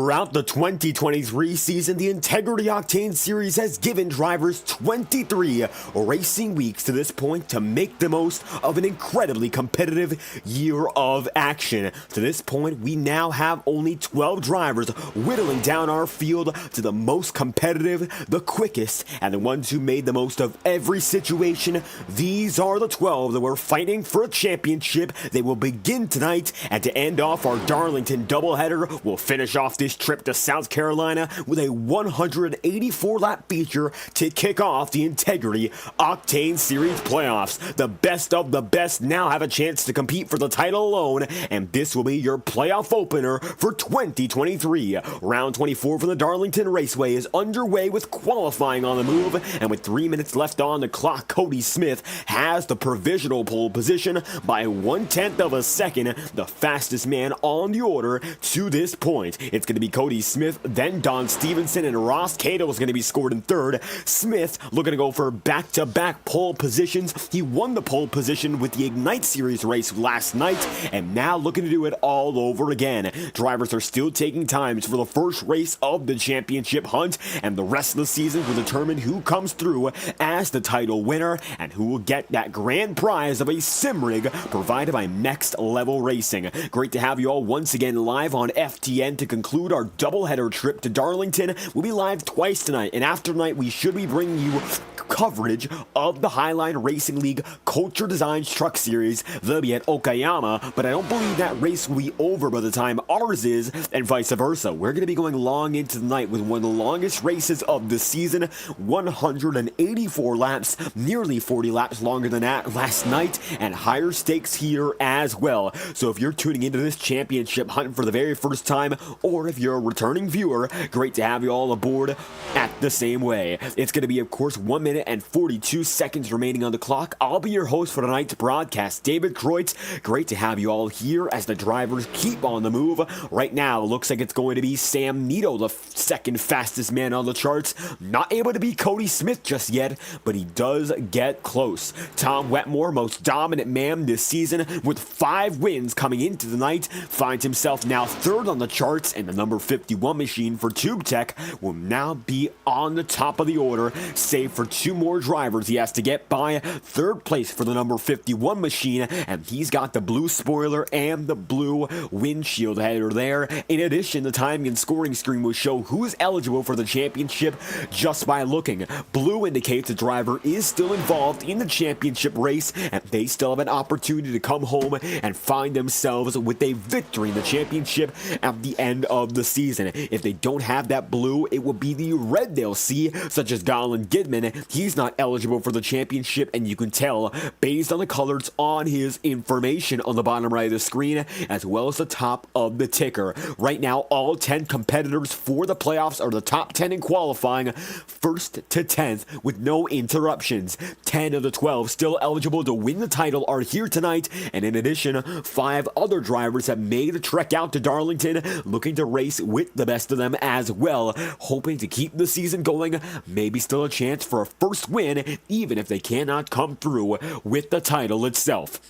Throughout the 2023 season, the Integrity Octane Series has given drivers 23 racing weeks to this point to make the most of an incredibly competitive year of action. To this point, we now have only 12 drivers, whittling down our field to the most competitive, the quickest, and the ones who made the most of every situation. These are the 12 that were fighting for a championship. They will begin tonight, and to end off our Darlington doubleheader, we'll finish off this trip to South Carolina with a 184-lap feature to kick off the Integrity Octane Series playoffs. The best of the best now have a chance to compete for the title alone, and this will be your playoff opener for 2023. Round 24 for the Darlington Raceway is underway with qualifying on the move, and with 3 minutes left on the clock, Cody Smith has the provisional pole position by 1/10 of a second, the fastest man on the order to this point. It's going to be Cody Smith, then Don Stevenson, and Ross Cato is going to be scored in third. Smith looking to go for back-to-back pole positions. He won the pole position with the Ignite Series race last night, and now looking to do it all over again. Drivers are still taking times for the first race of the championship hunt, and the rest of the season will determine who comes through as the title winner and who will get that grand prize of a sim rig provided by Next Level Racing. Great to have you all once again live on FTN to conclude our doubleheader trip to Darlington. We'll be live twice tonight, and after tonight we should be bringing you coverage of the Highline Racing League Culture Designs Truck Series. They'll be at Okayama, but I don't believe that race will be over by the time ours is, and vice versa. We're going to be going long into the night with one of the longest races of the season, 184 laps, nearly 40 laps longer than that last night, and higher stakes here as well. So if you're tuning into this championship hunt for the very first time, or if you're a returning viewer, great to have you all aboard at the same way. It's going to be, of course, 1 minute and 42 seconds remaining on the clock. I'll be your host for tonight's broadcast, David Kreutz. Great to have you all here as the drivers keep on the move. Right now, it looks like it's going to be Sam Nito, the second fastest man on the charts. Not able to beat Cody Smith just yet, but he does get close. Tom Wetmore, most dominant man this season, with 5 wins coming into the night, finds himself now third on the charts, and the number 51 machine for Tube Tech will now be on the top of the order, save for 2 more drivers he has to get by. Third place for the number 51 machine, and he's got the blue spoiler and the blue windshield header there. In addition, the timing and scoring screen will show who is eligible for the championship just by looking. Blue indicates the driver is still involved in the championship race, and they still have an opportunity to come home and find themselves with a victory in the championship at the end of the season. If they don't have that blue, it will be the red they'll see, such as Colin Gidman. He's not eligible for the championship, and you can tell based on the colors on his information on the bottom right of the screen, as well as the top of the ticker. Right now, all 10 competitors for the playoffs are the top 10 in qualifying, first to 10th with no interruptions. 10 of the 12 still eligible to win the title are here tonight, and in addition, 5 other drivers have made the trek out to Darlington, looking to race with the best of them as well, hoping to keep the season going, maybe still a chance for a first win, even if they cannot come through with the title itself.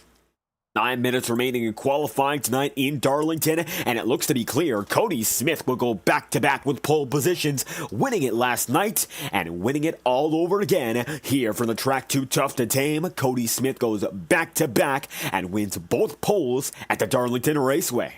9 minutes remaining in qualifying tonight in Darlington, and it looks to be clear Cody Smith will go back-to-back with pole positions, winning it last night and winning it all over again here from the track Too Tough to Tame. Cody Smith goes back-to-back and wins both poles at the Darlington Raceway.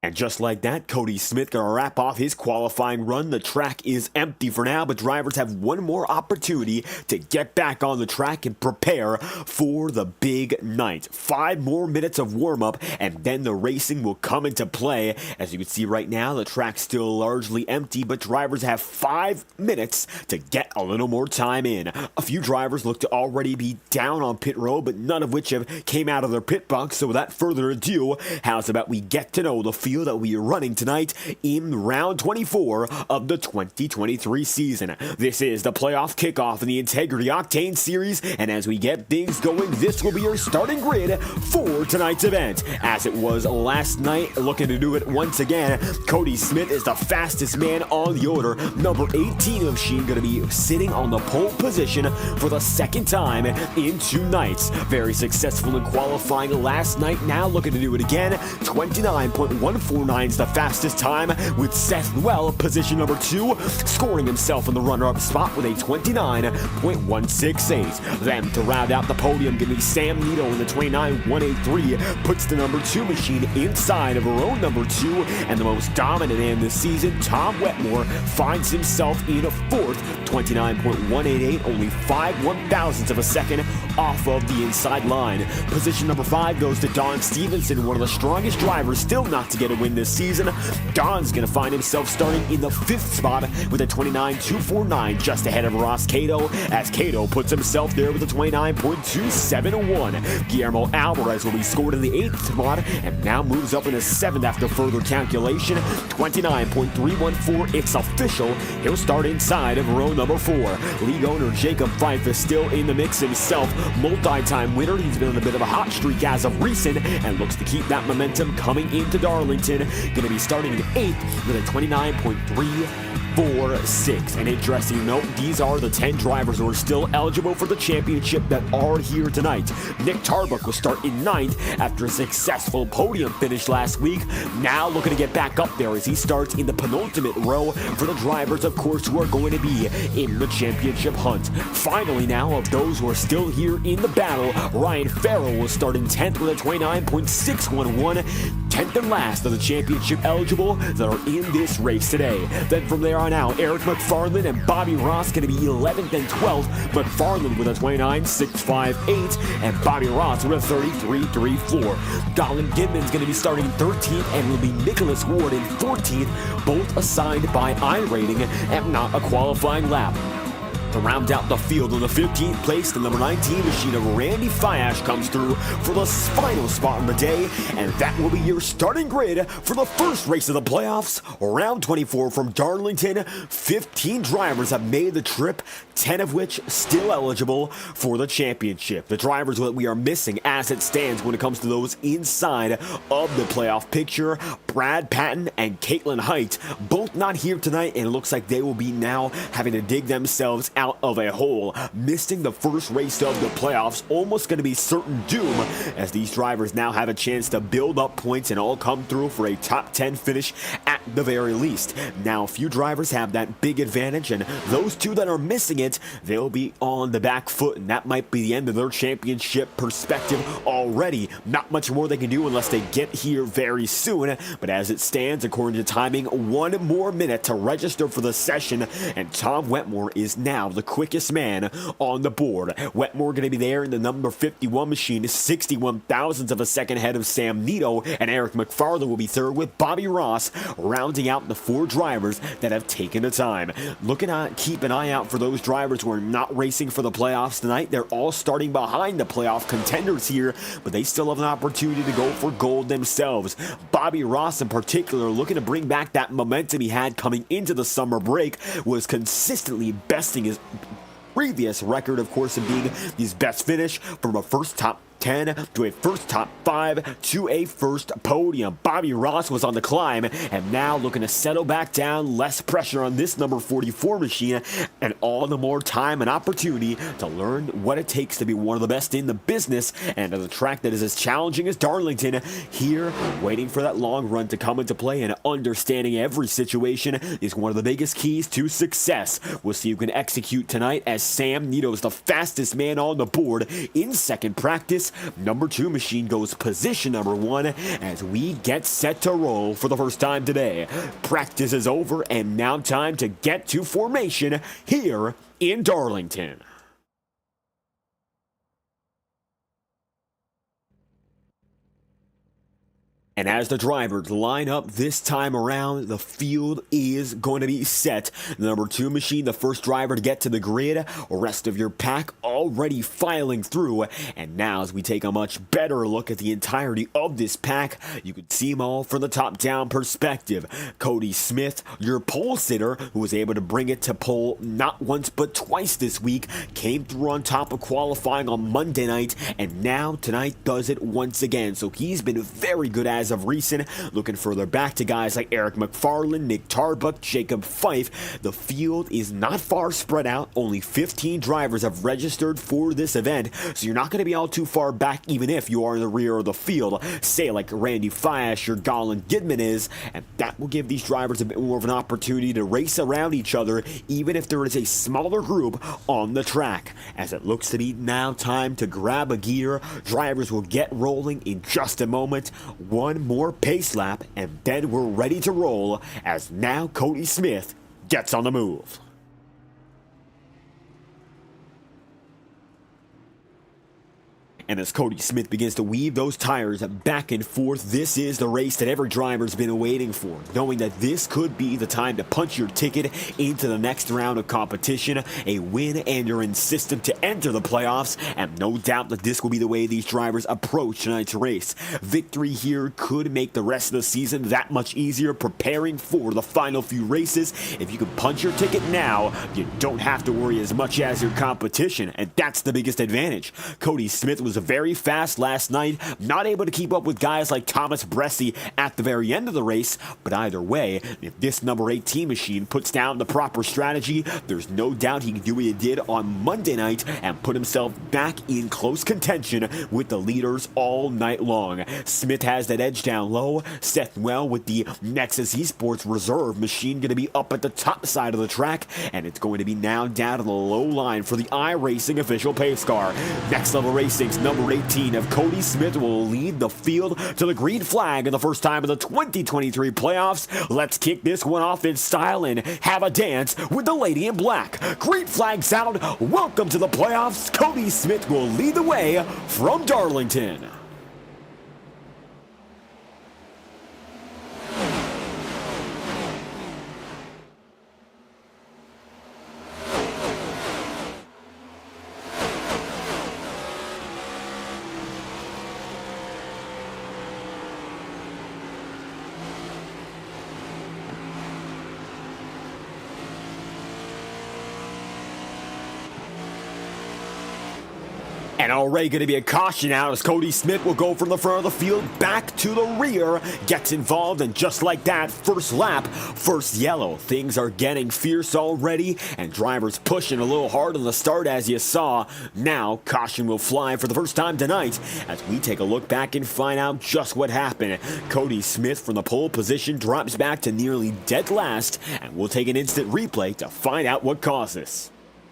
And just like that, Cody Smith gonna wrap off his qualifying run. The track is empty for now, but drivers have one more opportunity to get back on the track and prepare for the big night. 5 more minutes of warm-up, and then the racing will come into play. As you can see right now, the track's still largely empty, but drivers have 5 minutes to get a little more time in. A few drivers look to already be down on pit road, but none of which have came out of their pit box. So without further ado, how's about we get to know the field that we are running tonight in round 24 of the 2023 season. This is the playoff kickoff in the Integrity Octane Series, and as we get things going, this will be your starting grid for tonight's event. As it was last night, looking to do it once again, Cody Smith is the fastest man on the order. Number 18 machine going to be sitting on the pole position for the second time in 2 nights. Very successful in qualifying last night, now looking to do it again. 29.1 29.249 is the fastest time, with Seth Well, position number 2, scoring himself in the runner-up spot with a 29.168. Then to round out the podium, give me Sam Nito in the 29.183, puts the number 2 machine inside of her own number 2, and the most dominant man this season, Tom Wetmore, finds himself in a 4th, 29.188, only 5/1,000ths of a second off of the inside line. Position number 5 goes to Don Stevenson, one of the strongest drivers still not to get a win this season. Don's going to find himself starting in the 5th spot with a 29.249, just ahead of Ross Cato, as Cato puts himself there with a 29.271. Guillermo Alvarez will be scored in the 8th spot and now moves up in the 7th after further calculation. 29.314, it's official. He'll start inside of row number 4. League owner Jacob Fife is still in the mix himself. Multi-time winner, he's been on a bit of a hot streak as of recent and looks to keep that momentum coming into Darlington. Going to be starting in 8th with a 29.346. An interesting note, these are the 10 drivers who are still eligible for the championship that are here tonight. Nick Tarbuck will start in 9th after a successful podium finish last week. Now looking to get back up there as he starts in the penultimate row for the drivers, of course, who are going to be in the championship hunt. Finally now, of those who are still here in the battle, Ryan Farrell will start in 10th with a 29.611. 10th and last of the championship eligible that are in this race today. Then from there on out, Eric McFarland and Bobby Ross going to be 11th and 12th. McFarland with a 29.658 and Bobby Ross with a 33.34. Colin Gidman's going to be starting in 13th and will be Nicholas Ward in 14th, both assigned by iRacing and not a qualifying lap. To round out the field on the 15th place, the number 19 machine of Randy Fiash comes through for the final spot in the day, and that will be your starting grid for the first race of the playoffs, round 24 from Darlington. 15 drivers have made the trip, 10 of which still eligible for the championship. The drivers that we are missing as it stands when it comes to those inside of the playoff picture, Brad Patton and Caitlin Height, both not here tonight, and it looks like they will be now having to dig themselves out of a hole. Missing the first race of the playoffs, almost going to be certain doom, as these drivers now have a chance to build up points and all come through for a top 10 finish at the very least. Now, a few drivers have that big advantage, and those two that are missing it, they'll be on the back foot, and that might be the end of their championship perspective already. Not much more they can do unless they get here very soon, but as it stands, according to timing, 1 more minute to register for the session, and Tom Wetmore is now the quickest man on the board. Wetmore going to be there in the number 51 machine, 61,000ths of a second ahead of Sam Nito, and Eric McFarland will be third with Bobby Ross, rounding out the 4 drivers that have taken the time. Looking at, keep an eye out for those drivers who are not racing for the playoffs tonight. They're all starting behind the playoff contenders here, but they still have an opportunity to go for gold themselves. Bobby Ross in particular, looking to bring back that momentum he had coming into the summer break, was consistently besting his previous record, of course, of being his best finish from a first top 10 to a first top 5 to a first podium. Bobby Ross was on the climb and now looking to settle back down, less pressure on this number 44 machine, and all the more time and opportunity to learn what it takes to be one of the best in the business, and at a track that is as challenging as Darlington. Here, waiting for that long run to come into play and understanding every situation is one of the biggest keys to success. We'll see who can execute tonight, as Sam Nito is the fastest man on the board in second practice. Number 2 machine goes position number 1 as we get set to roll for the first time today. Practice is over and now time to get to formation here in Darlington. And as the drivers line up this time around, the field is going to be set. The number 2 machine, the first driver to get to the grid. Rest of your pack already filing through. And now as we take a much better look at the entirety of this pack, you can see them all from the top-down perspective. Cody Smith, your pole sitter, who was able to bring it to pole not once but twice this week, came through on top of qualifying on Monday night, and now tonight does it once again. So he's been very good as as of recent. Looking further back to guys like Eric McFarland, Nick Tarbuck, Jacob Fife, the field is not far spread out. Only 15 drivers have registered for this event, so you're not going to be all too far back even if you are in the rear of the field, say like Randy Fiash or Colin Gidman is, and that will give these drivers a bit more of an opportunity to race around each other even if there is a smaller group on the track. As it looks to be now time to grab a gear, drivers will get rolling in just a moment. One more pace lap and then we're ready to roll as now Cody Smith gets on the move. And as Cody Smith begins to weave those tires back and forth, this is the race that every driver's been waiting for, knowing that this could be the time to punch your ticket into the next round of competition, a win and you're in system to enter the playoffs, and no doubt that this will be the way these drivers approach tonight's race. Victory here could make the rest of the season that much easier preparing for the final few races. If you can punch your ticket now, you don't have to worry as much as your competition, and that's the biggest advantage. Cody Smith was very fast last night, not able to keep up with guys like Thomas Bresci at the very end of the race, but either way, if this number 18 machine puts down the proper strategy, there's no doubt he can do what he did on Monday night and put himself back in close contention with the leaders all night long. Smith has that edge down low. Seth Well with the Nexus Esports Reserve machine going to be up at the top side of the track, and it's going to be now down to the low line for the iRacing official pace car. Next Level Racing's number 18 of Cody Smith will lead the field to the green flag in the first time of the 2023 playoffs. Let's kick this one off in style and have a dance with the lady in black. Green flag sound. Welcome to the playoffs. Cody Smith will lead the way from Darlington. And already going to be a caution out as Cody Smith will go from the front of the field back to the rear, gets involved, and just like that, first lap, first yellow. Things are getting fierce already, and drivers pushing a little hard on the start as you saw. Now, caution will fly for the first time tonight as we take a look back and find out just what happened. Cody Smith from the pole position drops back to nearly dead last, and we'll take an instant replay to find out what caused this.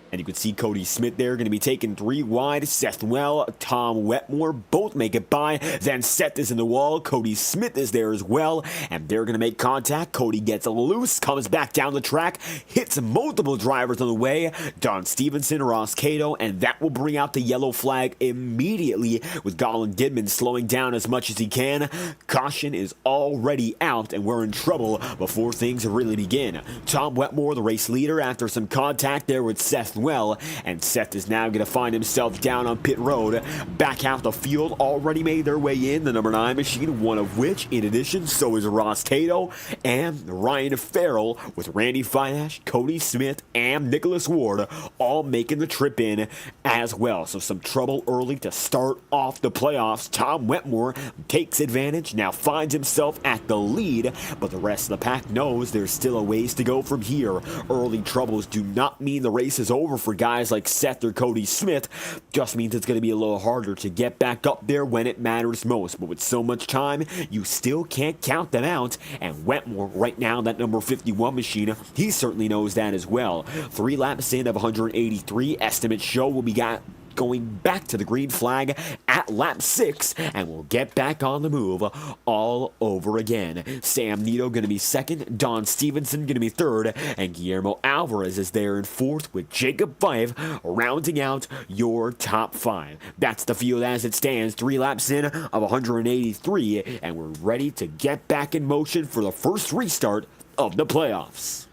And you can see Cody Smith there going to be taken 3 wide. Seth Well, Tom Wetmore both make it by. Then Seth is in the wall. Cody Smith is there as well. And they're going to make contact. Cody gets loose, comes back down the track, hits multiple drivers on the way. Don Stevenson, Ross Cato, and that will bring out the yellow flag immediately with Colin Gidman slowing down as much as he can. Caution is already out and we're in trouble before things really begin. Tom Wetmore, the race leader, after some contact there with Seth Well, and Seth is now going to find himself down on pit road. Back half the field already made their way in, the number 9 machine, one of which, in addition, so is Ross Cato and Ryan Farrell, with Randy Fiash, Cody Smith, and Nicholas Ward all making the trip in as well. So some trouble early to start off the playoffs. Tom Wetmore takes advantage, now finds himself at the lead, but the rest of the pack knows there's still a ways to go from here. Early troubles do not mean the race is over for guys like Seth or Cody Smith, just means it's going to be a little harder to get back up there when it matters most. But with so much time, you still can't count them out, and Wetmore right now, that number 51 machine, he certainly knows that as well. 3 laps in of 183, estimates show will be going back to the green flag at lap 6, and we'll get back on the move all over again. Sam Nito going to be second, Don Stevenson going to be third, and Guillermo Alvarez is there in fourth with Jacob Fife rounding out your top 5. That's the field as it stands, 3 laps in of 183, and we're ready to get back in motion for the first restart of the playoffs.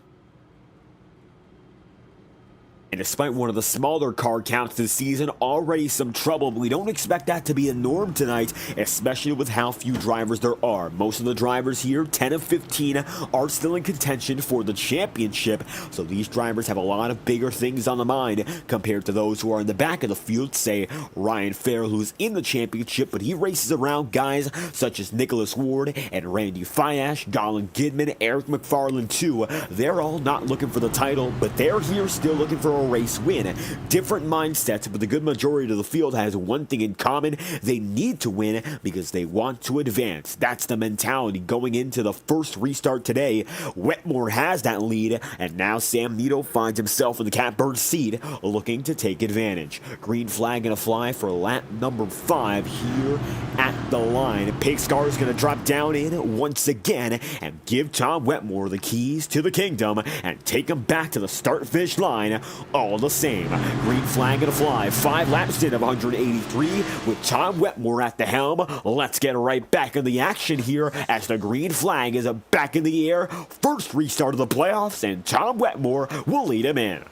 And despite one of the smaller car counts this season, already some trouble, but we don't expect that to be a norm tonight, especially with how few drivers there are. Most of the drivers here, 10 of 15, are still in contention for the championship, so these drivers have a lot of bigger things on the mind compared to those who are in the back of the field, say Ryan Farrell, who's in the championship, but he races around guys such as Nicholas Ward and Randy Fiash, Colin Gidman, Eric McFarland too. They're all not looking for the title, but they're here still looking for a race win. Different mindsets, but the good majority of the field has one thing in common: they need to win because they want to advance. That's the mentality going into the first restart today. Wetmore has that lead, and now Sam Nito finds himself in the catbird seat looking to take advantage. Green flag gonna fly for lap number 5 here at the line. Pigscar is gonna drop down in once again and give Tom Wetmore the keys to the kingdom and take him back to the start-finish line all the same. Green flag gonna fly, 5 laps in of 183 with Tom Wetmore at the helm. Let's get right back in the action here as the green flag is back in the air. First restart of the playoffs, and Tom Wetmore will lead him in.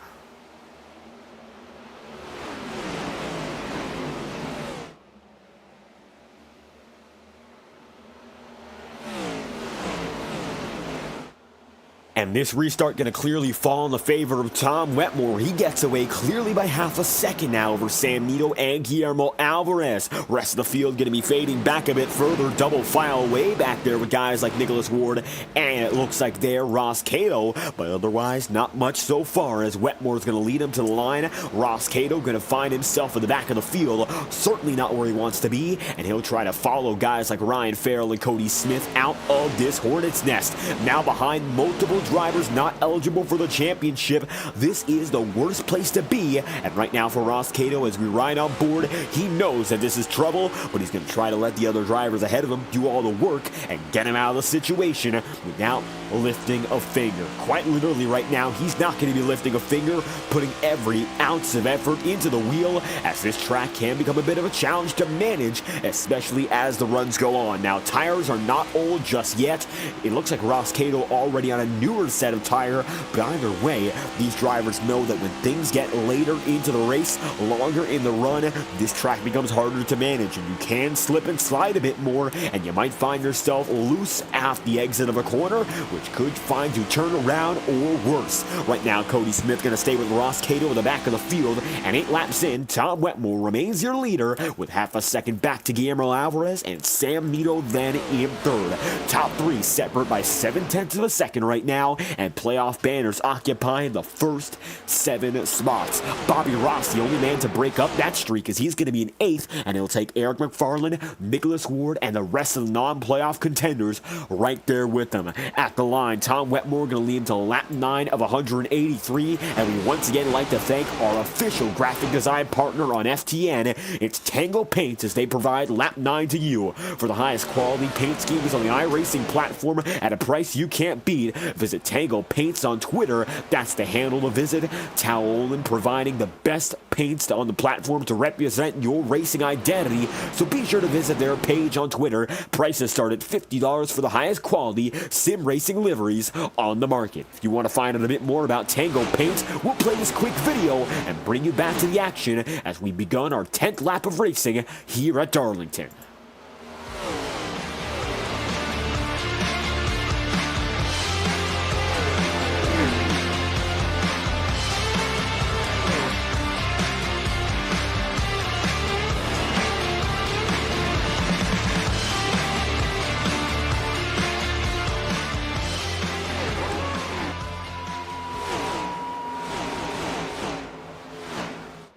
And this restart going to clearly fall in the favor of Tom Wetmore. He gets away clearly by half a second now over Sam Nito and Guillermo Alvarez. Rest of the field going to be fading back a bit further. Double file way back there with guys like Nicholas Ward, and it looks like they're Ross Cato. But otherwise, not much so far as Wetmore's going to lead him to the line. Ross Cato going to find himself in the back of the field. Certainly not where he wants to be, and he'll try to follow guys like Ryan Farrell and Cody Smith out of this hornet's nest. Now behind multiple drivers not eligible for the championship. This is the worst place to be, and right now for Ross Cato, as we ride on board, he knows that this is trouble, but he's going to try to let the other drivers ahead of him do all the work and get him out of the situation without lifting a finger. Quite literally right now, he's not going to be lifting a finger, putting every ounce of effort into the wheel, as this track can become a bit of a challenge to manage, especially as the runs go on. Now, tires are not old just yet. It looks like Ross Cato already on a newer set of tire, but either way, these drivers know that when things get later into the race, longer in the run, this track becomes harder to manage, and you can slip and slide a bit more, and you might find yourself loose at the exit of a corner, which could find you turn around or worse. Right now, Cody Smith going to stay with Ross Cato in the back of the field, and 8 laps in, Tom Wetmore remains your leader with half a second back to Guillermo Alvarez and Sam Nito then in third. Top 3 separate by 7/10 of a second right now, and playoff banners occupying the first 7 spots. Bobby Ross, the only man to break up that streak, as he's going to be in 8th, and he'll take Eric McFarland, Nicholas Ward, and the rest of the non-playoff contenders right there with him. At the line, Tom Wetmore going to lead to lap 9 of 183, and we once again like to thank our official graphic design partner on FTN. It's Tango Paints, as they provide lap 9 to you. For the highest quality paint schemes on the iRacing platform at a price you can't beat, visit Tango Paints on Twitter. That's the handle to visit. Taolan providing the best paints on the platform to represent your racing identity, so be sure to visit their page on Twitter. Prices start at $50 for the highest quality sim racing liveries on the market. If you want to find out a bit more about Tango Paints, we'll play this quick video and bring you back to the action as we begun our 10th lap of racing here at Darlington.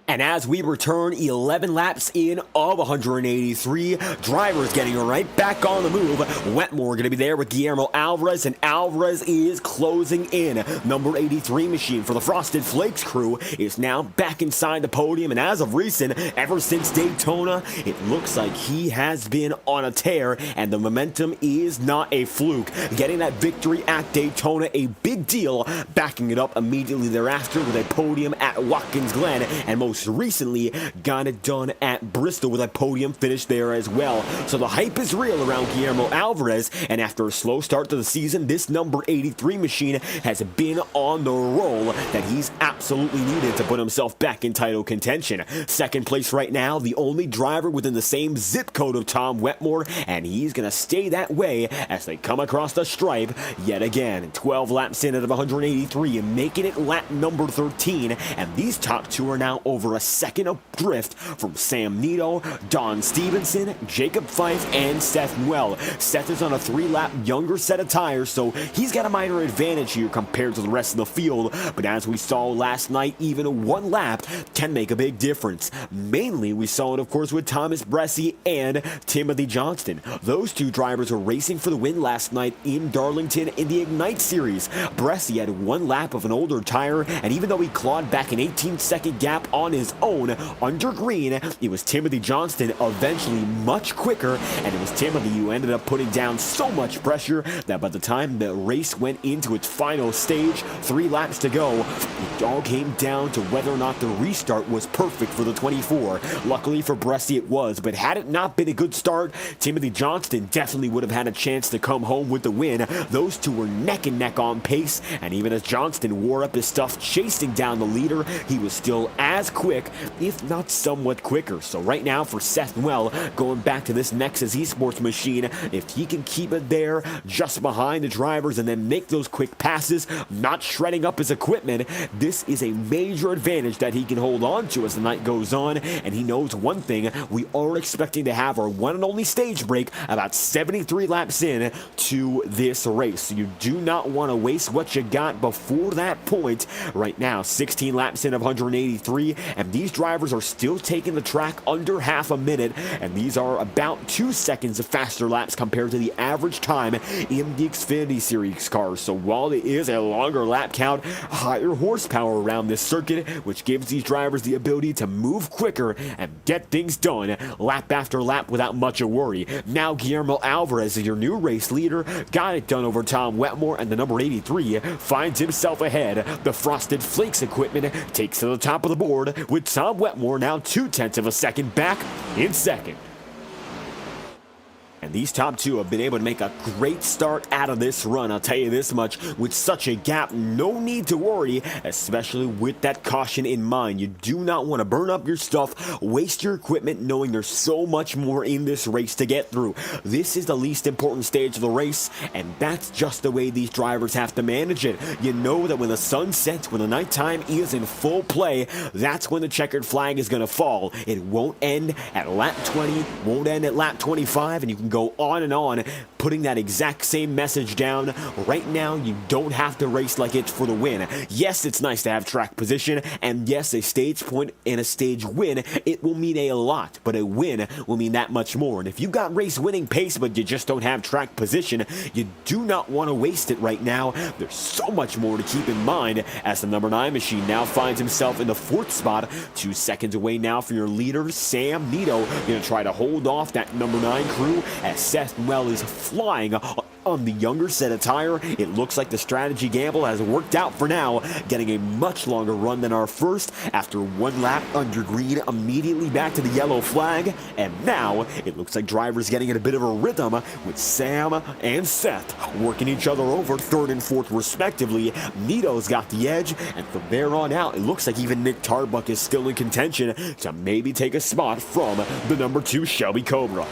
And as we return 11 laps in of 183, drivers getting right back on the move. Wetmore going to be there with Guillermo Alvarez, and Alvarez is closing in. Number 83 machine for the Frosted Flakes crew is now back inside the podium, and as of recent, ever since Daytona, it looks like he has been on a tear, and the momentum is not a fluke. Getting that victory at Daytona, a big deal, backing it up immediately thereafter with a podium at at Watkins Glen, and most recently got it done at Bristol with a podium finish there as well. So the hype is real around Guillermo Alvarez, and after a slow start to the season, this number 83 machine has been on the roll that he's absolutely needed to put himself back in title contention. Second place right now, the only driver within the same zip code of Tom Wetmore, and he's going to stay that way as they come across the stripe yet again. 12 laps in out of 183, making it lap number 13, and these top two are now over a second adrift from Sam Nito, Don Stevenson, Jacob Fife, and Seth Nwell. Seth is on a 3-lap younger set of tires, so he's got a minor advantage here compared to the rest of the field, but as we saw last night, even one lap can make a big difference. Mainly, we saw it, of course, with Thomas Bressie and Timothy Johnston. Those two drivers were racing for the win last night in Darlington in the Ignite Series. Bressie had one lap of an older tire, and even though he clawed back an 18-second gap on his own under green, it was Timothy Johnston eventually much quicker, and it was Timothy who ended up putting down so much pressure that by the time the race went into its final stage, 3 laps to go, it all came down to whether or not the restart was perfect for the 24. Luckily for Bressie it was, but had it not been a good start, Timothy Johnston definitely would have had a chance to come home with the win. Those two were neck and neck on pace, and even as Johnston wore up his stuff chasing down the leader, he was still as quick, if not somewhat quicker. So right now for Seth Nwell, going back to this Nexus Esports machine, if he can keep it there just behind the drivers and then make those quick passes, not shredding up his equipment, this is a major advantage that he can hold on to as the night goes on. And he knows one thing, we are expecting to have our one and only stage break about 73 laps in to this race. So you do not want to waste what you got before that point. Right now, 16 laps in of 183, and these drivers are still taking the track under half a minute, and these are about 2 seconds of faster laps compared to the average time in the Xfinity Series cars. So while it is a longer lap count, higher horsepower around this circuit, which gives these drivers the ability to move quicker and get things done lap after lap without much of worry. Now Guillermo Alvarez is your new race leader, got it done over Tom Wetmore, and the number 83 finds himself ahead. The Frosted Flakes equipment takes to the top of the board with Tom Wetmore now 0.2 of a second back in second. And these top two have been able to make a great start out of this run. I'll tell you this much, with such a gap, no need to worry, especially with that caution in mind. You do not want to burn up your stuff, waste your equipment, knowing there's so much more in this race to get through. This is the least important stage of the race, and that's just the way these drivers have to manage it. You know that when the sun sets, when the nighttime is in full play, that's when the checkered flag is going to fall. It won't end at lap 20, won't end at lap 25, and you can go on, putting that exact same message down. Right now, you don't have to race like it's for the win. Yes, it's nice to have track position, and yes, a stage point and a stage win, it will mean a lot, but a win will mean that much more. And if you got race winning pace, but you just don't have track position, you do not want to waste it right now. There's so much more to keep in mind as the number 9 machine now finds himself in the 4th spot, 2 seconds away now from your leader, Sam Nito. Going to try to hold off that number 9 crew as Seth Nwell is flying on the younger set of tire. It looks like the strategy gamble has worked out for now, getting a much longer run than our first after 1 lap under green, immediately back to the yellow flag. And now it looks like drivers getting in a bit of a rhythm with Sam and Seth working each other over 3rd and 4th respectively. Nito's got the edge, and from there on out, it looks like even Nick Tarbuck is still in contention to maybe take a spot from the number 2 Shelby Cobra.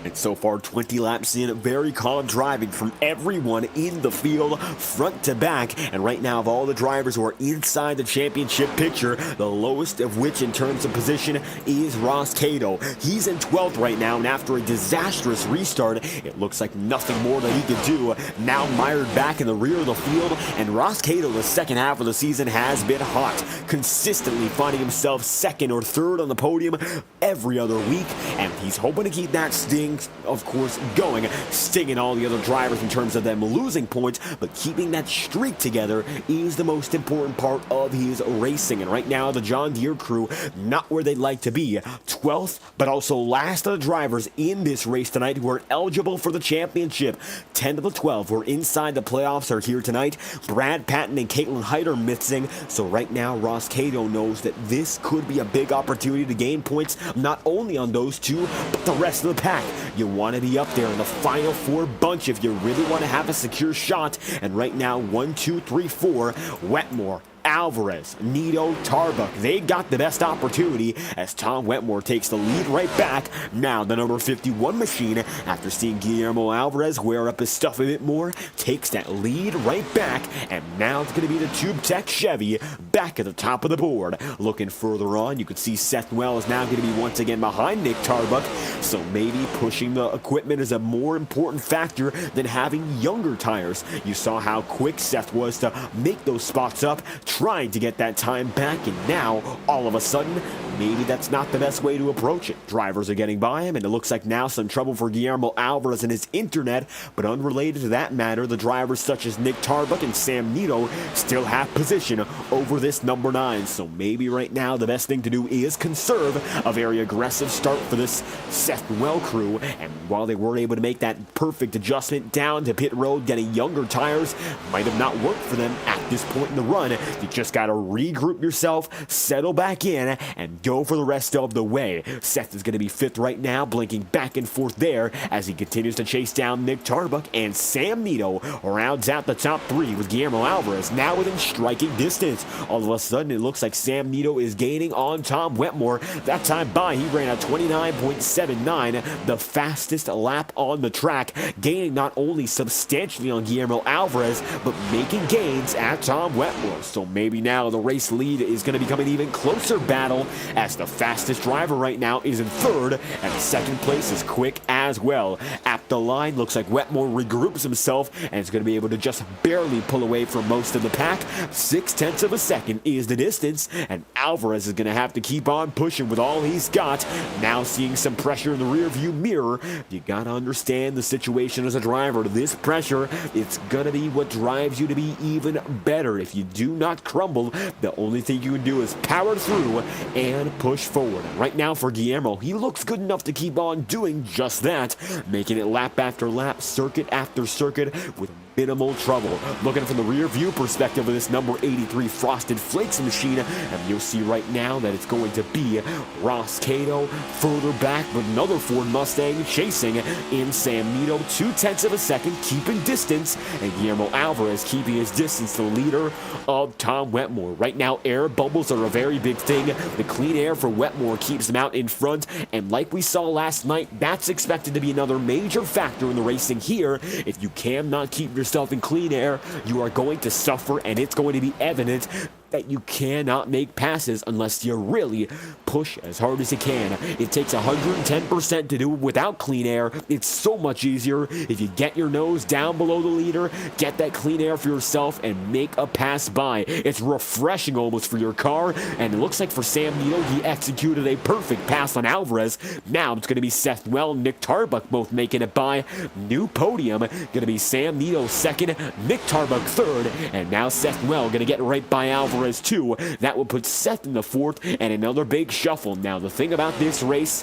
And so far, 20 laps in, very calm driving from everyone in the field, front to back. And right now, of all the drivers who are inside the championship picture, the lowest of which in terms of position is Ross Cato. He's in 12th right now, and after a disastrous restart, it looks like nothing more that he could do. Now mired back in the rear of the field, and Ross Cato, the second half of the season, has been hot, consistently finding himself 2nd or 3rd on the podium every other week, and he's hoping to keep that sting things, of course, going, stinging all the other drivers in terms of them losing points, but keeping that streak together is the most important part of his racing. And right now, the John Deere crew, not where they'd like to be. 12th, but also last of the drivers in this race tonight who are eligible for the championship. 10 of the 12 who are inside the playoffs are here tonight. Brad Patton and Caitlin Height are missing, so right now Ross Cato knows that this could be a big opportunity to gain points, not only on those two, but the rest of the pack. You want to be up there in the final four bunch if you really want to have a secure shot. And right now, 1, 2, 3, 4, Wetmore, Alvarez, Nito, Tarbuck, they got the best opportunity as Tom Wetmore takes the lead right back. Now the number 51 machine, after seeing Guillermo Alvarez wear up his stuff a bit more, takes that lead right back, and now it's going to be the Tube Tech Chevy back at the top of the board. Looking further on, you can see Seth Wells now going to be once again behind Nick Tarbuck, so maybe pushing the equipment is a more important factor than having younger tires. You saw how quick Seth was to make those spots up, trying to get that time back, and now, all of a sudden, maybe that's not the best way to approach it. Drivers are getting by him, and it looks like now some trouble for Guillermo Alvarez and his internet, but unrelated to that matter, the drivers such as Nick Tarbuck and Sam Nito still have position over this number 9, so maybe right now the best thing to do is conserve a very aggressive start for this Seth Well crew, and while they were able to make that perfect adjustment down to pit road, getting younger tires might have not worked for them at this point in the run. You just got to regroup yourself, settle back in, and go for the rest of the way. Seth is going to be 5th right now, blinking back and forth there as he continues to chase down Nick Tarbuck, and Sam Nito rounds out the top 3 with Guillermo Alvarez now within striking distance. All of a sudden, it looks like Sam Nito is gaining on Tom Wetmore. That time by, he ran a 29.79, the fastest lap on the track, gaining not only substantially on Guillermo Alvarez, but making gains at Tom Wetmore. So maybe now the race lead is going to become an even closer battle as the fastest driver right now is in 3rd, and second place is quick as well. At the line, looks like Wetmore regroups himself and is going to be able to just barely pull away from most of the pack. 0.6 of a second is the distance, and Alvarez is going to have to keep on pushing with all he's got. Now seeing some pressure in the rearview mirror. You got to understand the situation as a driver. This pressure, it's going to be what drives you to be even better. If you do not crumble, the only thing you can do is power through and push forward. Right now for Guillermo, he looks good enough to keep on doing just that, making it lap after lap, circuit after circuit with minimal trouble. Looking from the rear view perspective of this number 83 Frosted Flakes machine, and you'll see right now that it's going to be Ross Cato further back with another Ford Mustang chasing in Sam Nito, 0.2 of a second, keeping distance, and Guillermo Alvarez keeping his distance to the leader of Tom Wetmore. Right now, air bubbles are a very big thing. The clean air for Wetmore keeps him out in front, and like we saw last night, that's expected to be another major factor in the racing here. If you cannot keep yourself in clean air, you are going to suffer, and it's going to be evident that you cannot make passes unless you really push as hard as you can. It takes 110% to do it without clean air. It's so much easier if you get your nose down below the leader, get that clean air for yourself, and make a pass by. It's refreshing almost for your car, and it looks like for Sam Nito, he executed a perfect pass on Alvarez. Now it's going to be Seth Well and Nick Tarbuck both making it by. New podium, going to be Sam Nito 2nd, Nick Tarbuck 3rd, and now Seth Well going to get right by Alvarez 2. That will put Seth in the 4th, and another big shuffle. Now the thing about this race,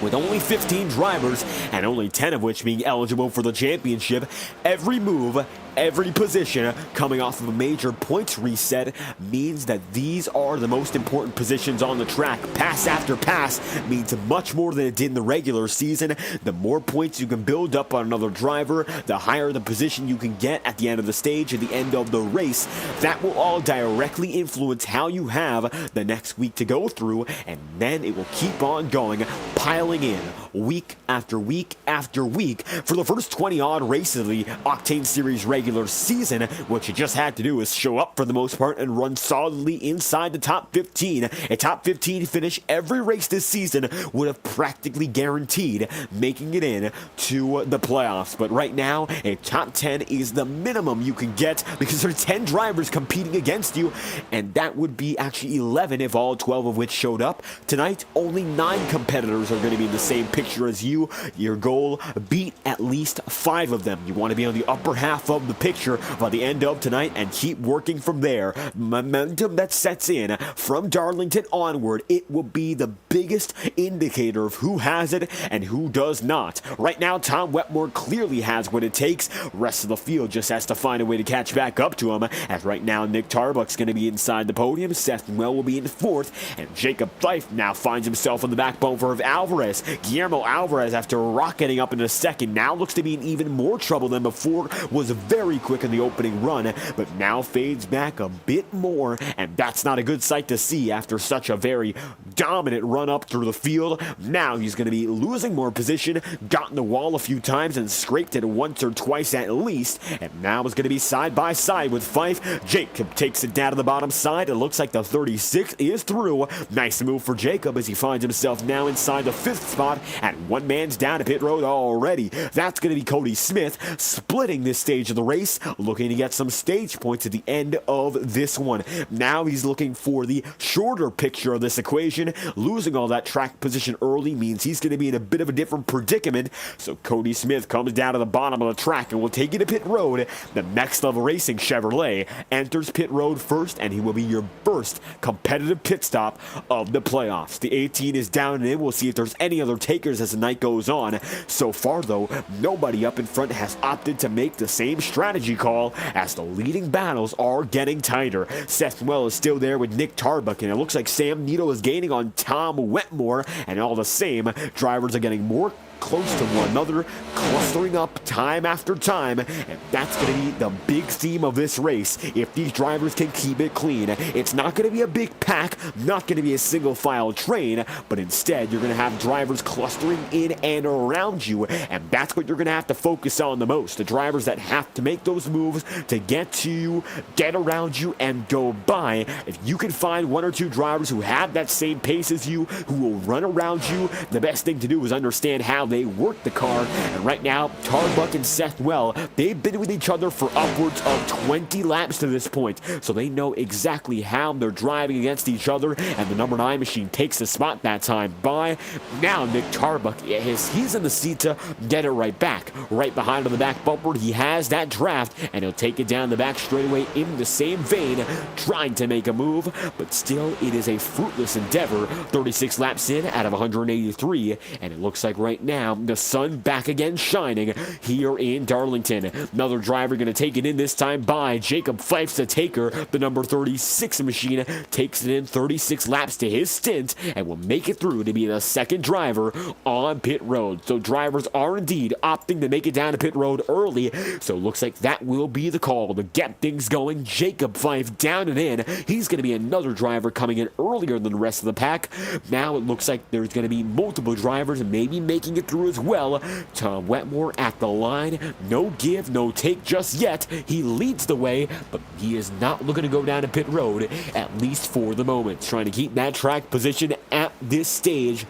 with only 15 drivers and only 10 of which being eligible for the championship, every move, every position coming off of a major points reset means that these are the most important positions on the track. Pass after pass means much more than it did in the regular season. The more points you can build up on another driver, the higher the position you can get at the end of the stage, at the end of the race. That will all directly influence how you have the next week to go through, and then it will keep on going, piling in week after week after week for the first 20 odd races of the Octane Series regular regular season, what you just had to do is show up for the most part and run solidly inside the top 15. A top 15 finish every race this season would have practically guaranteed making it in to the playoffs. But right now, a top 10 is the minimum you can get because there are 10 drivers competing against you, and that would be actually 11 if all 12 of which showed up. Tonight, only 9 competitors are going to be in the same picture as you. Your goal, beat at least 5 of them. You want to be on the upper half of the picture by the end of tonight and keep working from there. Momentum that sets in from Darlington onward, it will be the biggest indicator of who has it and who does not. Right now, Tom Wetmore clearly has what it takes. Rest of the field just has to find a way to catch back up to him, as right now Nick Tarbuck's going to be inside the podium, Seth Well will be in 4th, and Jacob Fife now finds himself on the back bumper of Alvarez. Guillermo Alvarez, after rocketing up into 2nd, now looks to be in even more trouble than before. Was very quick in the opening run, but now fades back a bit more, and that's not a good sight to see after such a very dominant run up through the field. Now he's going to be losing more position, got in the wall a few times and scraped it once or twice at least, and now is going to be side by side with Fife. Jacob takes it down to the bottom side. It looks like the 36 is through. Nice move for Jacob as he finds himself now inside the 5th spot, and one man's down to pit road already. That's going to be Cody Smith splitting this stage of the race, looking to get some stage points at the end of this one. Now he's looking for the shorter picture of this equation. Losing all that track position early means he's going to be in a bit of a different predicament, so Cody Smith comes down to the bottom of the track and will take you to pit road. The Next Level Racing Chevrolet enters pit road first, and he will be your first competitive pit stop of the playoffs. The 18 is down and in. We'll see if there's any other takers as the night goes on. So far, though, nobody up in front has opted to make the same strategy call as the leading battles are getting tighter. Seth Well is still there with Nick Tarbuck, and it looks like Sam Needle is gaining on Tom Wetmore, and all the same, drivers are getting more close to one another, clustering up time after time, and that's going to be the big theme of this race. If these drivers can keep it clean, it's not going to be a big pack, not going to be a single file train, but instead you're going to have drivers clustering in and around you, and that's what you're going to have to focus on the most. The drivers that have to make those moves to get to you, get around you, and go by. If you can find 1 or 2 drivers who have that same pace as you, who will run around you, the best thing to do is understand how they work the car. And right now, Tarbuck and Seth Well, they've been with each other for upwards of 20 laps to this point, so they know exactly how they're driving against each other, and the number 9 machine takes the spot that time by. Now Nick Tarbuck, he's in the seat to get it right back. Right behind on the back bumper, he has that draft, and he'll take it down the back straightaway in the same vein, trying to make a move, but still it is a fruitless endeavor. 36 laps in out of 183, and it looks like right now the sun back again shining here in Darlington. Another driver going to take it in this time by Jacob Fife's the taker. The number 36 machine takes it in 36 laps to his stint and will make it through to be the 2nd driver on pit road. So drivers are indeed opting to make it down to pit road early, so looks like that will be the call to get things going. Jacob Fife down and in. He's going to be another driver coming in earlier than the rest of the pack. Now it looks like there's going to be multiple drivers maybe making it through as well. Tom Wetmore at the line. No give, no take just yet. He leads the way, but he is not looking to go down to pit road, at least for the moment. Trying to keep that track position at this stage.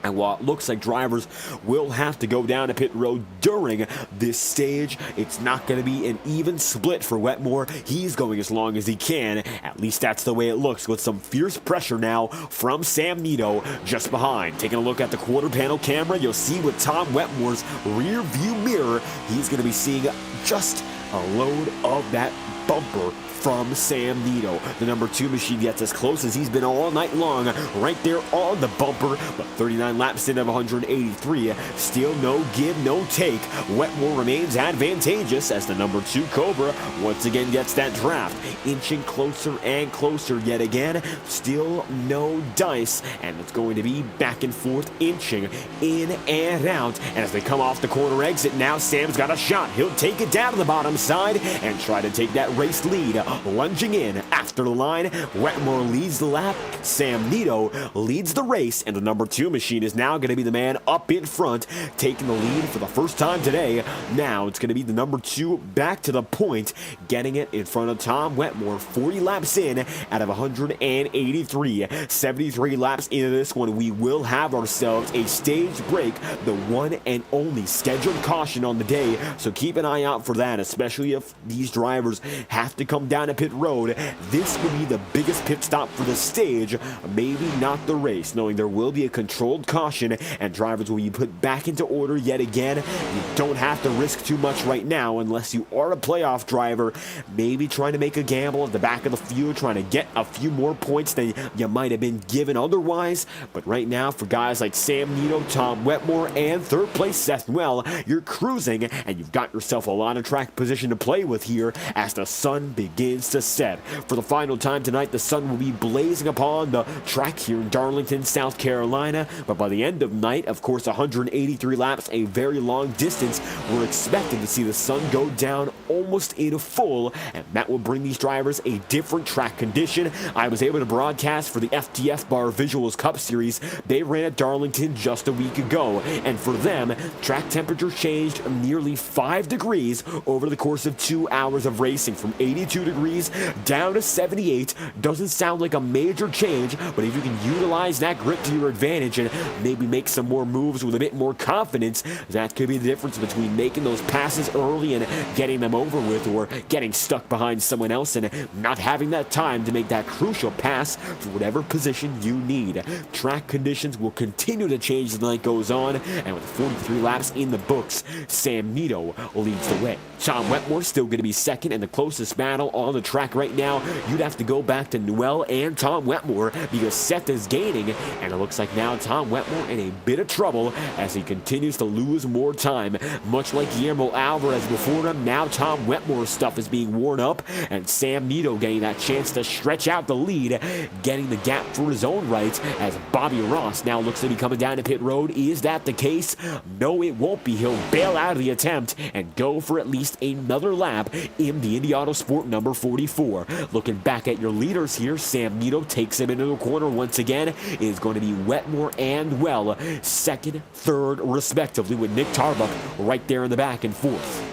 And while it looks like drivers will have to go down to pit road during this stage, it's not going to be an even split for Wetmore. He's going as long as he can. At least that's the way it looks, with some fierce pressure now from Sam Nito just behind. Taking a look at the quarter panel camera, you'll see with Tom Wetmore's rear view mirror, he's going to be seeing just a load of that bumper from Sam Nito. The number 2 machine gets as close as he's been all night long, right there on the bumper, but 39 laps in of 183, still no give, no take. Wetmore remains advantageous as the number 2 Cobra once again gets that draft, inching closer and closer yet again. Still no dice, and it's going to be back and forth, inching in and out. And as they come off the corner exit, now Sam's got a shot. He'll take it down to the bottom side and try to take that race lead lunging in after the line. Wetmore leads the lap. Sam Nito leads the race, and the number 2 machine is now going to be the man up in front, taking the lead for the first time today. Now it's going to be the number 2 back to the point, getting it in front of Tom Wetmore. 40 laps in out of 183. 73 laps into this one. We will have ourselves a stage break, the one and only scheduled caution on the day, so keep an eye out for that, especially if these drivers have to come down a pit road. This will be the biggest pit stop for the stage, maybe not the race, knowing there will be a controlled caution and drivers will be put back into order yet again. You don't have to risk too much right now unless you are a playoff driver, maybe trying to make a gamble at the back of the field, trying to get a few more points than you might have been given otherwise. But right now, for guys like Sam Nito, Tom Wetmore, and third place Seth Well, you're cruising and you've got yourself a lot of track position to play with here as the sun begins to set. For the final time tonight, the sun will be blazing upon the track here in Darlington, South Carolina. But by the end of night, of course, 183 laps, a very long distance, we're expecting to see the sun go down almost in full, and that will bring these drivers a different track condition. I was able to broadcast for the FTF Bar Visuals Cup Series. They ran at Darlington just a week ago, and for them, track temperature changed nearly 5 degrees over the course of 2 hours of racing, from 82 degrees down to 78. Doesn't sound like a major change, but if you can utilize that grip to your advantage and maybe make some more moves with a bit more confidence, that could be the difference between making those passes early and getting them over with, or getting stuck behind someone else and not having that time to make that crucial pass for whatever position you need. Track conditions will continue to change as the night goes on, and with 43 laps in the books, Sam Nito leads the way. Tom Wetmore still going to be second, and the closest battle on the track right now, you'd have to go back to Noel and Tom Wetmore, because Seth is gaining, and it looks like now Tom Wetmore in a bit of trouble as he continues to lose more time. Much like Guillermo Alvarez before him, now Tom Wetmore's stuff is being worn up, and Sam Nito getting that chance to stretch out the lead, getting the gap for his own right, as Bobby Ross now looks to be coming down to pit road. Is that the case? No, it won't be. He'll bail out of the attempt and go for at least another lap in the Indy Autosport number 44. Looking back at your leaders here, Sam Nito takes him into the corner once again. It is going to be Wetmore and Well, second, third, respectively, with Nick Tarbuck right there in the back and fourth.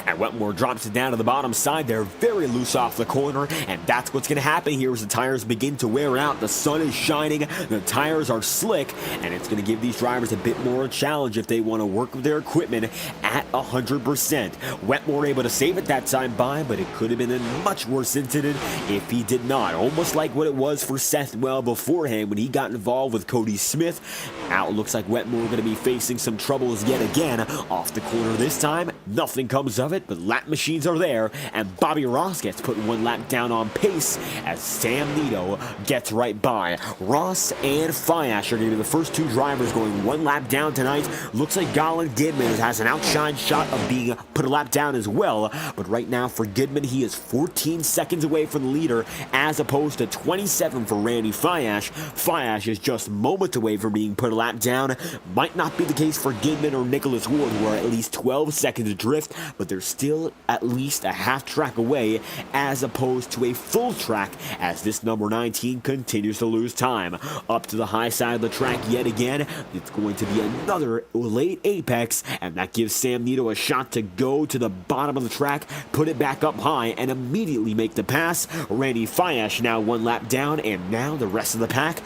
And Wetmore drops it down to the bottom side there, very loose off the corner, and that's what's going to happen here as the tires begin to wear out. The sun is shining, the tires are slick, and it's going to give these drivers a bit more challenge if they want to work with their equipment at 100%. Wetmore able to save it that time by, but it could have been a much worse incident if he did not. Almost like what it was for Seth Well beforehand when he got involved with Cody Smith. Now it looks like Wetmore going to be facing some troubles yet again. Off the corner this time, nothing comes of it, but lap machines are there, and Bobby Ross gets put 1 lap down on pace as Sam Nito gets right by. Ross and Fiash are going to be the first 2 drivers going 1 lap down tonight. Looks like Colin Gidman has an outshine shot of being put a lap down as well, but right now for Gidman, he is 14 seconds away from the leader as opposed to 27 for Randy Fiash. Fiash is just moments away from being put a lap down. Might not be the case for Gidman or Nicholas Ward, who are at least 12 seconds adrift, but they're still at least a half track away as opposed to a full track as this number 19 continues to lose time. Up to the high side of the track yet again. It's going to be another late apex, and that gives Sam Nito a shot to go to the bottom of the track, put it back up high, and immediately make the pass. Randy Fiash now 1 lap down, and now the rest of the pack,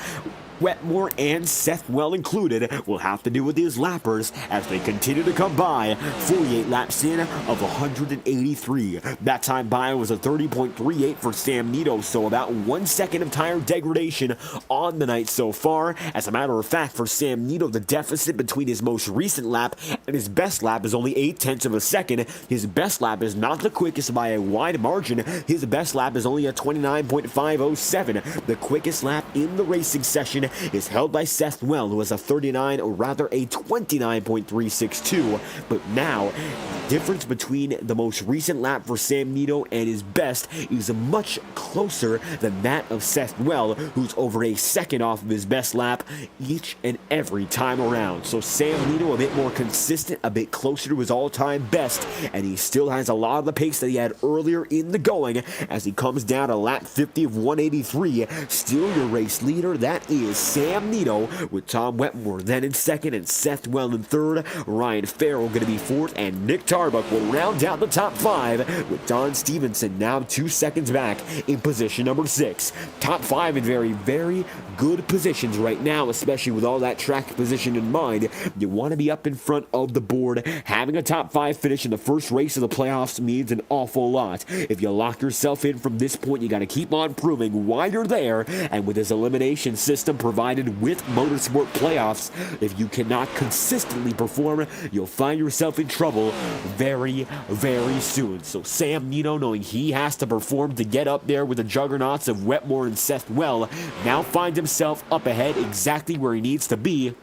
Wetmore and Seth Well included, will have to do with these lappers as they continue to come by. 48 laps in of 183. That time by was a 30.38 for Sam Nito, so about 1 second of tire degradation on the night so far. As a matter of fact, for Sam Nito, the deficit between his most recent lap and his best lap is only 0.8 of a second. His best lap is not the quickest by a wide margin. His best lap is only a 29.507. The quickest lap in the racing session position is held by Seth Well, who has a 39, or rather a 29.362. But now, the difference between the most recent lap for Sam Nito and his best is much closer than that of Seth Well, who's over a second off of his best lap each and every time around. So Sam Nito a bit more consistent, a bit closer to his all-time best, and he still has a lot of the pace that he had earlier in the going as he comes down to lap 50 of 183. Still your race leader, that is Sam Nito, with Tom Wetmore then in second and Seth Well in third. Ryan Farrell going to be fourth, and Nick Tarbuck will round out the top five, with Don Stevenson now 2 seconds back in position number 6. Top five in very, very good positions right now, especially with all that track position in mind. You want to be up in front of the board. Having a top 5 finish in the first race of the playoffs means an awful lot. If you lock yourself in from this point, you got to keep on proving why you're there, and with this elimination system provided with Motorsport Playoffs, if you cannot consistently perform, you'll find yourself in trouble very, very soon. So Sam Nito, knowing he has to perform to get up there with the juggernauts of Wetmore and Seth Well, now finds himself up ahead exactly where he needs to be.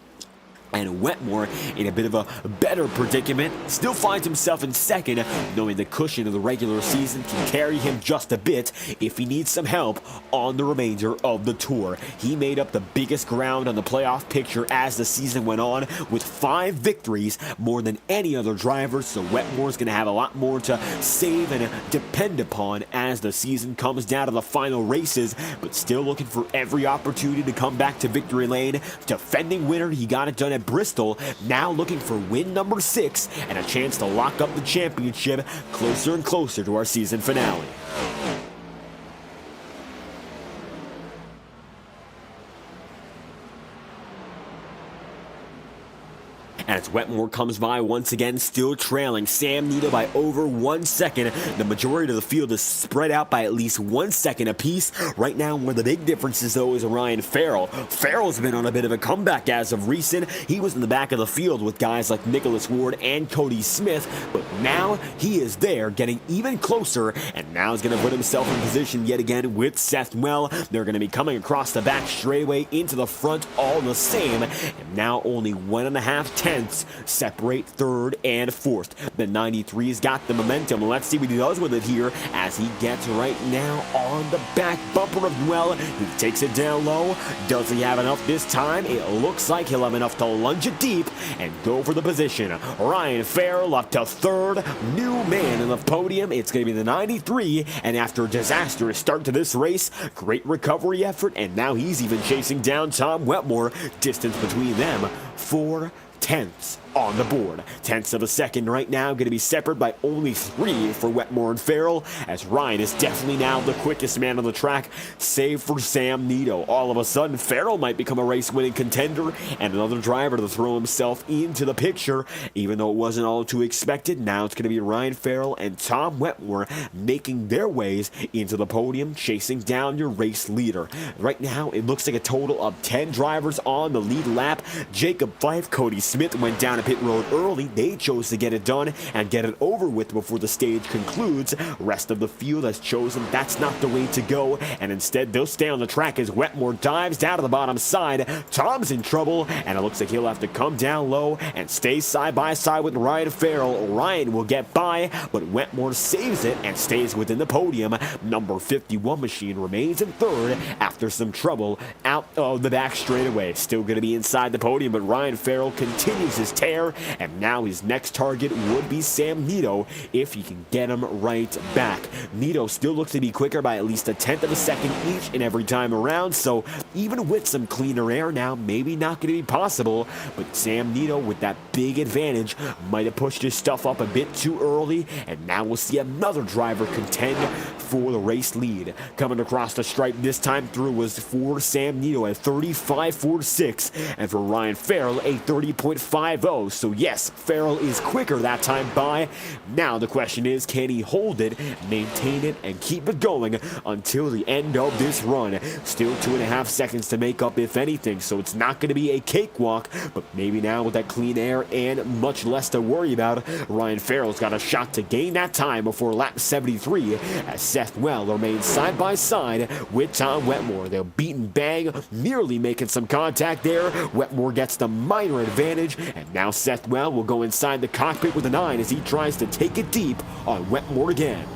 And Wetmore, in a bit of a better predicament, still finds himself in second, knowing the cushion of the regular season can carry him just a bit if he needs some help on the remainder of the tour. He made up the biggest ground on the playoff picture as the season went on, with 5 victories, more than any other driver, so Wetmore's going to have a lot more to save and depend upon as the season comes down to the final races, but still looking for every opportunity to come back to victory lane. Defending winner, he got it done at Bristol, now looking for win number 6 and a chance to lock up the championship closer and closer to our season finale. As Wetmore comes by once again, still trailing Sam Nito by over 1 second. The majority of the field is spread out by at least 1 second apiece. Right now, one of the big differences, though, is Ryan Farrell. Farrell's been on a bit of a comeback as of recent. He was in the back of the field with guys like Nicholas Ward and Cody Smith, but now he is there, getting even closer, and now he's going to put himself in position yet again with Seth Well. They're going to be coming across the back straightaway into the front all the same, and now only 1.5 tenths separate third and fourth. The 93's got the momentum. Let's see what he does with it here as he gets right now on the back bumper of Well. He takes it down low. Does he have enough this time? It looks like he'll have enough to lunge it deep and go for the position. Ryan Farrell up to third. New man in the podium. It's going to be the 93, and after a disastrous start to this race, great recovery effort, and now he's even chasing down Tom Wetmore. Distance between them, 4 tenths on the board. Tenths of a second right now, going to be separated by only 3 for Wetmore and Farrell, as Ryan is definitely now the quickest man on the track, save for Sam Nito. All of a sudden, Farrell might become a race-winning contender and another driver to throw himself into the picture, even though it wasn't all too expected. Now it's going to be Ryan Farrell and Tom Wetmore making their ways into the podium, chasing down your race leader. Right now, it looks like a total of 10 drivers on the lead lap. Jacob Fife, Cody Smith went down pit road early. They chose to get it done and get it over with before the stage concludes. Rest of the field has chosen that's not the way to go, and instead they'll stay on the track as Wetmore dives down to the bottom side. Tom's in trouble, and it looks like he'll have to come down low and stay side by side with Ryan Farrell. Ryan will get by, but Wetmore saves it and stays within the podium. Number 51 machine remains in third after some trouble out of the back straightaway. Still going to be inside the podium, but Ryan Farrell continues his tear, and now his next target would be Sam Nito if he can get him right back. Nito still looks to be quicker by at least 1/10 of a second each and every time around, so even with some cleaner air now, maybe not going to be possible, but Sam Nito with that big advantage might have pushed his stuff up a bit too early, and now we'll see another driver contend for the race lead. Coming across the stripe this time through was for Sam Nito at 35.46, and for Ryan Farrell a 30. 1:49.50. So yes, Farrell is quicker that time by. Now the question is, can he hold it, maintain it, and keep it going until the end of this run? Still 2.5 seconds to make up, if anything, so it's not going to be a cakewalk, but maybe now with that clean air and much less to worry about, Ryan Farrell's got a shot to gain that time before lap 73, as Seth Well remains side by side with Tom Wetmore. They'll beat and bang, nearly making some contact there. Wetmore gets the minor advantage, and now Seth Well will go inside the cockpit with a 9 as he tries to take it deep on Wetmore again.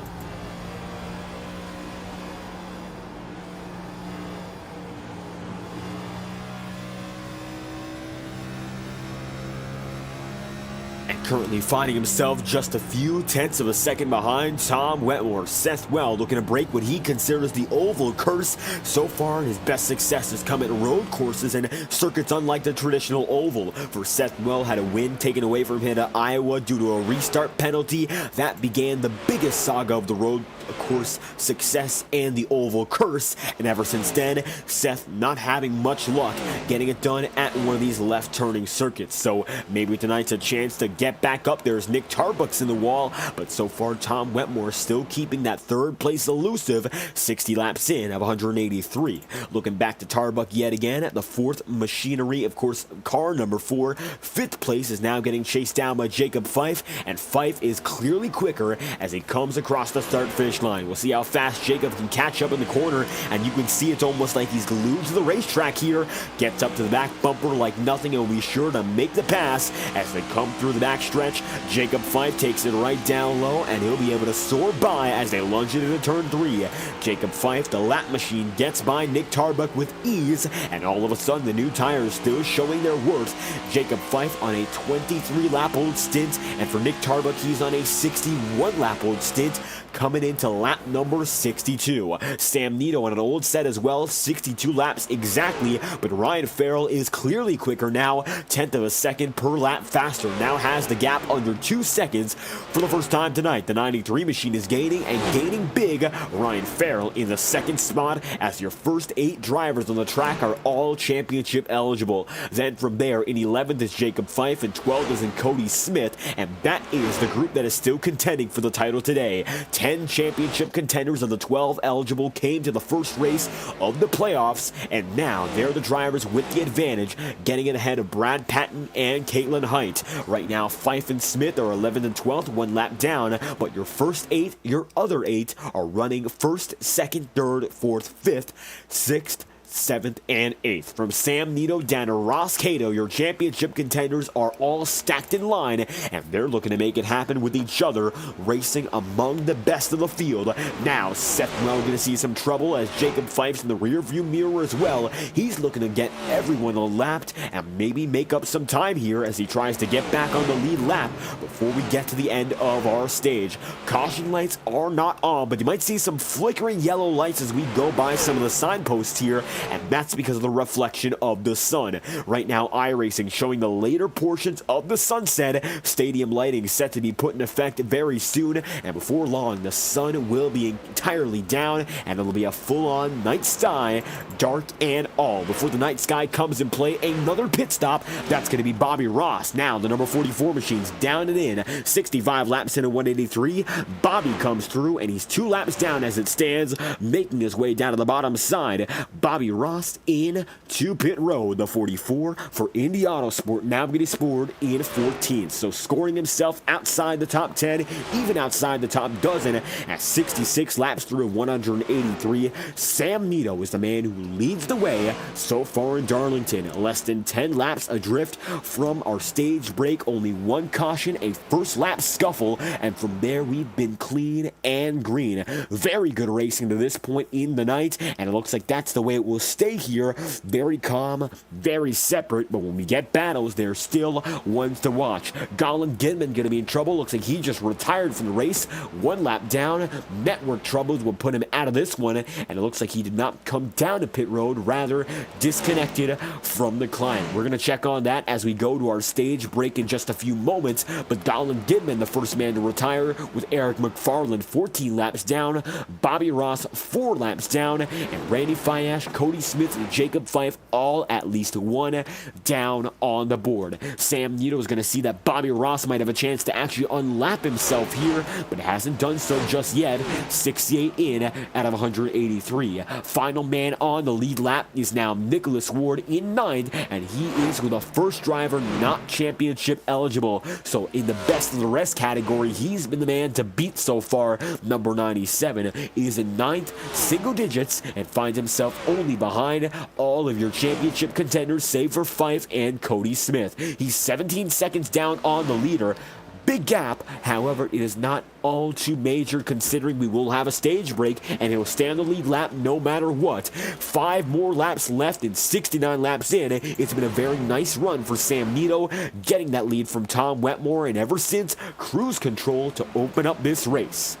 Currently finding himself just a few tenths of a second behind Tom Wetmore. Seth Well looking to break what he considers the oval curse. So far, his best success has come at road courses and circuits unlike the traditional oval. For Seth Well had a win taken away from him at Iowa due to a restart penalty. That began the biggest saga of the road course success and the oval curse. And ever since then, Seth not having much luck getting it done at one of these left turning circuits. So maybe tonight's a chance to get back up. There's Nick Tarbuck's in the wall, but so far Tom Wetmore still keeping that third place elusive, 60 laps in of 183. Looking back to Tarbuck yet again at the fourth machinery, of course, car number 4. Fifth place is now getting chased down by Jacob Fife, and Fife is clearly quicker as he comes across the start-finish line. We'll see how fast Jacob can catch up in the corner, and you can see it's almost like he's glued to the racetrack here. Gets up to the back bumper like nothing and will be sure to make the pass as they come through the back stretch. Jacob Fife takes it right down low, and he'll be able to soar by as they lunge it into turn 3. Jacob Fife, the lap machine, gets by Nick Tarbuck with ease, and all of a sudden the new tires still showing their worth. Jacob Fife on a 23-lap-old stint, and for Nick Tarbuck, he's on a 61-lap-old stint, coming into lap number 62. Sam Nito on an old set as well, 62 laps exactly, but Ryan Farrell is clearly quicker now, 1/10 of a second per lap faster, now has the gap under 2 seconds for the first time tonight. The 93 machine is gaining, and gaining big. Ryan Farrell in the second spot as your first 8 drivers on the track are all championship eligible. Then from there, in 11th is Jacob Fife, and 12th is in Cody Smith, and that is the group that is still contending for the title today. 10 championship contenders of the 12 eligible came to the first race of the playoffs, and now they're the drivers with the advantage, getting it ahead of Brad Patton and Caitlin Height. Right now, Fife and Smith are 11th and 12th, 1 lap down, but your first 8, your other 8, are running 1st, 2nd, 3rd, 4th, 5th, 6th, 7th, and 8th. From Sam Nito down to Ross Cato, your championship contenders are all stacked in line, and they're looking to make it happen with each other, racing among the best of the field. Now, Seth Well going to see some trouble as Jacob Fife's in the rearview mirror as well. He's looking to get everyone lapped and maybe make up some time here as he tries to get back on the lead lap before we get to the end of our stage. Caution lights are not on, but you might see some flickering yellow lights as we go by some of the signposts here, and that's because of the reflection of the sun. Right now, iRacing showing the later portions of the sunset. Stadium lighting set to be put in effect very soon, and before long, the sun will be entirely down, and it'll be a full-on night sky, dark and all. Before the night sky comes in play, another pit stop. That's going to be Bobby Ross. Now, the number 44 machine's down and in. 65 laps in at 183. Bobby comes through, and he's 2 laps down as it stands, making his way down to the bottom side. Bobby Ross in to pit road. The 44 for Indy Autosport now getting scored in 14th. So scoring himself outside the top 10, even outside the top dozen at 66 laps through 183. Sam Nito is the man who leads the way so far in Darlington. Less than 10 laps adrift from our stage break. Only 1 caution, a first lap scuffle, and from there we've been clean and green. Very good racing to this point in the night, and it looks like that's the way it will stay here. Very calm, very separate, but when we get battles, there's still ones to watch. Colin Gidman going to be in trouble. Looks like he just retired from the race. 1 lap down. Network troubles will put him out of this one, and it looks like he did not come down to pit road, rather disconnected from the climb. We're going to check on that as we go to our stage break in just a few moments, but Colin Gidman, the first man to retire, with Eric McFarland 14 laps down, Bobby Ross 4 laps down, and Randy Fiash, Cody Cody Smith and Jacob Fife all at least one down on the board. Sam Nito is going to see that Bobby Ross might have a chance to actually unlap himself here, but hasn't done so just yet. 68 in out of 183. Final man on the lead lap is now Nicholas Ward in 9th, and he is the first driver not championship eligible. So in the best of the rest category, he's been the man to beat so far. Number 97 is in 9th, single digits, and finds himself only behind all of your championship contenders save for Fife and Cody Smith. He's 17 seconds down on the leader. Big gap, however, it is not all too major considering we will have a stage break and he'll stay on the lead lap no matter what. 5 more laps left and 69 laps in. It's been a very nice run for Sam Nito, getting that lead from Tom Wetmore, and ever since, cruise control to open up this race.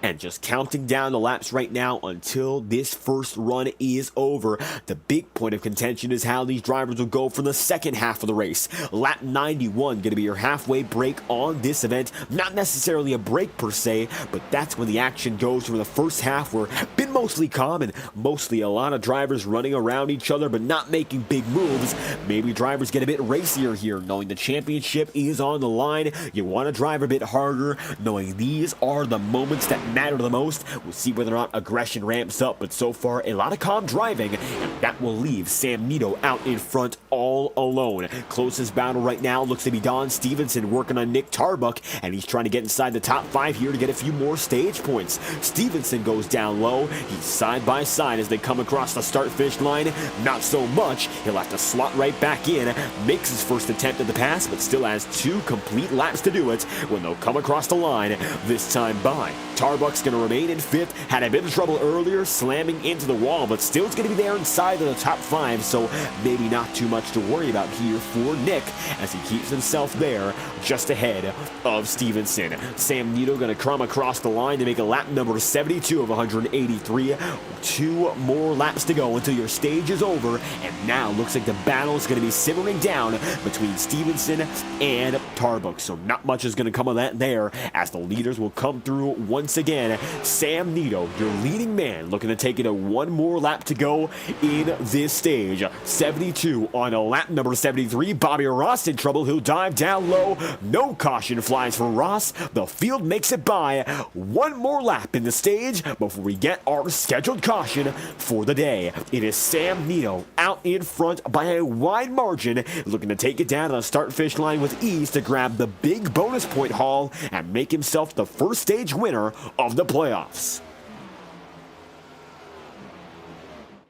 And just counting down the laps right now until this first run is over. The big point of contention is how these drivers will go for the second half of the race. Lap 91 going to be your halfway break on this event. Not necessarily a break per se, but that's when the action goes from the first half, where been mostly calm and mostly a lot of drivers running around each other but not making big moves. Maybe drivers get a bit racier here, knowing the championship is on the line. You want to drive a bit harder, knowing these are the moments that matter the most. We'll see whether or not aggression ramps up, but so far a lot of calm driving, and that will leave Sam Nito out in front all alone. Closest battle right now looks to be Don Stevenson working on Nick Tarbuck, and he's trying to get inside the top 5 here to get a few more stage points. Stevenson goes down low. He's side by side as they come across the start-finish line. Not so much. He'll have to slot right back in. Makes his first attempt at the pass, but still has 2 complete laps to do it when they'll come across the line this time by. Tarbuck's going to remain in 5th. Had a bit of trouble earlier, slamming into the wall, but still is going to be there inside of the top 5, so maybe not too much to worry about here for Nick as he keeps himself there just ahead of Stevenson. Sam Nito going to come across the line to make a lap number 72 of 183. 2 more laps to go until your stage is over, and now looks like the battle is going to be simmering down between Stevenson and Tarbuck, so not much is going to come of that there as the leaders will come through once again. Sam Nito, your leading man, looking to take it a 1 more lap to go in this stage. 72 on a lap number 73. Bobby Ross in trouble. He'll dive down low. No caution flies for Ross. The field makes it by. 1 more lap in the stage before we get our scheduled caution for the day. It is Sam Nito out in front by a wide margin, looking to take it down on the start-finish line with ease to grab the big bonus point haul and make himself the first stage winner of the playoffs.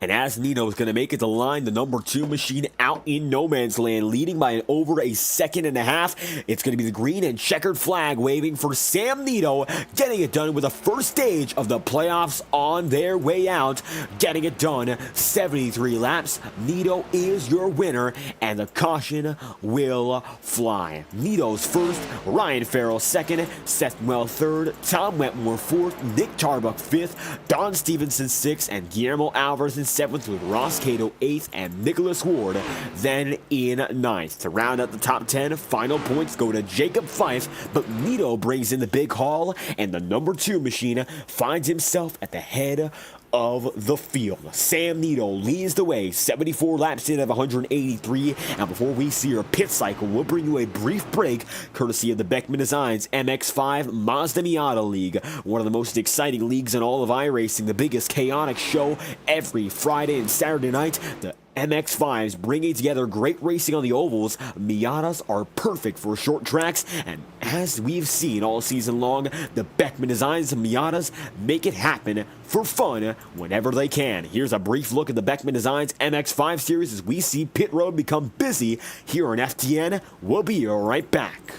And as Nito is going to make it to line, the number 2 machine out in no man's land, leading by over a second and a half. It's going to be the green and checkered flag waving for Sam Nito, getting it done with the first stage of the playoffs on their way out. Getting it done, 73 laps. Nito is your winner, and the caution will fly. Nito's first, Ryan Farrell second, Seth Well third, Tom Wetmore fourth, Nick Tarbuck fifth, Don Stevenson 6th, and Guillermo Alvarez in 7th, with Ross Cato 8th and Nicholas Ward then in 9th. To round out the top 10, final points go to Jacob Fife, but Nito brings in the big haul, and the number 2 machine finds himself at the head of the field. Sam Nito leads the way, 74 laps in of 183, and before we see your pit cycle, we'll bring you a brief break courtesy of the Beckman Designs MX-5 Mazda Miata League, one of the most exciting leagues in all of iRacing, the biggest chaotic show every Friday and Saturday night. The MX-5s bringing together great racing on the ovals. Miatas are perfect for short tracks, and as we've seen all season long, the Beckman Designs Miatas make it happen for fun whenever they can. Here's a brief look at the Beckman Designs MX-5 series as we see pit road become busy here on FTN. We'll be right back.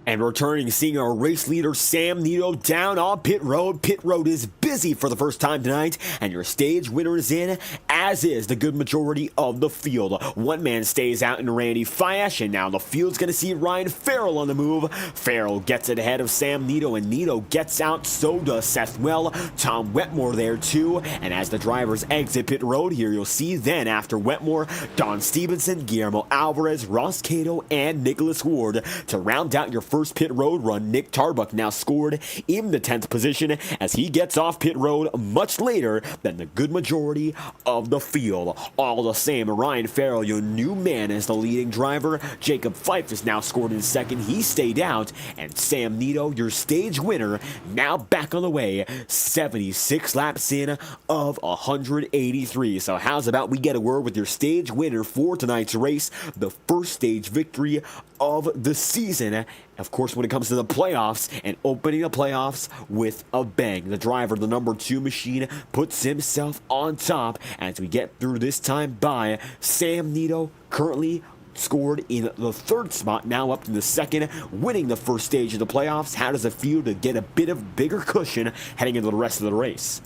And returning, seeing our race leader Sam Nito down on pit road. Pit road is busy for the first time tonight, and your stage winner is in, as is the good majority of the field. One man stays out in Randy Fiash, and now the field's going to see Ryan Farrell on the move. Farrell gets it ahead of Sam Nito, and Nito gets out, so does Seth Well. Tom Wetmore there too, and as the drivers exit pit road here, you'll see then after Wetmore, Don Stevenson, Guillermo Alvarez, Ross Cato, and Nicholas Ward to round out your first pit road run. Nick Tarbuck now scored in the 10th position as he gets off pit road much later than the good majority of the field. All the same, Ryan Farrell, your new man as the leading driver. Jacob Fife is now scored in second. He stayed out. And Sam Nito, your stage winner, now back on the way. 76 laps in of 183. So how's about we get a word with your stage winner for tonight's race, the first stage victory of the season. Of course, when it comes to the playoffs and opening the playoffs with a bang, the driver, the number 2 machine, puts himself on top as we get through this time by Sam Nito, currently scored in the 3rd spot, now up to the 2nd, winning the first stage of the playoffs. How does it feel to get a bit of bigger cushion heading into the rest of the race?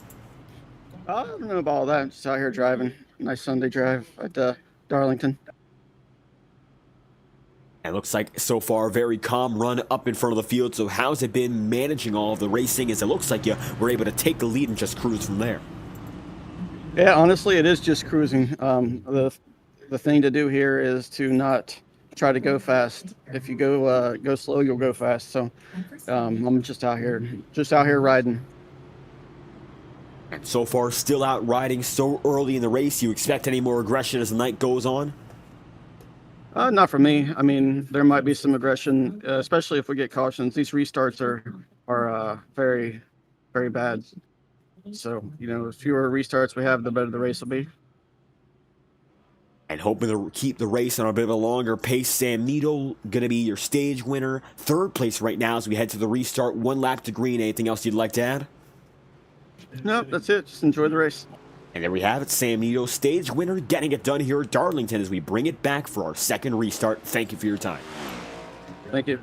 I don't know about all that. I'm just out here driving. Nice Sunday drive at Darlington. It looks like so far a very calm run up in front of the field. So how's it been managing all of the racing, as it looks like you were able to take the lead and just cruise from there? Yeah, honestly, it is just cruising. The thing to do here is to not try to go fast. If you go slow, you'll go fast. So I'm just out here riding. And so far, still out riding so early in the race. You expect any more aggression as the night goes on? Not for me. I mean, there might be some aggression, especially if we get cautions. These restarts are very, very bad. So, the fewer restarts we have, the better the race will be. And hoping to keep the race on a bit of a longer pace. Sam Nito going to be your stage winner. 3rd place right now as we head to the restart. 1 lap to green. Anything else you'd like to add? No, that's it. Just enjoy the race. And there we have it, Sam Nito, stage winner, getting it done here at Darlington as we bring it back for our 2nd restart. Thank you for your time. Thank you.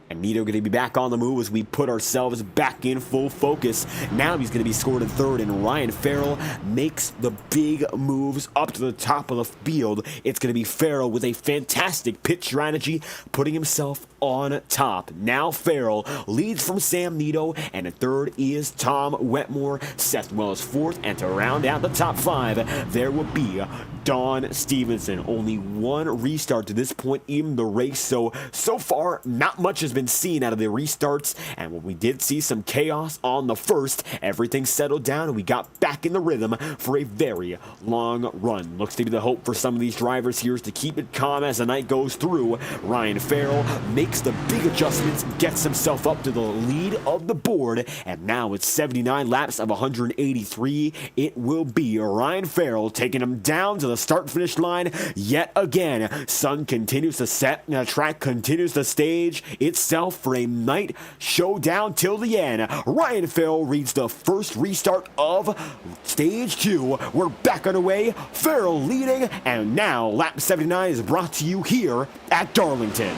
And Nito going to be back on the move as we put ourselves back in full focus. Now he's going to be scored in 3rd, and Ryan Farrell makes the big moves up to the top of the field. It's going to be Farrell with a fantastic pit strategy, putting himself on top. Now Farrell leads from Sam Nito, and in 3rd is Tom Wetmore. Seth Wells 4th, and to round out the top 5, there will be Don Stevenson. Only 1 restart to this point in the race, so far not much has been seen out of the restarts, and when we did see some chaos on the first, everything settled down and we got back in the rhythm for a very long run. Looks to be the hope for some of these drivers here is to keep it calm as the night goes through. Ryan Farrell makes the big adjustments, gets himself up to the lead of the board, and now it's 79 laps of 183. It will be Ryan Farrell taking him down to the start-finish line yet again. Sun continues to set, and the track continues to stage itself for a night showdown till the end. Ryan Farrell reads the first restart of stage 2. We're back on the way. Farrell leading, and now lap 79 is brought to you here at Darlington.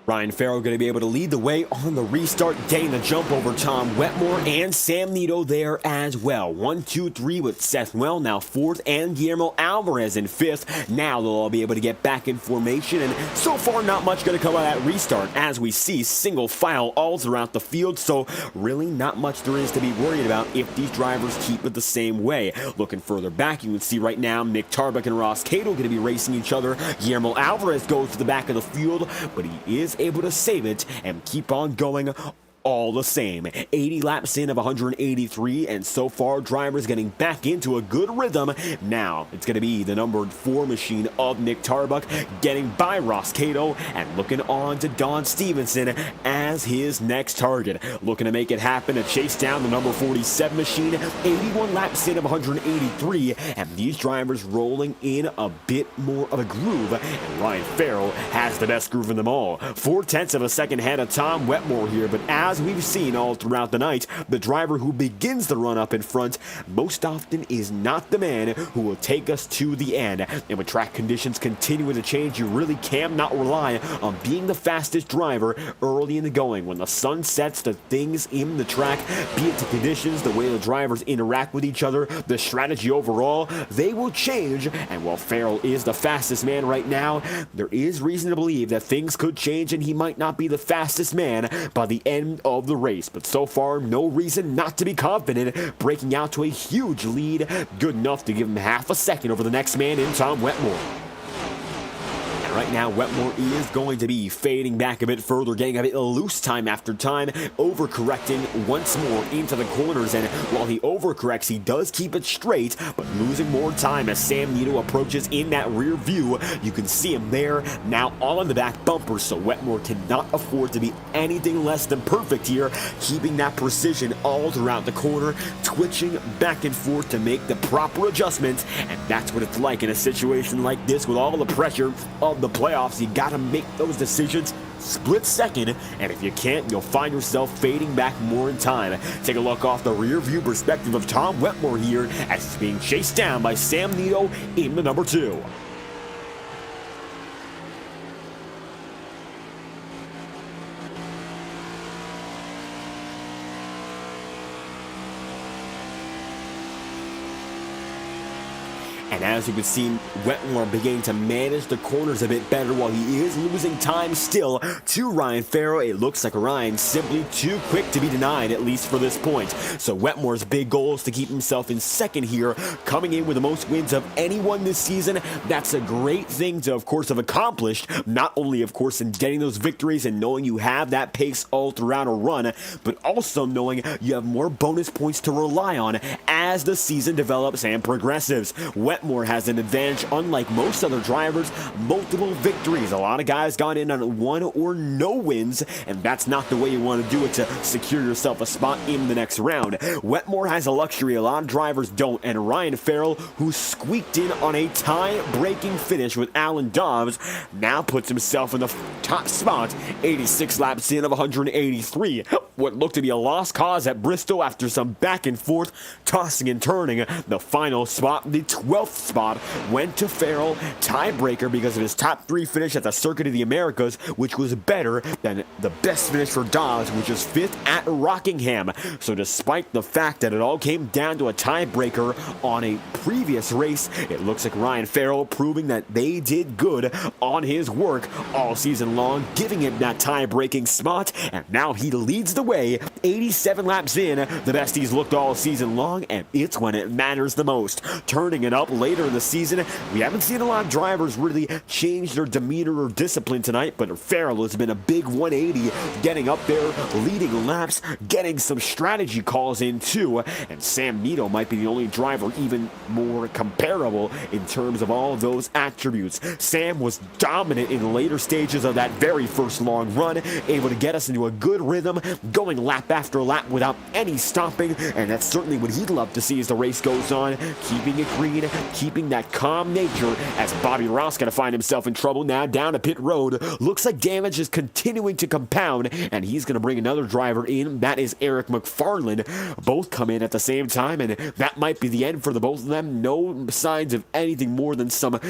Ryan Farrell going to be able to lead the way on the restart, getting the jump over Tom Wetmore and Sam Nito there as well. 1, 2, 3 with Seth Well now 4th, and Guillermo Alvarez in 5th. Now they'll all be able to get back in formation, and so far not much going to come out of that restart as we see single file all throughout the field, so really not much there is to be worried about if these drivers keep it the same way. Looking further back, you can see right now Nick Tarbuck and Ross Cato going to be racing each other. Guillermo Alvarez goes to the back of the field, but he is able to save it and keep on going all the same. 80 laps in of 183, and so far drivers getting back into a good rhythm. Now it's going to be the number 4 machine of Nick Tarbuck getting by Ross Cato and looking on to Don Stevenson as his next target. Looking to make it happen to chase down the number 47 machine. 81 laps in of 183, and these drivers rolling in a bit more of a groove, and Ryan Farrell has the best groove in them all. 4/10 of a second ahead of Tom Wetmore here, but as we've seen all throughout the night, the driver who begins the run up in front most often is not the man who will take us to the end. And with track conditions continuing to change, you really cannot rely on being the fastest driver early in the going. When the sun sets, the things in the track, be it the conditions, the way the drivers interact with each other, the strategy overall, they will change. And while Farrell is the fastest man right now, there is reason to believe that things could change and he might not be the fastest man by the end of the race. But so far, no reason not to be confident, breaking out to a huge lead, good enough to give him half a second over the next man in Tom Wetmore. Right now, Wetmore is going to be fading back a bit further, getting a bit loose time after time, overcorrecting once more into the corners, and while he overcorrects, he does keep it straight, but losing more time as Sam Nito approaches in that rear view. You can see him there, now on the back bumper, so Wetmore cannot afford to be anything less than perfect here, keeping that precision all throughout the corner, twitching back and forth to make the proper adjustments, and that's what it's like in a situation like this with all the pressure of the playoffs. You gotta make those decisions split second, and if you can't, you'll find yourself fading back more in time. Take a look off the rear view perspective of Tom Wetmore here as he's being chased down by Sam Nito in the number 2. And as you can see, Wetmore beginning to manage the corners a bit better while he is losing time still to Ryan Farrell. It looks like Ryan simply too quick to be denied, at least for this point. So Wetmore's big goal is to keep himself in second here, coming in with the most wins of anyone this season. That's a great thing to, of course, have accomplished, not only, of course, in getting those victories and knowing you have that pace all throughout a run, but also knowing you have more bonus points to rely on as the season develops and progresses. Wetmore has an advantage, unlike most other drivers, multiple victories. A lot of guys got in on 1 or no wins, and that's not the way you want to do it to secure yourself a spot in the next round. Wetmore has a luxury a lot of drivers don't, and Ryan Farrell, who squeaked in on a tie-breaking finish with Alan Dobbs, now puts himself in the top spot, 86 laps in of 183. What looked to be a lost cause at Bristol after some back and forth, tossing and turning. The final spot, the 12th spot, went to Farrell, tiebreaker because of his top 3 finish at the Circuit of the Americas, which was better than the best finish for Dobbs, which was 5th at Rockingham. So despite the fact that it all came down to a tiebreaker on a previous race, it looks like Ryan Farrell proving that they did good on his work all season long, giving him that tie-breaking spot, and now he leads the way, 87 laps in, the best he's looked all season long, and it's when it matters the most. Turning it up later in the season, we haven't seen a lot of drivers really change their demeanor or discipline tonight, but Farrell has been a big 180, getting up there, leading laps, getting some strategy calls in too, and Sam Nito might be the only driver even more comparable in terms of all those attributes. Sam was dominant in the later stages of that very first long run, able to get us into a good rhythm, going lap after lap without any stopping, and that's certainly what he'd love to see as the race goes on, keeping it green, keeping that calm nature, as Bobby Ross going to find himself in trouble now down to pit road. Looks like damage is continuing to compound, and he's going to bring another driver in. That is Eric McFarland. Both come in at the same time, and that might be the end for the both of them. No signs of anything more than some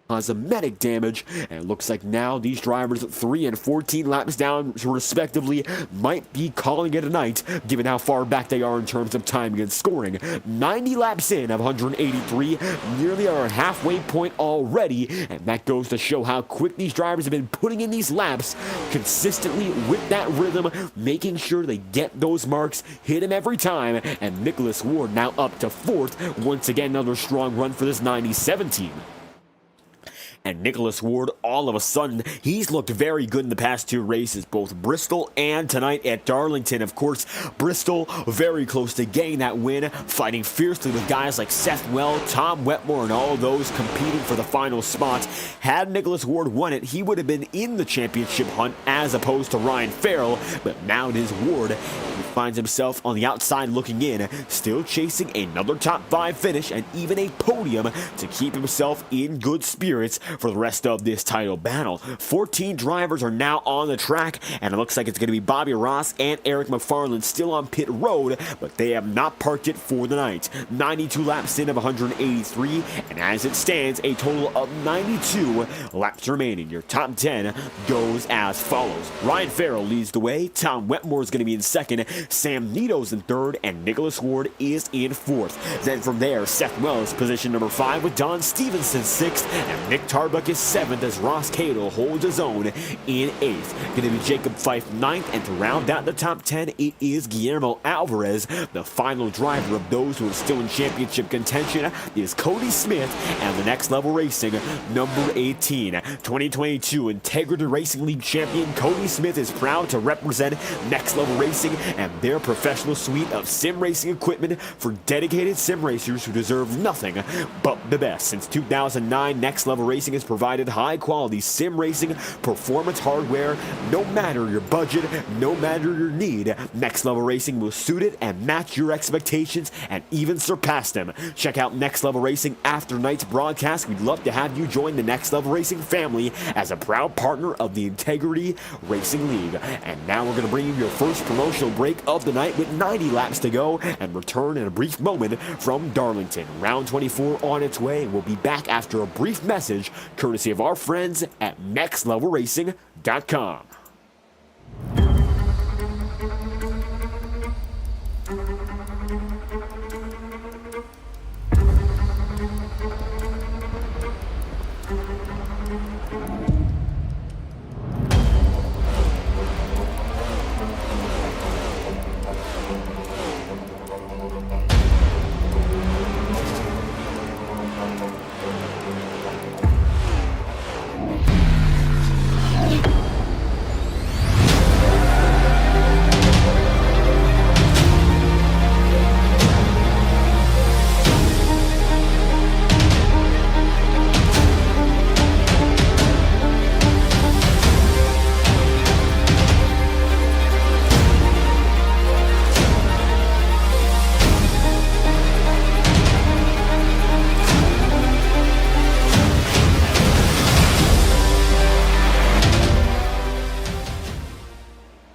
cosmetic damage, and it looks like now these drivers 3 and 14 laps down respectively might be calling it a night, given how far back they are in terms of timing and scoring. 90 laps in of 183, nearly our halfway point already, and that goes to show how quick these drivers have been putting in these laps consistently with that rhythm, making sure they get those marks, hit him every time, and Nicholas Ward now up to 4th. Once again, another strong run for this 97 team. And Nicholas Ward, all of a sudden, he's looked very good in the past 2 races, both Bristol and tonight at Darlington. Of course, Bristol very close to getting that win, fighting fiercely with guys like Seth Well, Tom Wetmore, and all those competing for the final spot. Had Nicholas Ward won it, he would have been in the championship hunt as opposed to Ryan Farrell, but now it is Ward. He finds himself on the outside looking in, still chasing another top 5 finish and even a podium to keep himself in good spirits for the rest of this title battle. 14 drivers are now on the track, and it looks like it's going to be Bobby Ross and Eric McFarland still on pit road, but they have not parked it for the night. 92 laps in of 183, and as it stands, a total of 92 laps remaining. Your top 10 goes as follows. Ryan Farrell leads the way, Tom Wetmore is going to be in second, Sam Nito's in third, and Nicholas Ward is in fourth. Then from there, Seth Wells position number 5 with Don Stevenson 6th, and Nick Tarbuck is 7th as Ross Cato holds his own in 8th. Going to be Jacob Fife 9th, and to round out the top 10, it is Guillermo Alvarez. The final driver of those who are still in championship contention is Cody Smith, and the Next Level Racing number 18. 2022 Integrity Racing League champion Cody Smith is proud to represent Next Level Racing and their professional suite of sim racing equipment for dedicated sim racers who deserve nothing but the best. Since 2009, Next Level Racing has provided high-quality sim racing performance hardware. No matter your budget, no matter your need, Next Level Racing will suit it and match your expectations and even surpass them. Check out Next Level Racing after tonight's broadcast. We'd love to have you join the Next Level Racing family as a proud partner of the Integrity Racing League. And now we're going to bring you your first promotional break of the night with 90 laps to go and return in a brief moment from Darlington. Round 24 on its way, and we'll be back after a brief message courtesy of our friends at nextlevelracing.com.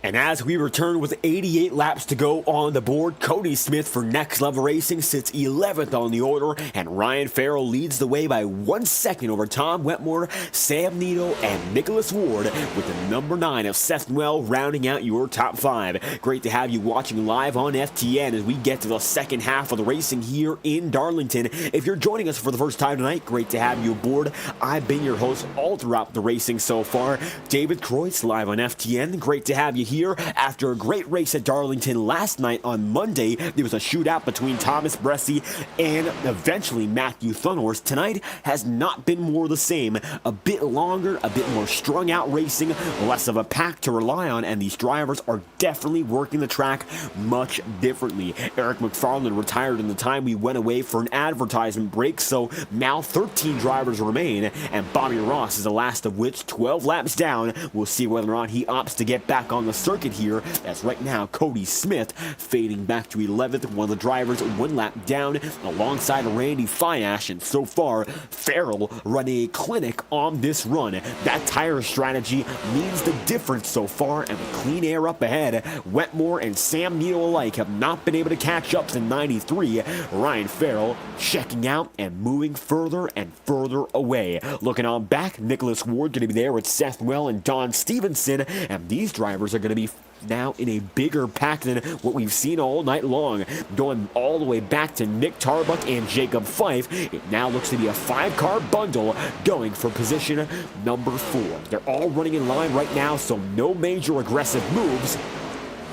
And as we return with 88 laps to go on the board, Cody Smith for Next Level Racing sits 11th on the order, and Ryan Farrell leads the way by 1 second over Tom Wetmore, Sam Nito, and Nicholas Ward, with the number 9 of Seth Well rounding out your top 5. Great to have you watching live on FTN as we get to the second half of the racing here in Darlington. If you're joining us for the first time tonight, great to have you aboard. I've been your host all throughout the racing so far, David Kreutz, live on FTN. Great to have you here. After a great race at Darlington last night on Monday, there was a shootout between Thomas Bresci and eventually Matthew Thunhorse. Tonight has not been more the same. A bit longer, a bit more strung out racing, less of a pack to rely on, and these drivers are definitely working the track much differently. Eric McFarland retired in the time we went away for an advertisement break, so now 13 drivers remain, and Bobby Ross is the last of which, 12 laps down. We'll see whether or not he opts to get back on the circuit here, as right now Cody Smith fading back to 11th, one of the drivers 1 lap down alongside Randy Fiash, and so far Farrell running a clinic on this run. That tire strategy means the difference so far, and with clean air up ahead, Wetmore and Sam Nito alike have not been able to catch up to 93. Ryan Farrell checking out and moving further and further away. Looking on back, Nicholas Ward going to be there with Seth Well and Don Stevenson, and these drivers are going to be now in a bigger pack than what we've seen all night long. Going all the way back to Nick Tarbuck and Jacob Fife, it now looks to be a 5-car bundle going for position number 4. They're all running in line right now, so no major aggressive moves.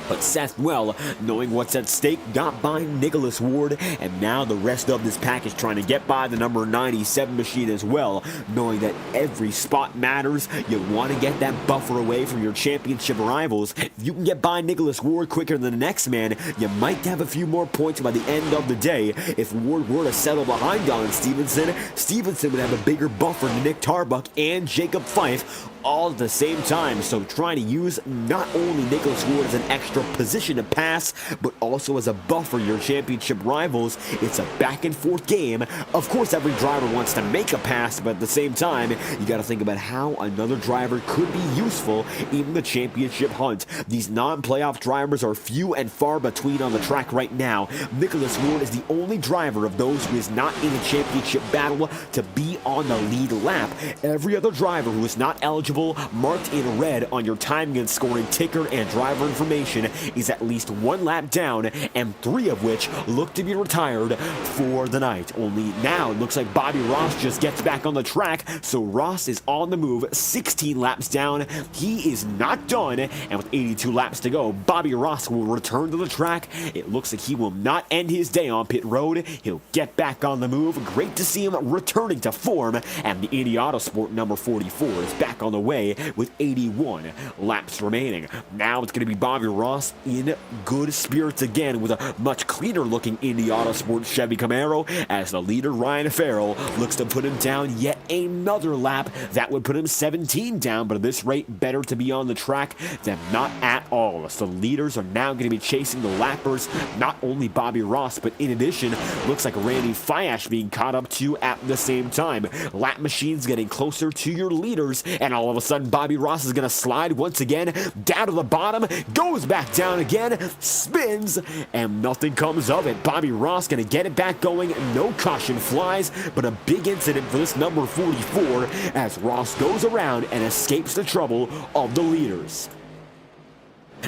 But Seth, well, knowing what's at stake, got by Nicholas Ward, and now the rest of this pack is trying to get by the number 97 machine as well, knowing that every spot matters. You want to get that buffer away from your championship rivals. If you can get by Nicholas Ward quicker than the next man, you might have a few more points by the end of the day. If Ward were to settle behind Don Stevenson, Stevenson would have a bigger buffer than Nick Tarbuck and Jacob Fife all at the same time. So trying to use not only Nicholas Ward as an extra position to pass, but also as a buffer your championship rivals. It's a back and forth game. Of course, every driver wants to make a pass, but at the same time, you got to think about how another driver could be useful in the championship hunt. These non-playoff drivers are few and far between on the track right now. Nicholas Ward is the only driver of those who is not in a championship battle to be on the lead lap. Every other driver who is not eligible, marked in red on your timing and scoring ticker and driver information, is at least one lap down, and 3 of which look to be retired for the night. Only now it looks like Bobby Ross just gets back on the track, so Ross is on the move, 16 laps down. He is not done, and with 82 laps to go, Bobby Ross will return to the track. It looks like he will not end his day on pit road. He'll get back on the move. Great to see him returning to form, and the Indy Autosport number 44 is back on the way with 81 laps remaining. Now it's going to be Bobby Ross in good spirits again with a much cleaner looking Indy Autosport Chevy Camaro, as the leader Ryan Farrell looks to put him down yet another lap. That would put him 17 down, but at this rate, better to be on the track than not at all. So the leaders are now going to be chasing the lappers, not only Bobby Ross, but in addition, looks like Randy Fiash being caught up to at the same time. Lap machines getting closer to your leaders, and all of a sudden Bobby Ross is going to slide once again down to the bottom, goes back down again, spins, and nothing comes of it. Bobby Ross going to get it back going. No caution flies, but a big incident for this number 44 as Ross goes around and escapes the trouble of the leaders.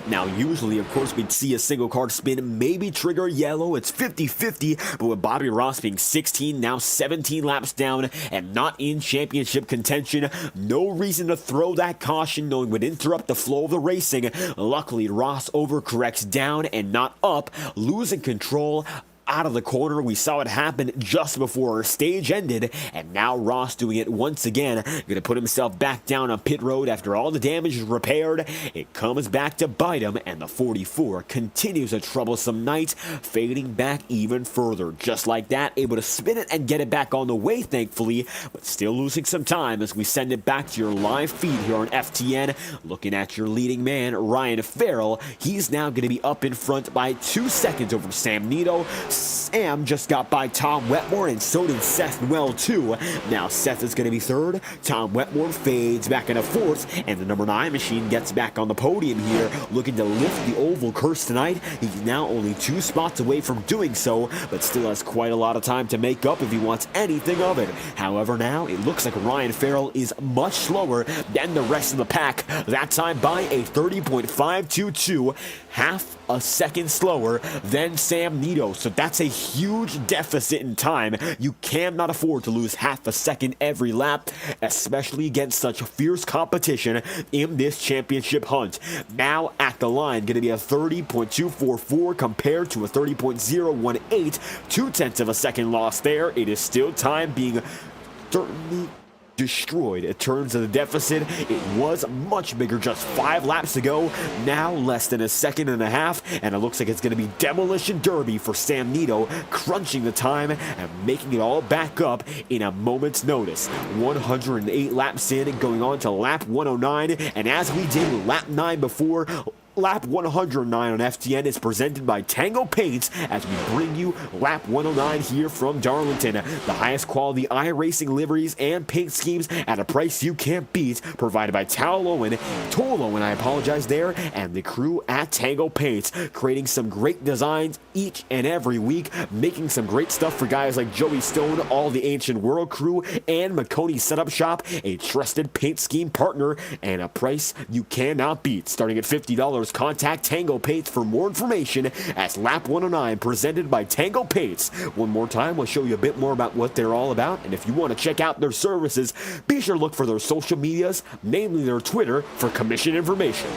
Now, usually, of course, we'd see a single card spin, maybe trigger yellow. It's 50-50, but with Bobby Ross being 16, now 17 laps down, and not in championship contention, no reason to throw that caution, knowing it would interrupt the flow of the racing. Luckily, Ross overcorrects down and not up, losing control out of the corner. We saw it happen just before our stage ended, and now Ross doing it once again. Gonna put himself back down on pit road after all the damage is repaired. It comes back to bite him, and the 44 continues a troublesome night, fading back even further. Just like that, able to spin it and get it back on the way, thankfully, but still losing some time as we send it back to your live feed here on FTN. Looking at your leading man, Ryan Farrell. He's now going to be up in front by 2 seconds over Sam Nito. Sam just got by Tom Wetmore, and so did Seth well too. Now Seth is going to be third. Tom Wetmore fades back into fourth, and the number 9 machine gets back on the podium here, looking to lift the oval curse tonight. He's now only 2 spots away from doing so, but still has quite a lot of time to make up if he wants anything of it. However, now it looks like Ryan Farrell is much slower than the rest of the pack, that time by a 30.522, half a second slower than Sam Nito. So that's a huge deficit in time. You cannot afford to lose half a second every lap, especially against such fierce competition in this championship hunt. Now at the line, going to be a 30.244 compared to a 30.018, 0.2 of a second loss there. It is still time being certainly destroyed. In terms of the deficit, it was much bigger just 5 laps ago. Now less than a second and a half, and it looks like it's going to be demolition derby for Sam Nito, crunching the time and making it all back up in a moment's notice. 108 laps in, going on to lap 109, and as we did lap 9 before, lap 109 on FTN is presented by Tango Paints as we bring you lap 109 here from Darlington. The highest quality iRacing liveries and paint schemes at a price you can't beat, provided by Toll Owen, I apologize there, and the crew at Tango Paints, creating some great designs each and every week, making some great stuff for guys like Joey Stone, all the Ancient World crew, and McConey Setup Shop, a trusted paint scheme partner, and a price you cannot beat. Starting at $50, contact Tango Paints for more information as lap 109 presented by Tango Paints. One more time, we'll show you a bit more about what they're all about, and if you want to check out their services, be sure to look for their social medias, namely their Twitter, for commission information.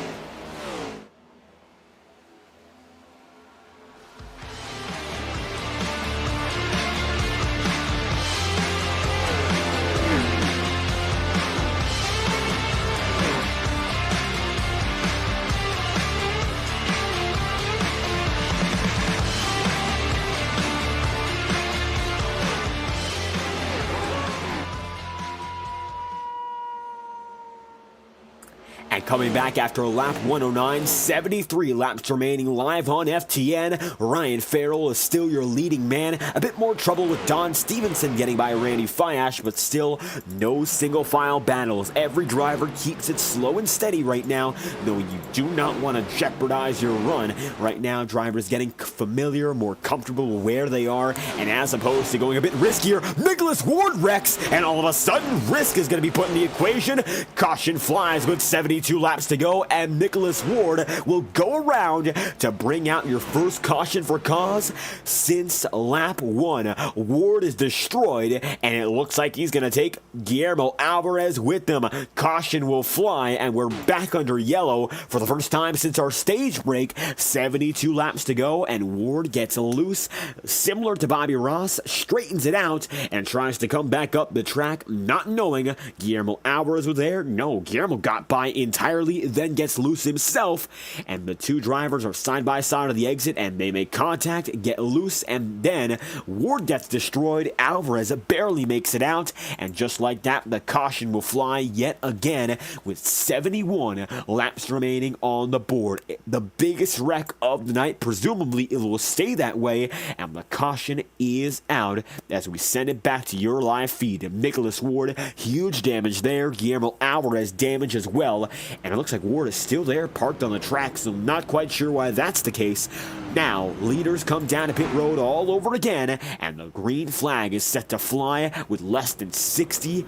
And coming back after lap 109, 73 laps remaining live on FTN. Ryan Farrell is still your leading man. A bit more trouble with Don Stevenson getting by Randy Fiash, but still no single file battles. Every driver keeps it slow and steady right now, though you do not want to jeopardize your run. Right now, drivers getting familiar, more comfortable where they are, and as opposed to going a bit riskier, Nicholas Ward wrecks, and all of a sudden, risk is going to be put in the equation. Caution flies with 72 laps to go, and Nicholas Ward will go around to bring out your first caution for cause since lap 1. Ward is destroyed, and it looks like he's going to take Guillermo Alvarez with them. Caution will fly, and we're back under yellow for the first time since our stage break. 72 laps to go, and Ward gets loose. Similar to Bobby Ross, straightens it out and tries to come back up the track, not knowing Guillermo Alvarez was there. No, Guillermo got by entirely, then gets loose himself, and the two drivers are side by side of the exit, and they make contact, get loose, and then Ward gets destroyed. Alvarez barely makes it out, and just like that, the caution will fly yet again with 71 laps remaining on the board. The biggest wreck of the night, presumably it will stay that way, and the caution is out as we send it back to your live feed. Nicholas Ward, huge damage there. Guillermo Alvarez damage as well, and it looks like Ward is still there, parked on the track, so not quite sure why that's the case. Now, leaders come down to pit road all over again, and the green flag is set to fly with less than 65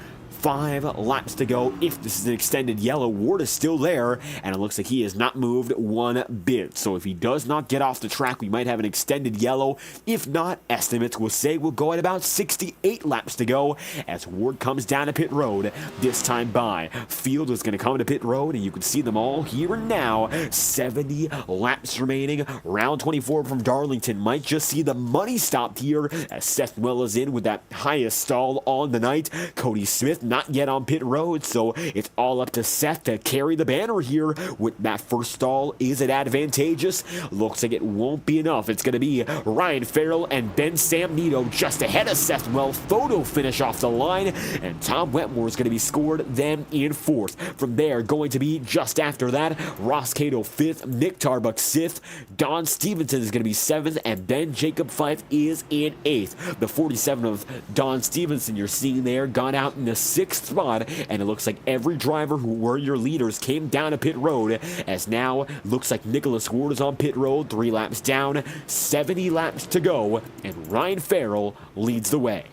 laps to go. If this is an extended yellow, Ward is still there, and it looks like he has not moved one bit. So if he does not get off the track, we might have an extended yellow. If not, estimates will say we'll go at about 68 laps to go as Ward comes down to pit road, this time by. Field is going to come to pit road, and you can see them all here and now. 70 laps remaining. Round 24 from Darlington might just see the money stopped here as Seth Well is in with that highest stall on the night. Cody Smith not yet on pit road, so it's all up to Seth to carry the banner here. With that first stall, is it advantageous? Looks like it won't be enough. It's going to be Ryan Farrell and Ben Samnito just ahead of Seth Well. Photo finish off the line, and Tom Wetmore is going to be scored then in 4th. From there, going to be just after that, Ross Cato 5th, Nick Tarbuck 6th, Don Stevenson is going to be 7th, and then Jacob Fife is in 8th. The 47 of Don Stevenson you're seeing there got out in the 6th spot, and it looks like every driver who were your leaders came down to pit road, as now looks like Nicholas Ward is on pit road, 3 laps down, 70 laps to go, and Ryan Farrell leads the way.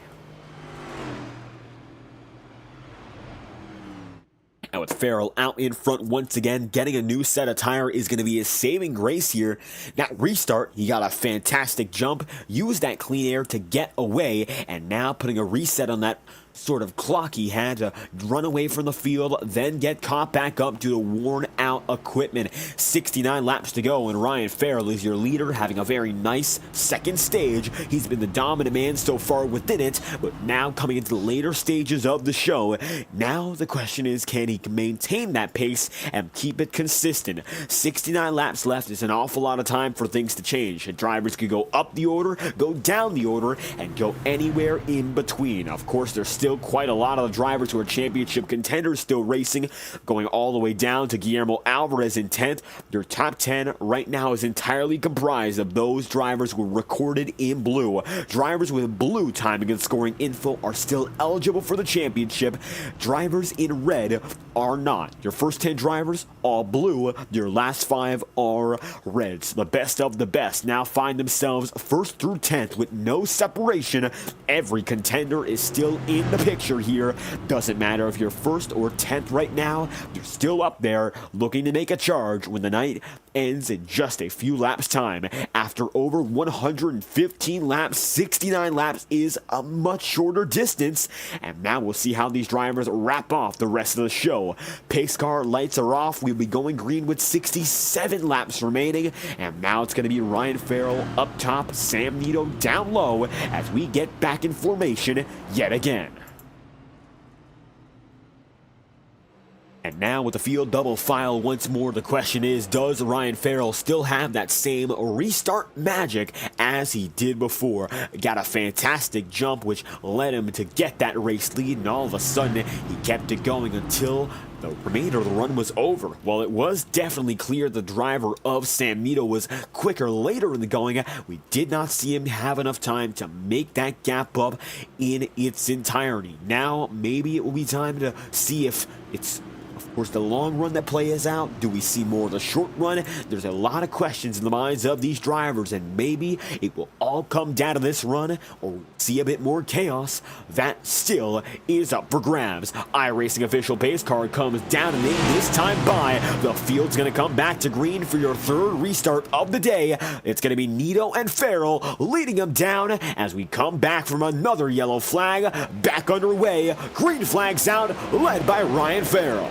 And with Farrell out in front once again, getting a new set of tire is going to be his saving grace here. That restart, he got a fantastic jump, used that clean air to get away, and now putting a reset on that sort of clock he had to run away from the field, then get caught back up due to worn out equipment. 69 laps to go, and Ryan Farrell is your leader, having a very nice second stage. He's been the dominant man so far within it, but now coming into the later stages of the show, now the question is, can he maintain that pace and keep it consistent? 69 laps left is an awful lot of time for things to change. Drivers could go up the order, go down the order, and go anywhere in between. Of course, there's still quite a lot of the drivers who are championship contenders still racing, going all the way down to Guillermo Alvarez in 10th. Your top 10 right now is entirely comprised of those drivers who were recorded in blue. Drivers with blue timing and scoring info are still eligible for the championship. Drivers in red are not. Your first 10 drivers, all blue. Your last 5 are reds. The best of the best now find themselves 1st through 10th with no separation. Every contender is still in the picture here. Doesn't matter if you're 1st or 10th right now, you're still up there looking to make a charge when the night ends in just a few laps time. After over 115 laps, 69 laps is a much shorter distance, and now we'll see how these drivers wrap off the rest of the show. Pace car lights are off. We'll be going green with 67 laps remaining, and now it's going to be Ryan Farrell up top, Sam Nito down low as we get back in formation yet again. And now with the field double file once more, the question is, does Ryan Farrell still have that same restart magic as he did before? Got a fantastic jump which led him to get that race lead, and all of a sudden he kept it going until the remainder of the run was over. While it was definitely clear the driver of Sam Nito was quicker later in the going, we did not see him have enough time to make that gap up in its entirety. Now maybe it will be time to see if it's, of course, the long run that plays out. Do we see more of the short run? There's a lot of questions in the minds of these drivers, and maybe it will all come down to this run, or we'll see a bit more chaos. That still is up for grabs. iRacing official pace car comes down, and this time by, the field's going to come back to green for your third restart of the day. It's going to be Nito and Farrell leading them down as we come back from another yellow flag. Back underway. Green flags out, led by Ryan Farrell.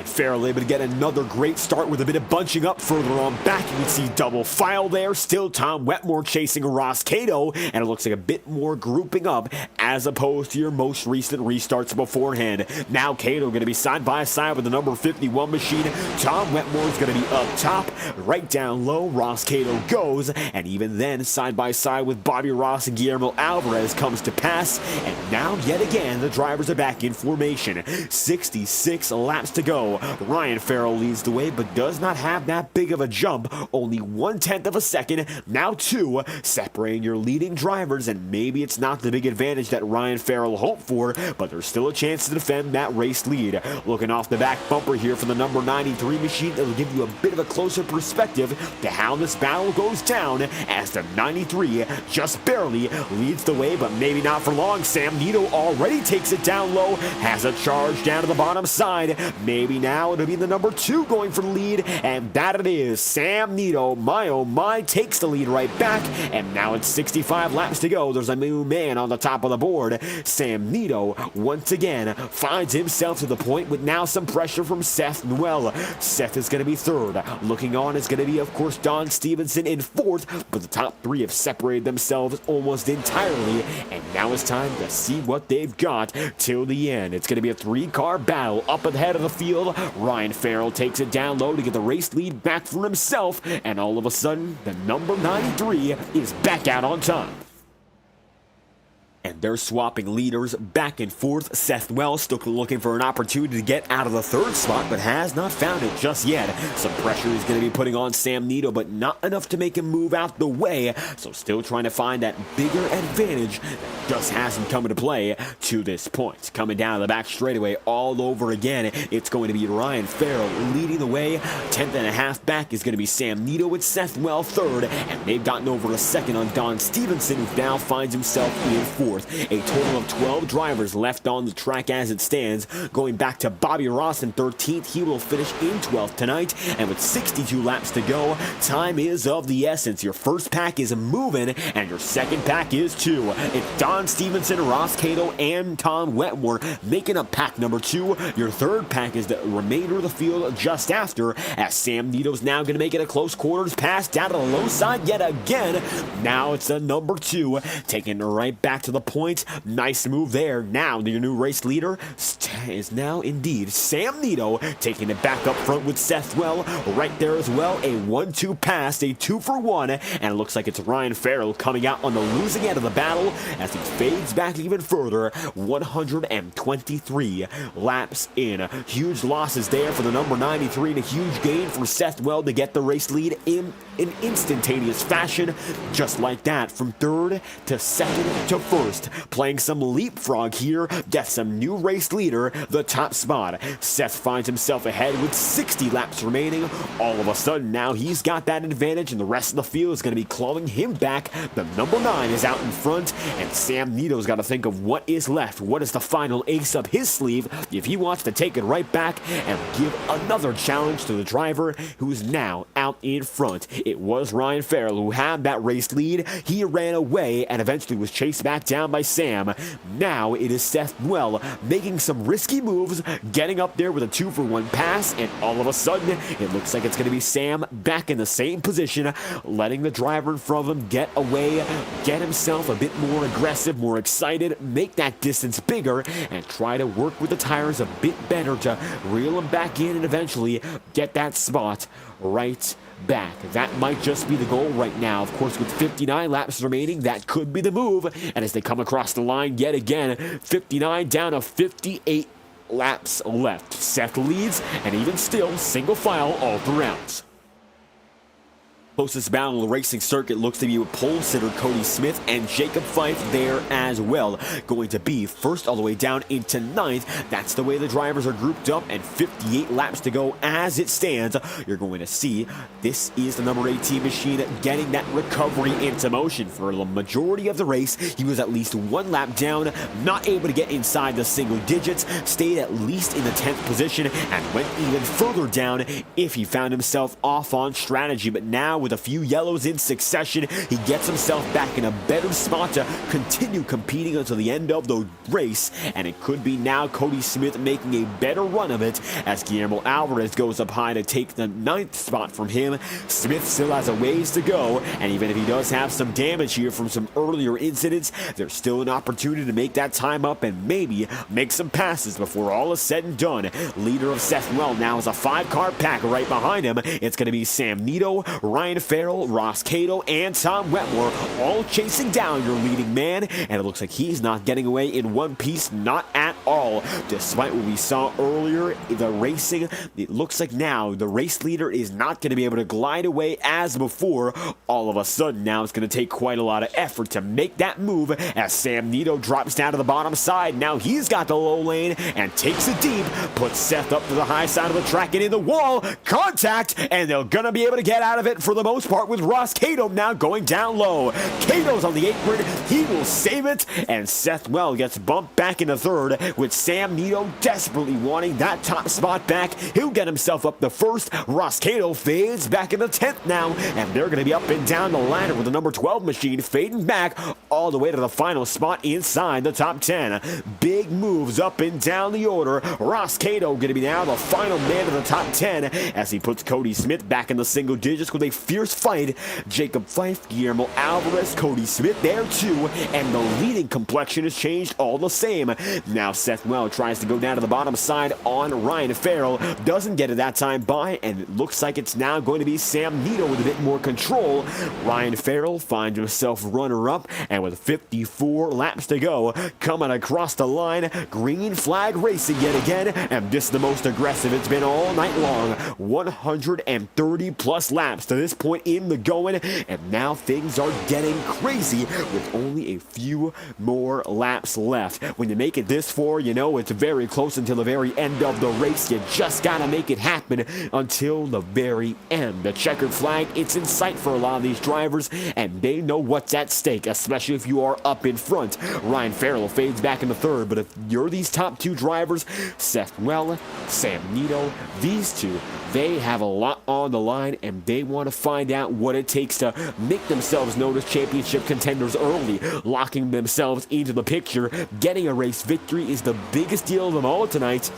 Farrell able to get another great start with a bit of bunching up further on back. You can see double file there. Still Tom Wetmore chasing Ross Cato, and it looks like a bit more grouping up as opposed to your most recent restarts beforehand. Now Cato going to be side by side with the number 51 machine. Tom Wetmore is going to be up top. Right down low, Ross Cato goes, and even then side by side with Bobby Ross and Guillermo Alvarez comes to pass. And now yet again the drivers are back in formation. 66 laps to go. Ryan Farrell leads the way, but does not have that big of a jump. Only 1/10 of a second, now 2, separating your leading drivers, and maybe it's not the big advantage that Ryan Farrell hoped for, but there's still a chance to defend that race lead. Looking off the back bumper here for the number 93 machine, it'll give you a bit of a closer perspective to how this battle goes down, as the 93 just barely leads the way, but maybe not for long. Sam Nito already takes it down low, has a charge down to the bottom side. Maybe now it'll be the number 2 going for the lead, and that it is. Sam Nito, my oh my, takes the lead right back, and now it's 65 laps to go. There's a new man on the top of the board. Sam Nito once again finds himself to the point with now some pressure from Seth Noel. Seth is going to be 3rd. Looking on is going to be, of course, Don Stevenson in 4th, but the top 3 have separated themselves almost entirely, and now it's time to see what they've got till the end. It's going to be a 3-car battle up ahead of the field. Ryan Farrell takes it down low to get the race lead back for himself, and all of a sudden, the number 93 is back out on top. And they're swapping leaders back and forth. Seth Wells still looking for an opportunity to get out of the 3rd spot, but has not found it just yet. Some pressure he's going to be putting on Sam Nito, but not enough to make him move out the way. So still trying to find that bigger advantage that just hasn't come into play to this point. Coming down the back straightaway all over again, it's going to be Ryan Farrell leading the way. 10th and a half back is going to be Sam Nito with Seth Wells 3rd, and they've gotten over a second on Don Stevenson, who now finds himself in 4th. A total of 12 drivers left on the track as it stands. Going back to Bobby Ross in 13th, he will finish in 12th tonight, and with 62 laps to go, time is of the essence. Your first pack is moving, and your second pack is too. It's Don Stevenson, Ross Cato, and Tom Wetmore making up pack number 2. Your third pack is the remainder of the field just after, as Sam Nito's now going to make it a close quarters pass down to the low side yet again. Now it's the number 2, taking it right back to the point. Nice move there. Now your new race leader is now indeed Sam Nito, taking it back up front with Seth Well right there as well. A 1-2 pass, a 2-for-1, and it looks like it's Ryan Farrell coming out on the losing end of the battle as he fades back even further. 123 laps in. Huge losses there for the number 93 and a huge gain for Seth Well to get the race lead in an instantaneous fashion, just like that, from 3rd to 2nd to 1st. Playing some leapfrog here, gets some new race leader the top spot. Seth finds himself ahead with 60 laps remaining. All of a sudden now he's got that advantage, and the rest of the field is going to be clawing him back. The number 9 is out in front, and Sam Nito's got to think of what is left. What is the final ace up his sleeve if he wants to take it right back and give another challenge to the driver who's now out in front. It was Ryan Farrell who had that race lead. He ran away and eventually was chased back down down by Sam. Now it is Seth Well making some risky moves, getting up there with a 2-for-1 pass, and all of a sudden, it looks like it's going to be Sam back in the same position, letting the driver in front of him get away, get himself a bit more aggressive, more excited, make that distance bigger, and try to work with the tires a bit better to reel him back in and eventually get that spot right back. That might just be the goal right now. Of course, with 59 laps remaining, that could be the move. And as they come across the line yet again, 59 down to 58 laps left. Seth leads, and even still, single file all throughout. Closest battle in the racing circuit looks to be with pole sitter Cody Smith and Jacob Fife there as well. Going to be first all the way down into 9th. That's the way the drivers are grouped up, and 58 laps to go as it stands. You're going to see this is the number 18 machine getting that recovery into motion. For the majority of the race, he was at least 1 lap down, not able to get inside the single digits, stayed at least in the 10th position, and went even further down if he found himself off on strategy. But now with a few yellows in succession, he gets himself back in a better spot to continue competing until the end of the race, and it could be now Cody Smith making a better run of it as Guillermo Alvarez goes up high to take the 9th spot from him. Smith still has a ways to go, and even if he does have some damage here from some earlier incidents, there's still an opportunity to make that time up and maybe make some passes before all is said and done. Leader of Seth Well now is a 5-car pack right behind him. It's going to be Sam Nito, Ryan Farrell, Ross Cato, and Tom Wetmore all chasing down your leading man, and it looks like he's not getting away in one piece, not at all. Despite what we saw earlier in the racing, it looks like now the race leader is not going to be able to glide away as before. All of a sudden now it's going to take quite a lot of effort to make that move as Sam Nito drops down to the bottom side. Now he's got the low lane and takes it deep, puts Seth up to the high side of the track and in the wall. Contact, and they're going to be able to get out of it for the most part with Ross Cato now going down low. Cato's on the apron. He will save it, and Seth Well gets bumped back into 3rd with Sam Nito desperately wanting that top spot back. He'll get himself up the 1st. Ross Cato fades back in the 10th now, and they're going to be up and down the ladder with the number 12 machine fading back all the way to the final spot inside the top 10. Big moves up and down the order. Ross Cato going to be now the final man of the top 10 as he puts Cody Smith back in the single digits with a fierce fight. Jacob Fife, Guillermo Alvarez, Cody Smith there too, and the leading complexion has changed all the same. Now Seth Well tries to go down to the bottom side on Ryan Farrell, doesn't get it that time by, and it looks like it's now going to be Sam Nito with a bit more control. Ryan Farrell finds himself runner-up, and with 54 laps to go, coming across the line, green flag racing yet again, and this is the most aggressive it's been all night long. 130 plus laps to this point in the going, and now things are getting crazy with only a few more laps left. When you make it this far, you know it's very close until the very end of the race. You just gotta make it happen until the very end. The checkered flag, it's in sight for a lot of these drivers, and they know what's at stake, especially if you are up in front. Ryan Farrell fades back into 3rd, but if you're these top 2 drivers, Seth Well, Sam Nito, these two, they have a lot on the line, and they want to find out what it takes to make themselves known as championship contenders early. Locking themselves into the picture, getting a race victory is the biggest deal of them all tonight.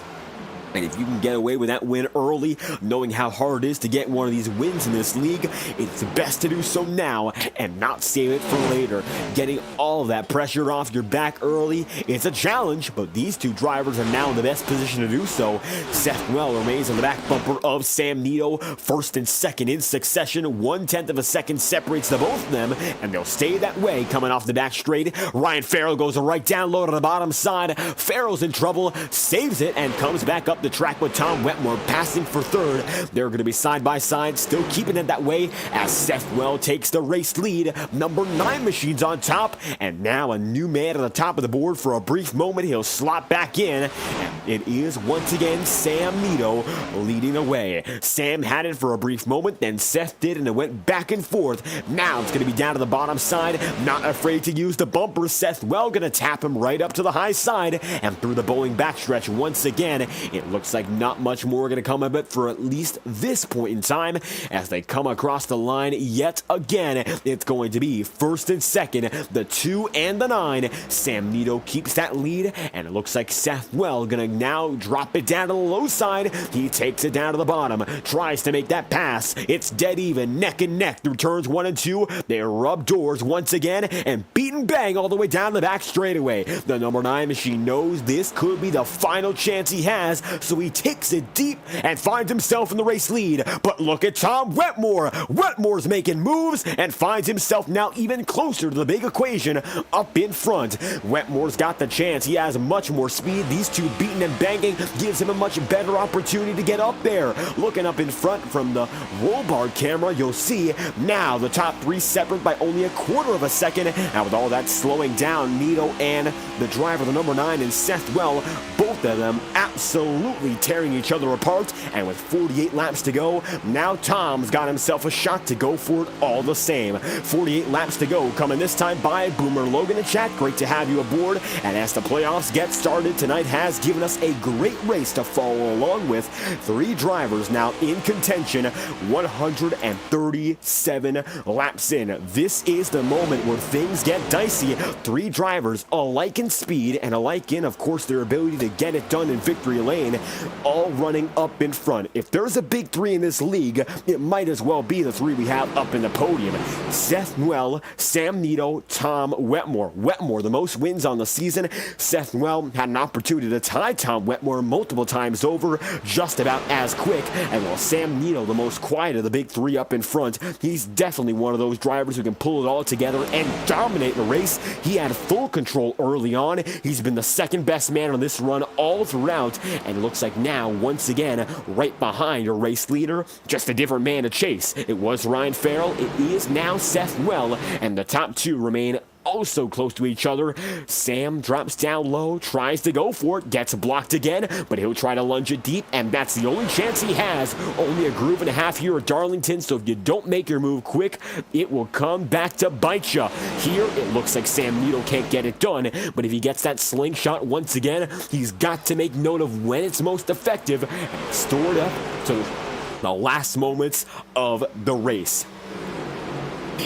And if you can get away with that win early, knowing how hard it is to get one of these wins in this league, it's best to do so now and not save it for later. Getting all of that pressure off your back early, it's a challenge, but these two drivers are now in the best position to do so. Seth Well remains on the back bumper of Sam Nito, 1st and 2nd in succession. 1/10 of a second separates the both of them, and they'll stay that way coming off the back straight. Ryan Farrell goes right down low to the bottom side. Farrell's in trouble, saves it, and comes back up the track with Tom Wetmore passing for 3rd. They're going to be side by side, still keeping it that way as Seth Well takes the race lead. Number 9 machine's on top, and now a new man at the top of the board. For a brief moment, he'll slot back in, and it is once again Sam Nito leading the way. Sam had it for a brief moment, then Seth did, and it went back and forth. Now it's going to be down to the bottom side, not afraid to use the bumper. Seth Well going to tap him right up to the high side, and through the bowling backstretch once again. It looks like not much more going to come of it for at least this point in time as they come across the line yet again. It's going to be first and second, the 2 and the 9. Sam Nito keeps that lead, and it looks like Seth Well going to now drop it down to the low side. He takes it down to the bottom, tries to make that pass. It's dead even, neck and neck through turns 1 and 2. They rub doors once again and beat and bang all the way down the back straightaway. The number 9 machine knows this could be the final chance he has, so he takes it deep and finds himself in the race lead. But look at Tom Wetmore. Wetmore's making moves and finds himself now even closer to the big equation up in front. Wetmore's got the chance. He has much more speed. These two beating and banging gives him a much better opportunity to get up there. Looking up in front from the roll bar camera, you'll see now the top 3 separate by only a quarter of a second. And with all that slowing down, Nito and the driver, the number 9, and Seth Well, both of them absolutely tearing each other apart. And with 48 laps to go, now Tom's got himself a shot to go for it all the same. 48 laps to go, coming this time by Boomer Logan in chat. Great to have you aboard. And as the playoffs get started, tonight has given us a great race to follow along with. 3 drivers now in contention, 137 laps in. This is the moment where things get dicey. 3 drivers alike in speed and alike in, of course, their ability to get it done in victory lane, all running up in front. If there's a big 3 in this league, it might as well be the 3 we have up in the podium. Seth Well, Sam Nito, Tom Wetmore. Wetmore, the most wins on the season. Seth Well had an opportunity to tie Tom Wetmore multiple times over, just about as quick. And while Sam Nito, the most quiet of the big 3 up in front, he's definitely one of those drivers who can pull it all together and dominate the race. He had full control early on. He's been the second best man on this run all throughout, and it looks like now, once again, right behind your race leader, just a different man to chase. It was Ryan Farrell. It is now Seth Well, and the top 2 remain oh so close to each other. Sam drops down low, tries to go for it, gets blocked again, but he'll try to lunge it deep, and that's the only chance he has. Only a groove and a half here at Darlington, so if you don't make your move quick, it will come back to bite you. Here, it looks like Sam Nito can't get it done, but if he gets that slingshot once again, he's got to make note of when it's most effective and store it up to the last moments of the race.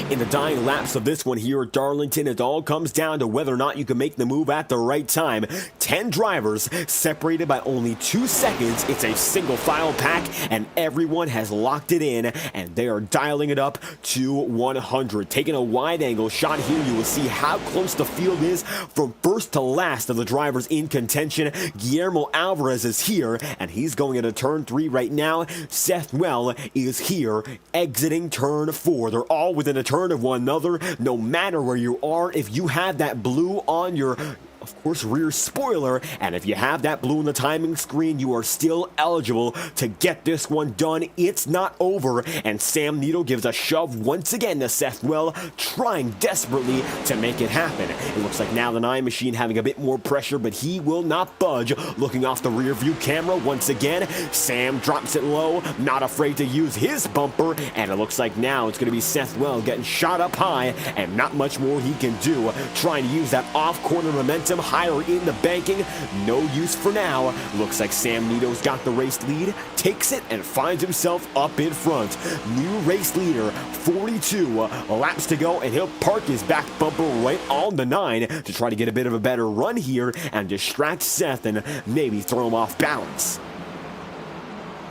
In the dying laps of this one here at Darlington, it all comes down to whether or not you can make the move at the right time. 10 drivers separated by only 2 seconds. It's a single file pack, and everyone has locked it in, and they are dialing it up to 100. Taking a wide angle shot here, you will see how close the field is from first to last of the drivers in contention. Guillermo Alvarez is here, and he's going into turn 3 right now. Seth Well is here, exiting turn 4. They're all within a turn of one another. No matter where you are, if you have that blue on your, of course, rear spoiler, and if you have that blue in the timing screen, you are still eligible to get this one done. It's not over, and Sam Nito gives a shove once again to Seth Well, trying desperately to make it happen. It looks like now the 9 machine having a bit more pressure, but he will not budge. Looking off the rear view camera once again, Sam drops it low, not afraid to use his bumper, and it looks like now it's going to be Seth Well getting shot up high, and not much more he can do. Trying to use that off-corner momentum higher in the banking, no use for now. Looks like Sam Nito's got the race lead, takes it, and finds himself up in front. New race leader, 42 laps to go, and he'll park his back bumper right on the 9 to try to get a bit of a better run here and distract Seth and maybe throw him off balance.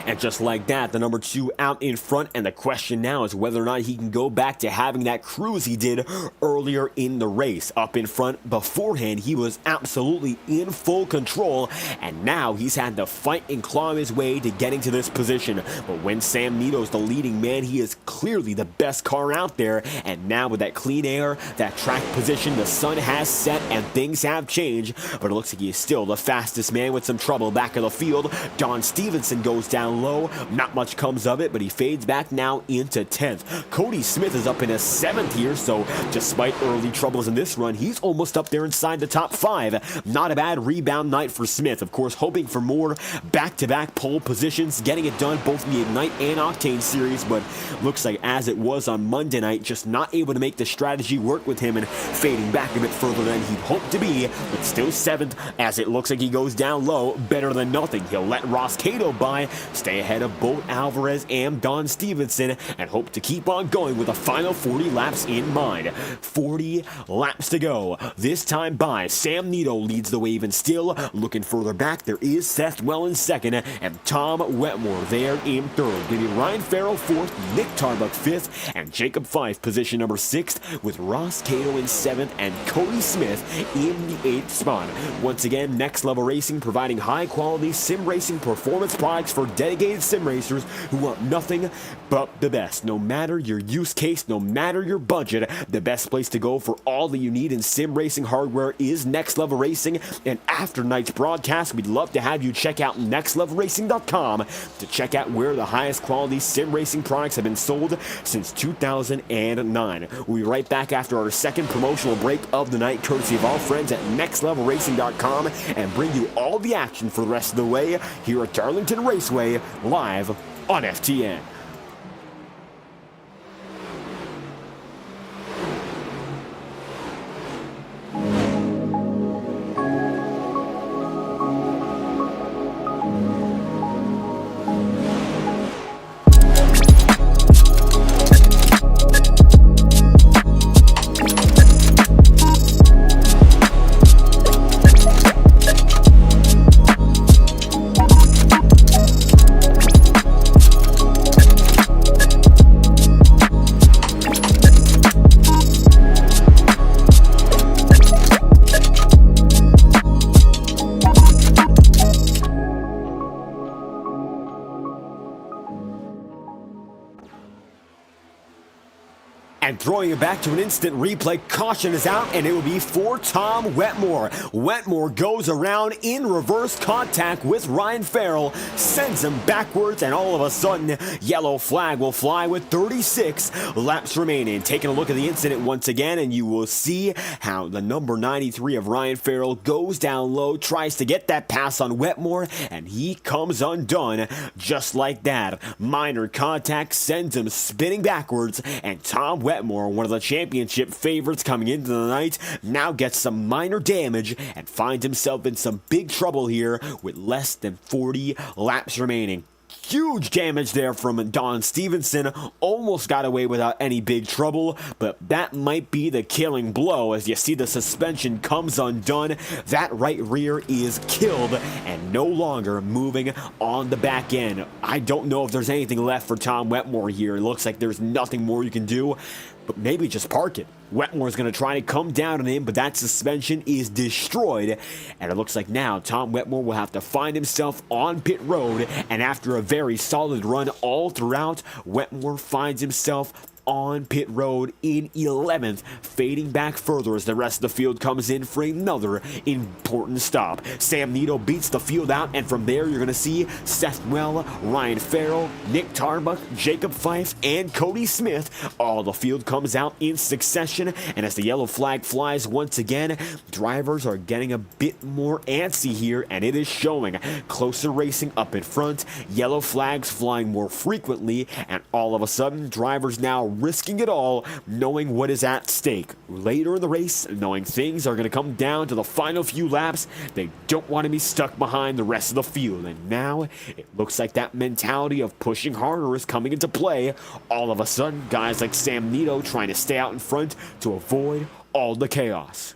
And just like that, the number 2 out in front, and the question now is whether or not he can go back to having that cruise he did earlier in the race. Up in front beforehand, he was absolutely in full control, and now he's had to fight and claw his way to getting to this position. But when Sam Nito's the leading man, he is clearly the best car out there, and now with that clean air, that track position, the sun has set and things have changed, but it looks like he is still the fastest man with some trouble back of the field. Don Stevenson goes down down low. Not much comes of it, but he fades back now into 10th. Cody Smith is up in his 7th here, so despite early troubles in this run, he's almost up there inside the top 5. Not a bad rebound night for Smith. Of course, hoping for more back-to-back pole positions, getting it done both in the Ignite and Octane series, but looks like as it was on Monday night, just not able to make the strategy work with him and fading back a bit further than he'd hoped to be, but still 7th as it looks like he goes down low. Better than nothing. He'll let Ross Cato by, stay ahead of both Alvarez and Don Stevenson, and hope to keep on going with a final 40 laps in mind. 40 laps to go. This time by Sam Nito leads the way even still. Looking further back, there is Seth Well in 2nd and Tom Wetmore there in 3rd. Giving Ryan Farrell 4th, Nick Tarbuck 5th, and Jacob Fife position number 6th, with Ross Cato in 7th and Cody Smith in the 8th spot. Once again, Next Level Racing providing high-quality sim racing performance products for dedicated sim racers who want nothing but the best. No matter your use case, no matter your budget, the best place to go for all that you need in sim racing hardware is Next Level Racing. And after tonight's broadcast, we'd love to have you check out nextlevelracing.com to check out where the highest quality sim racing products have been sold since 2009. We'll be right back after our second promotional break of the night, courtesy of our friends at nextlevelracing.com, and bring you all the action for the rest of the way here at Darlington Raceway, live on FTN. And throwing it back to an instant replay, caution is out, and it will be for Tom Wetmore. Wetmore goes around in reverse contact with Ryan Farrell, sends him backwards, and all of a sudden, yellow flag will fly with 36 laps remaining. Taking a look at the incident once again, and you will see how the number 93 of Ryan Farrell goes down low, tries to get that pass on Wetmore, and he comes undone just like that. Minor contact sends him spinning backwards, and Tom Wetmore, one of the championship favorites coming into the night, now gets some minor damage and finds himself in some big trouble here with less than 40 laps remaining. Huge damage there from Don Stevenson. Almost got away without any big trouble, but that might be the killing blow as you see the suspension comes undone. That right rear is killed and no longer moving on the back end. I don't know if there's anything left for Tom Wetmore here. It looks like there's nothing more you can do, but maybe just park it. Wetmore's going to try to come down on him, but that suspension is destroyed, and it looks like now Tom Wetmore will have to find himself on pit road, and after a very solid run all throughout, Wetmore finds himself on pit road in 11th, fading back further as the rest of the field comes in for another important stop. Sam Nito beats the field out, and from there you're going to see Seth Well, Ryan Farrell, Nick Tarbuck, Jacob Fife, and Cody Smith. All the field comes out in succession, and as the yellow flag flies once again, drivers are getting a bit more antsy here, and it is showing. Closer racing up in front, yellow flags flying more frequently, and all of a sudden, drivers now risking it all, knowing what is at stake. Later in the race, knowing things are going to come down to the final few laps, they don't want to be stuck behind the rest of the field. And now, it looks like that mentality of pushing harder is coming into play. All of a sudden, guys like Sam Nito trying to stay out in front to avoid all the chaos.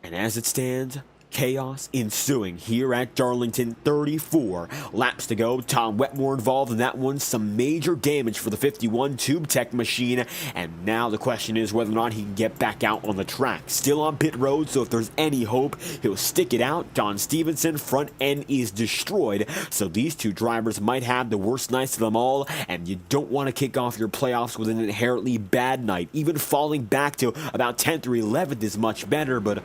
And as it stands, chaos ensuing here at Darlington. 34 laps to go. Tom Wetmore involved in that one. Some major damage for the 51 Tube Tech machine. And now the question is whether or not he can get back out on the track. Still on pit road, so if there's any hope, he'll stick it out. Don Stevenson, front end is destroyed. So these two drivers might have the worst nights of them all. And you don't want to kick off your playoffs with an inherently bad night. Even falling back to about 10th or 11th is much better, but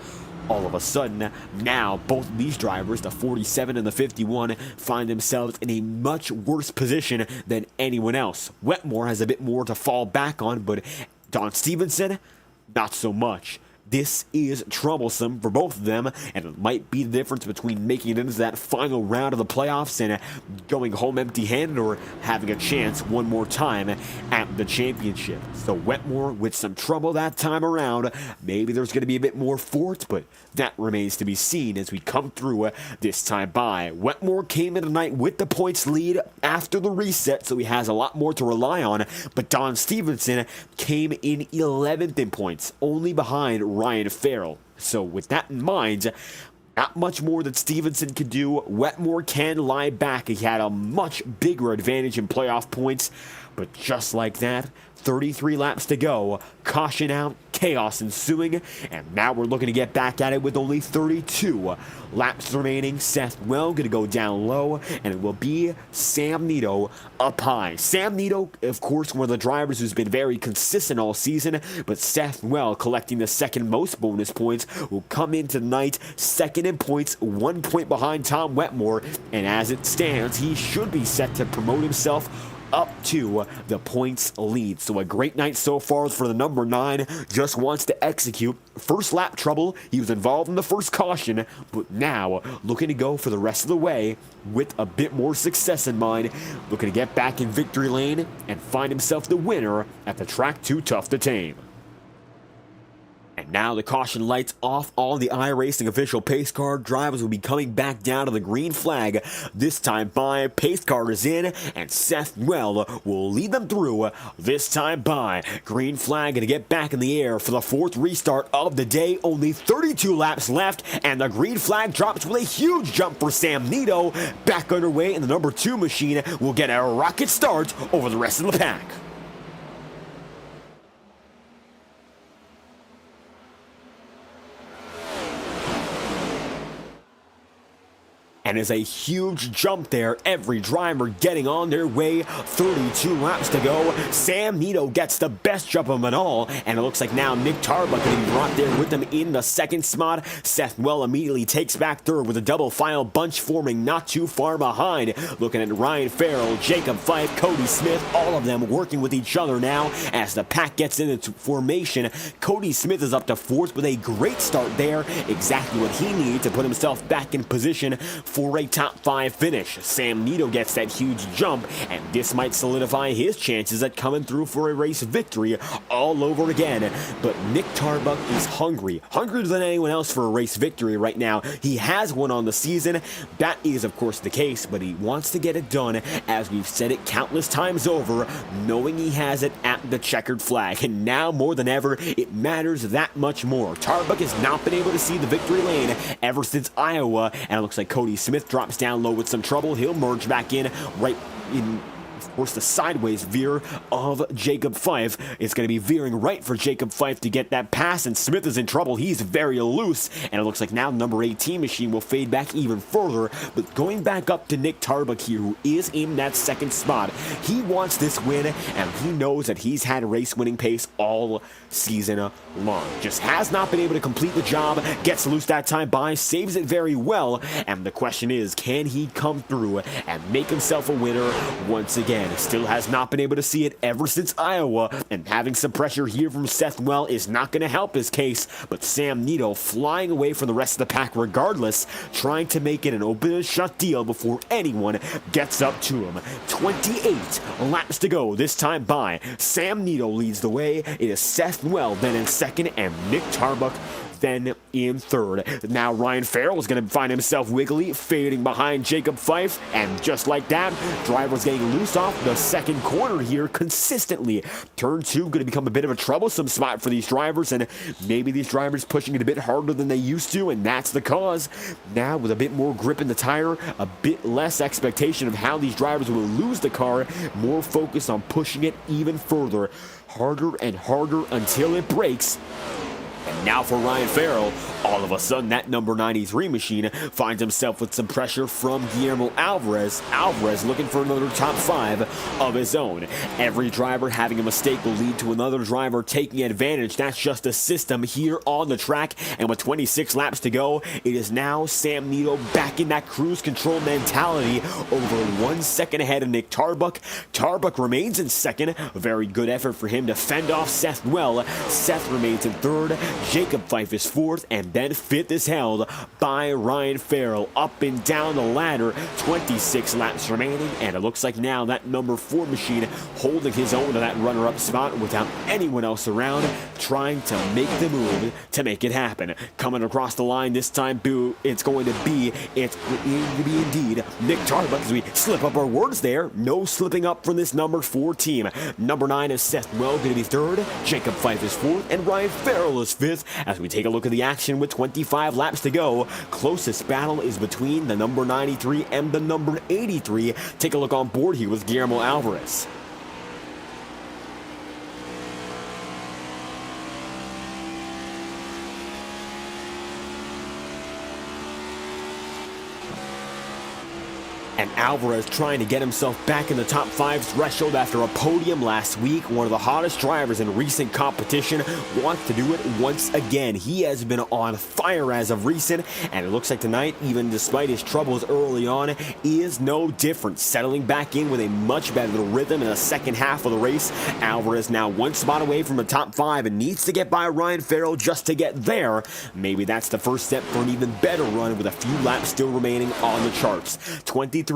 All of a sudden, now both of these drivers, the 47 and the 51, find themselves in a much worse position than anyone else. Wetmore has a bit more to fall back on, but Don Stevenson, not so much. This is troublesome for both of them, and it might be the difference between making it into that final round of the playoffs and going home empty-handed, or having a chance one more time at the championship. So Wetmore with some trouble that time around. Maybe there's going to be a bit more for it, but that remains to be seen as we come through this time by. Wetmore came in tonight with the points lead after the reset, so he has a lot more to rely on, but Don Stevenson came in 11th in points, only behind Ryan Farrell. So with that in mind, not much more that Stevenson can do. Wetmore can lie back. He had a much bigger advantage in playoff points, but just like that, 33 laps to go, caution out, chaos ensuing, and now we're looking to get back at it with only 32 laps remaining. Seth Well going to go down low, and it will be Sam Nito up high. Sam Nito, of course, one of the drivers who's been very consistent all season, but Seth Well, collecting the second most bonus points, will come in tonight second in points, 1 point behind Tom Wetmore, and as it stands, he should be set to promote himself up to the points lead. So a great night so far for the number 9. Just wants to execute. First lap trouble. He was involved in the first caution, but now looking to go for the rest of the way with a bit more success in mind. Looking to get back in victory lane and find himself the winner at the track too tough to tame. And now the caution lights off all the iRacing official pace car drivers will be coming back down to the green flag. This time by, pace car is in, and Seth Well will lead them through this time by. Green flag to get back in the air for the 4th restart of the day. Only 32 laps left, and the green flag drops with a huge jump for Sam Nito. Back underway, and the number 2 machine will get a rocket start over the rest of the pack. And is a huge jump there. Every driver getting on their way. 32 laps to go. Sam Nito gets the best jump of them all. And it looks like now Nick Tarbuck going to be brought there with them in the second spot. Seth Well immediately takes back third with a double file bunch forming not too far behind. Looking at Ryan Farrell, Jacob Fife, Cody Smith, all of them working with each other now as the pack gets into formation. Cody Smith is up to 4th with a great start there. Exactly what he needed to put himself back in position for a top 5 finish. Sam Nito gets that huge jump, and this might solidify his chances at coming through for a race victory all over again. But Nick Tarbuck is hungrier than anyone else for a race victory right now. He has one on the season. That is, of course, the case, but he wants to get it done, as we've said it countless times over, knowing he has it at the checkered flag. And now, more than ever, it matters that much more. Tarbuck has not been able to see the victory lane ever since Iowa, and it looks like Cody Smith drops down low with some trouble. He'll merge back in right in, of course, the sideways veer of Jacob Fife. It's going to be veering right for Jacob Fife to get that pass, and Smith is in trouble. He's very loose, and it looks like now number 18 machine will fade back even further, but going back up to Nick Tarbuck here, who is in that second spot. He wants this win, and he knows that he's had race-winning pace all season long. Just has not been able to complete the job, gets loose that time by, saves it very well, and the question is, can he come through and make himself a winner once again? Still has not been able to see it ever since Iowa, and having some pressure here from Seth Well is not going to help his case, but Sam Nito flying away from the rest of the pack regardless, trying to make it an open and shut deal before anyone gets up to him. 28 laps to go this time by. Sam Nito leads the way. It is Seth Well then in second, and Nick Tarbuck then in third. Now Ryan Farrell is going to find himself wiggly, fading behind Jacob Fife, and just like that, driver's getting loose off the second corner here consistently. Turn 2 going to become a bit of a troublesome spot for these drivers, and maybe these drivers pushing it a bit harder than they used to, and that's the cause. Now with a bit more grip in the tire, a bit less expectation of how these drivers will lose the car, more focus on pushing it even further, harder and harder until it breaks. And Now for Ryan Farrell, all of a sudden that number 93 machine finds himself with some pressure from Guillermo Alvarez. Alvarez looking for another top 5 of his own. Every driver having a mistake will lead to another driver taking advantage. That's just a system here on the track. And with 26 laps to go, it is now Sam Nito back in that cruise control mentality, over 1 second ahead of Nick Tarbuck. Tarbuck remains in second. A very good effort for him to fend off Seth well. Seth remains in third. Jacob Fife is fourth, and then fifth is held by Ryan Farrell. Up and down the ladder, 26 laps remaining, and it looks like now that number 4 machine holding his own to that runner-up spot without anyone else around, trying to make the move to make it happen. Coming across the line this time, it's going to be indeed Nick Tarbuck, as we slip up our words there. No slipping up from this number 4 team. Number 9 is Seth Well, going to be third. Jacob Fife is fourth, and Ryan Farrell is fifth. As we take a look at the action with 25 laps to go, closest battle is between the number 93 and the number 83. Take a look on board here with Guillermo Alvarez. And Alvarez trying to get himself back in the top 5 threshold after a podium last week. One of the hottest drivers in recent competition wants to do it once again. He has been on fire as of recent, and it looks like tonight, even despite his troubles early on, is no different. Settling back in with a much better rhythm in the second half of the race. Alvarez now 1 spot away from the top 5 and needs to get by Ryan Farrell just to get there. Maybe that's the first step for an even better run with a few laps still remaining on the charts. 23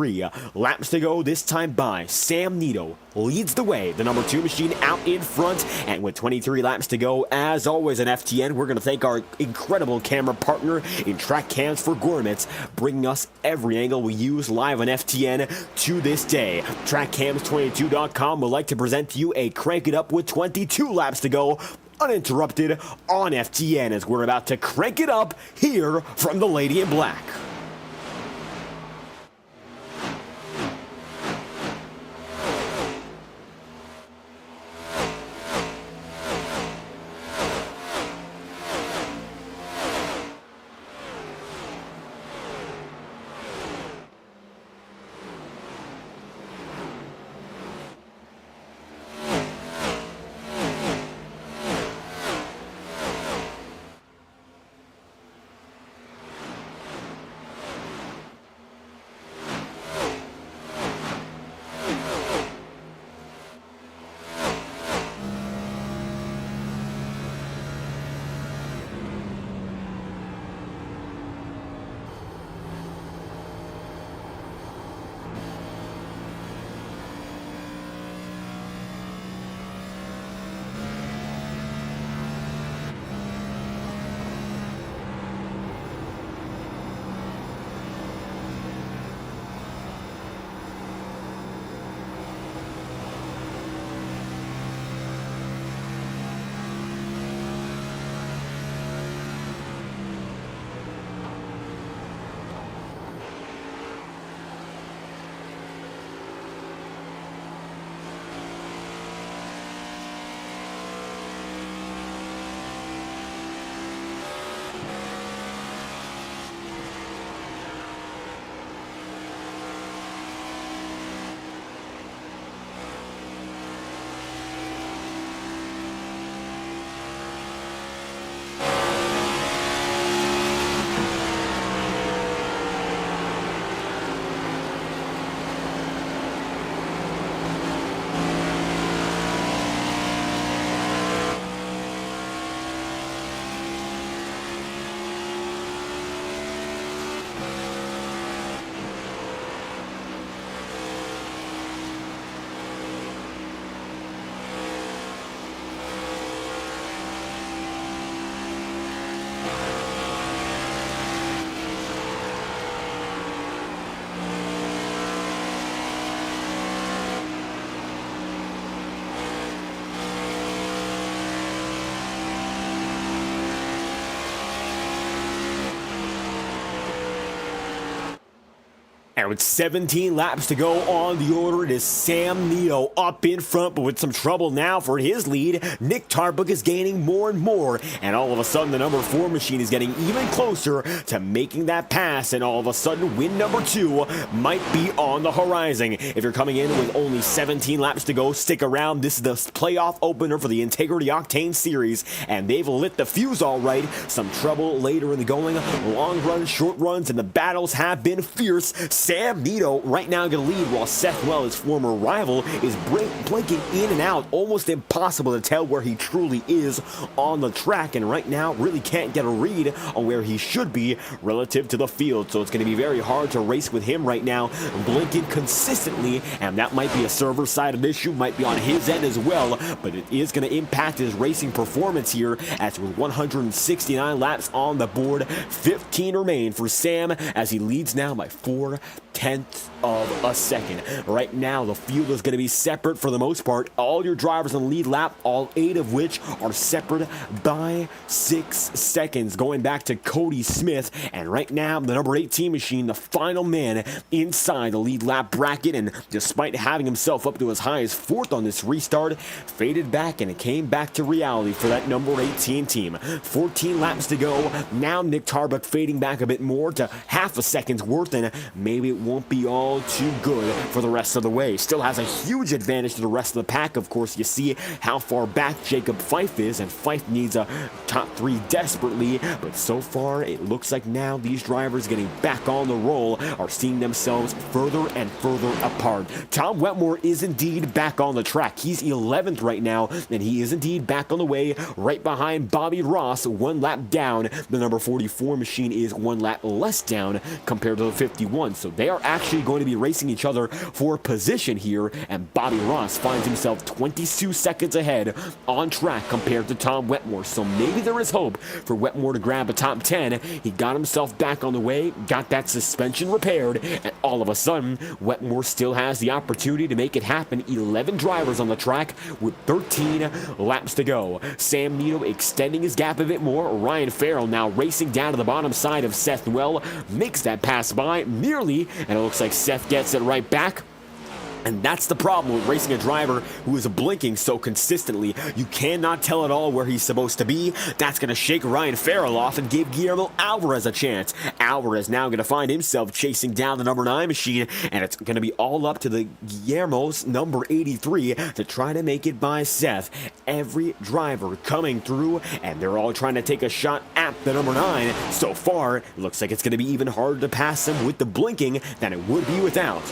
laps to go, this time by Sam Nito leads the way. The number 2 machine out in front, and with 23 laps to go, as always on FTN, we're going to thank our incredible camera partner in Track Cams for Gourmets, bringing us every angle we use live on FTN to this day. TrackCams22.com would like to present to you a Crank It Up with 22 laps to go, uninterrupted on FTN, as we're about to crank it up here from the Lady in Black. And with 17 laps to go on the order, it is Sam Nito up in front, but with some trouble now for his lead. Nick Tarbuck is gaining more and more, and all of a sudden the number 4 machine is getting even closer to making that pass, and all of a sudden win number 2 might be on the horizon. If you're coming in with only 17 laps to go, stick around. This is the playoff opener for the Integrity Octane Series, and they've lit the fuse all right. Some trouble later in the going, long runs, short runs, and the battles have been fierce. Sam Nito right now going to lead, while Seth Well, his former rival, is blinking in and out. Almost impossible to tell where he truly is on the track, and right now really can't get a read on where he should be relative to the field. So it's going to be very hard to race with him right now, blinking consistently, and that might be a server-sided issue, might be on his end as well, but it is going to impact his racing performance here, as with 169 laps on the board, 15 remain for Sam, as he leads now by 4/10 of a second. Right now, the field is going to be separate for the most part. All your drivers on the lead lap, all 8 of which are separate by 6 seconds, going back to Cody Smith. And right now, the number 18 machine, the final man inside the lead lap bracket, and despite having himself up to as high as 4th on this restart, faded back, and it came back to reality for that number 18 team. 14 laps to go. Now Nick Tarbuck fading back a bit more to half a second's worth, and maybe it won't be all too good for the rest of the way. Still has a huge advantage to the rest of the pack. Of course, you see how far back Jacob Fife is, and Fife needs a top 3 desperately, but so far it looks like now these drivers getting back on the roll are seeing themselves further and further apart. Tom Wetmore is indeed back on the track. He's 11th right now, and he is indeed back on the way, right behind Bobby Ross, 1 lap down. The number 44 machine is 1 lap less down compared to the 51, so they are actually going to be racing each other for position here, and Bobby Ross finds himself 22 seconds ahead on track compared to Tom Wetmore, so maybe there is hope for Wetmore to grab a top 10. He got himself back on the way, got that suspension repaired, and all of a sudden, Wetmore still has the opportunity to make it happen. 11 drivers on the track with 13 laps to go. Sam Nito extending his gap a bit more. Ryan Farrell now racing down to the bottom side of Seth Well, makes that pass by nearly, and it looks like Seth gets it right back. And that's the problem with racing a driver who is blinking so consistently. You cannot tell at all where he's supposed to be. That's going to shake Ryan Farrell off and give Guillermo Alvarez a chance. Alvarez now going to find himself chasing down the number 9 machine, and it's going to be all up to the Guillermo's number 83 to try to make it by Seth. Every driver coming through, and they're all trying to take a shot at the number 9. So far, it looks like it's going to be even harder to pass him with the blinking than it would be without.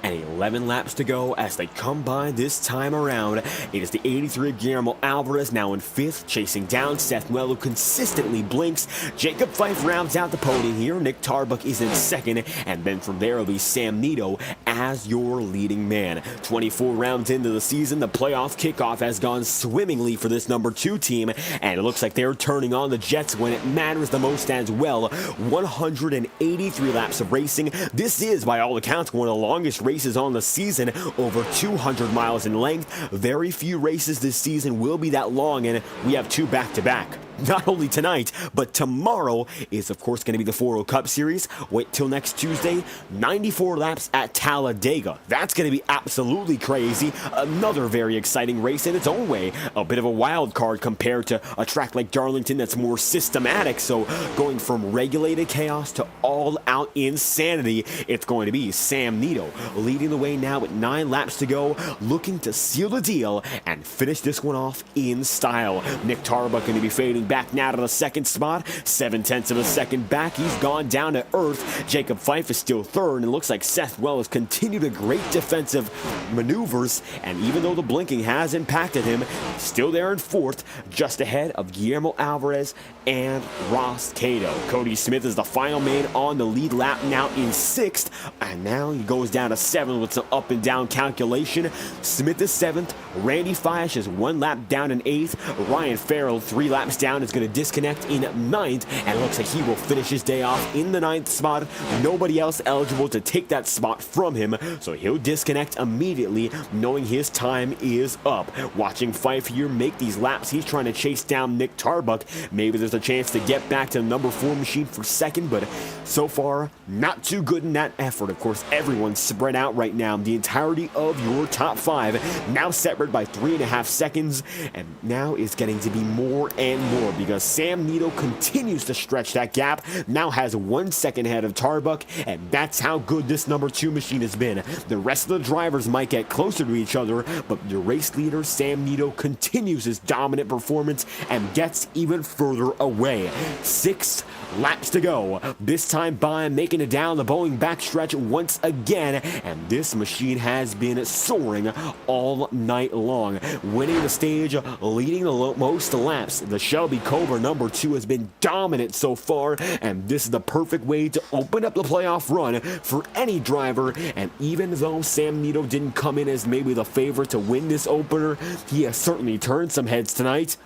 And 11 laps to go as they come by this time around. It is the 83 Guillermo Alvarez now in 5th, chasing down Seth Well, who consistently blinks. Jacob Fife rounds out the podium here. Nick Tarbuck is in 2nd, and then from there it'll be Sam Nito as your leading man. 24 rounds into the season, the playoff kickoff has gone swimmingly for this number 2 team, and it looks like they're turning on the jets when it matters the most as well. 183 laps of racing. This is, by all accounts, one of the longest races on the season, over 200 miles in length. Very few races this season will be that long, and we have 2 back-to-back. Not only tonight, but tomorrow is, of course, going to be the 4 Cup Series. Wait till next Tuesday, 94 laps at Talladega. That's going to be absolutely crazy. Another very exciting race in its own way. A bit of a wild card compared to a track like Darlington that's more systematic. So going from regulated chaos to all-out insanity, it's going to be Sam Nito leading the way now with 9 laps to go, looking to seal the deal and finish this one off in style. Nick Tarbuck going to be fading back now to the 2nd spot, 7/10 of a second back. He's gone down to earth. Jacob Fife is still 3rd, and it looks like Seth Well has continued a great defensive maneuvers, and even though the blinking has impacted him, still there in 4th, just ahead of Guillermo Alvarez and Ross Cato. Cody Smith is the final man on the lead lap now in 6th, and now he goes down to 7th with some up and down calculation. Smith is 7th, Randy Fish is 1 lap down in 8th, Ryan Farrell 3 laps down Brown is going to disconnect in 9th, and it looks like he will finish his day off in the 9th spot. Nobody else eligible to take that spot from him, so he'll disconnect immediately, knowing his time is up. Watching Fife here make these laps, he's trying to chase down Nick Tarbuck. Maybe there's a chance to get back to the number 4 machine for second, but so far, not too good in that effort. Of course, everyone's spread out right now. The entirety of your top 5 now separated by 3.5 seconds, and now it's getting to be more and more because Sam Nito continues to stretch that gap, now has 1 second ahead of Tarbuck, and that's how good this number 2 machine has been. The rest of the drivers might get closer to each other, but the race leader, Sam Nito, continues his dominant performance and gets even further away. 6 laps to go. This time by making it down the Boeing backstretch once again, and this machine has been soaring all night long, winning the stage, leading the most laps. The Shelby Cobra number 2 has been dominant so far, and this is the perfect way to open up the playoff run for any driver. And even though Sam Nito didn't come in as maybe the favorite to win this opener, he has certainly turned some heads tonight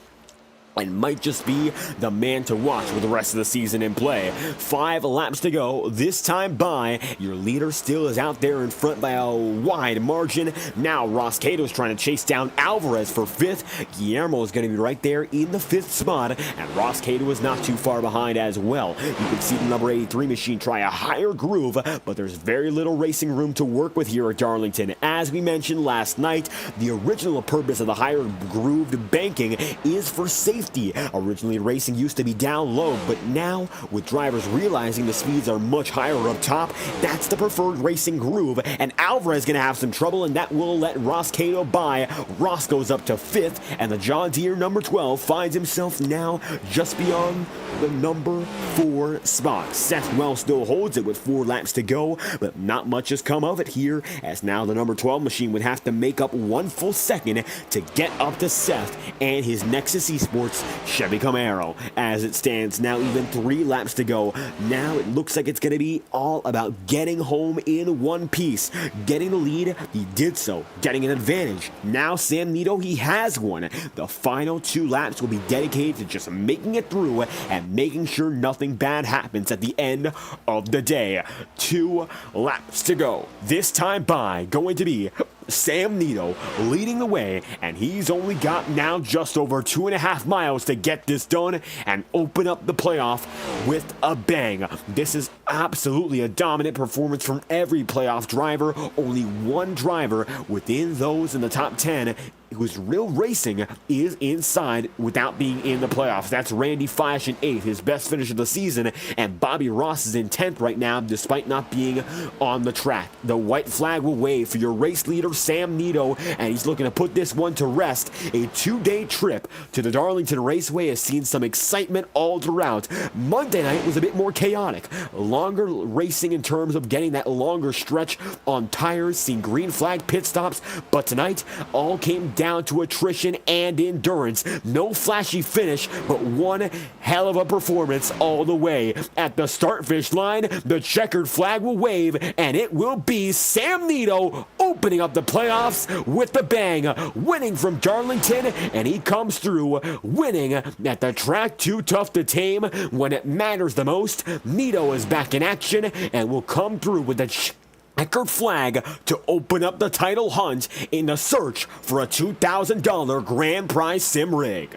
and might just be the man to watch with the rest of the season in play. 5 laps to go. This time by, your leader still is out there in front by a wide margin. Now Ross Cato's trying to chase down Alvarez for 5th. Guillermo is going to be right there in the 5th spot, and Ross Cato is not too far behind as well. You can see the number 83 machine try a higher groove, but there's very little racing room to work with here at Darlington. As we mentioned last night, the original purpose of the higher grooved banking is for safety. Originally, racing used to be down low, but now, with drivers realizing the speeds are much higher up top, that's the preferred racing groove, and Alvarez is going to have some trouble, and that will let Ross Cato by. Ross goes up to 5th, and the John Deere number 12 finds himself now just beyond the number 4 spot. Seth Wells still holds it with 4 laps to go, but not much has come of it here, as now the number 12 machine would have to make up 1 full second to get up to Seth and his Nexus Esports Chevy Camaro. As it stands now, even 3 laps to go. Now it looks like it's going to be all about getting home in one piece. Getting the lead, he did so. Getting an advantage. Now Sam Nito, he has one. The final 2 laps will be dedicated to just making it through and making sure nothing bad happens at the end of the day. 2 laps to go. This time by going to be Sam Nito leading the way, and he's only got now just over 2.5 miles to get this done and open up the playoff with a bang. This is absolutely a dominant performance from every playoff driver. Only one driver within those in the top 10 whose real racing is inside without being in the playoffs. That's Randy Fish in 8th, his best finish of the season, and Bobby Ross is in 10th right now despite not being on the track. The white flag will wave for your race leader, Sam Nito, and he's looking to put this one to rest. A 2-day trip to the Darlington Raceway has seen some excitement all throughout. Monday night was a bit more chaotic. Longer racing in terms of getting that longer stretch on tires, seeing green flag pit stops, but tonight all came down to attrition and endurance. No flashy finish, but one hell of a performance all the way. At the start-finish line, the checkered flag will wave, and it will be Sam Nito opening up the playoffs with the bang, winning from Darlington, and he comes through winning at the track too tough to tame. When it matters the most, Nito is back in action and will come through with the checkered flag to open up the title hunt in the search for a $2,000 grand prize sim rig.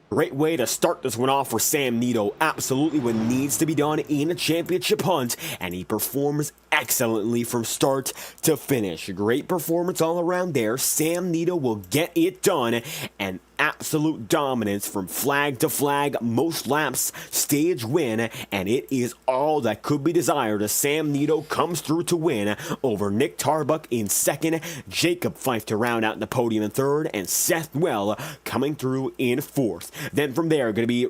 Great way to start this one off for Sam Nito. Absolutely what needs to be done in a championship hunt, and he performs excellently from start to finish. Great performance all around there. Sam Nito will get it done, and absolute dominance from flag to flag, most laps, stage win, and it is all that could be desired as Sam Nito comes through to win over Nick Tarbuck in 2nd, Jacob Fife to round out the podium in 3rd, and Seth Well coming through in 4th. Then from there, going to be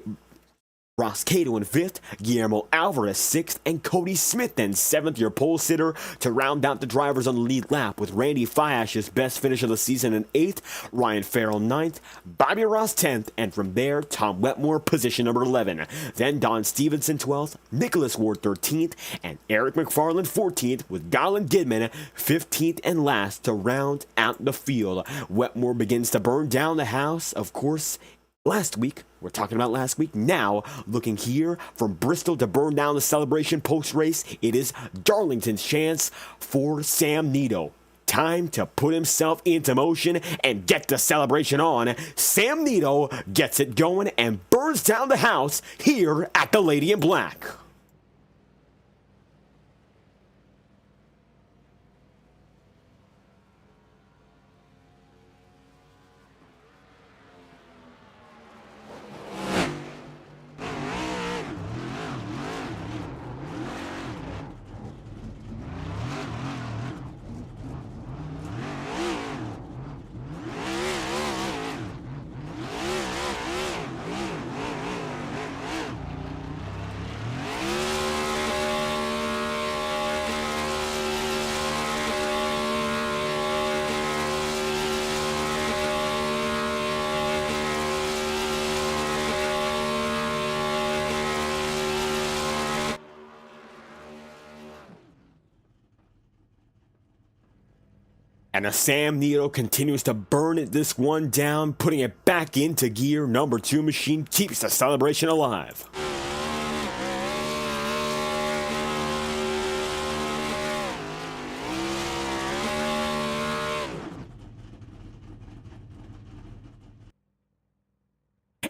Ross Cato in 5th, Guillermo Alvarez 6th, and Cody Smith then 7th, your pole sitter, to round out the drivers on the lead lap, with Randy Fish his best finish of the season in 8th, Ryan Farrell 9th, Bobby Ross 10th, and from there, Tom Wetmore position number 11. Then Don Stevenson 12th, Nicholas Ward 13th, and Eric McFarland 14th, with Colin Gidman 15th and last to round out the field. Wetmore begins to burn down the house, of course, Last week, we're talking about last week. Now, looking here from Bristol to burn down the celebration post-race, it is Darlington's chance for Sam Nito. Time to put himself into motion and get the celebration on. Sam Nito gets it going and burns down the house here at the Lady in Black. And as Sam Nito continues to burn this one down, putting it back into gear, number 2 machine keeps the celebration alive.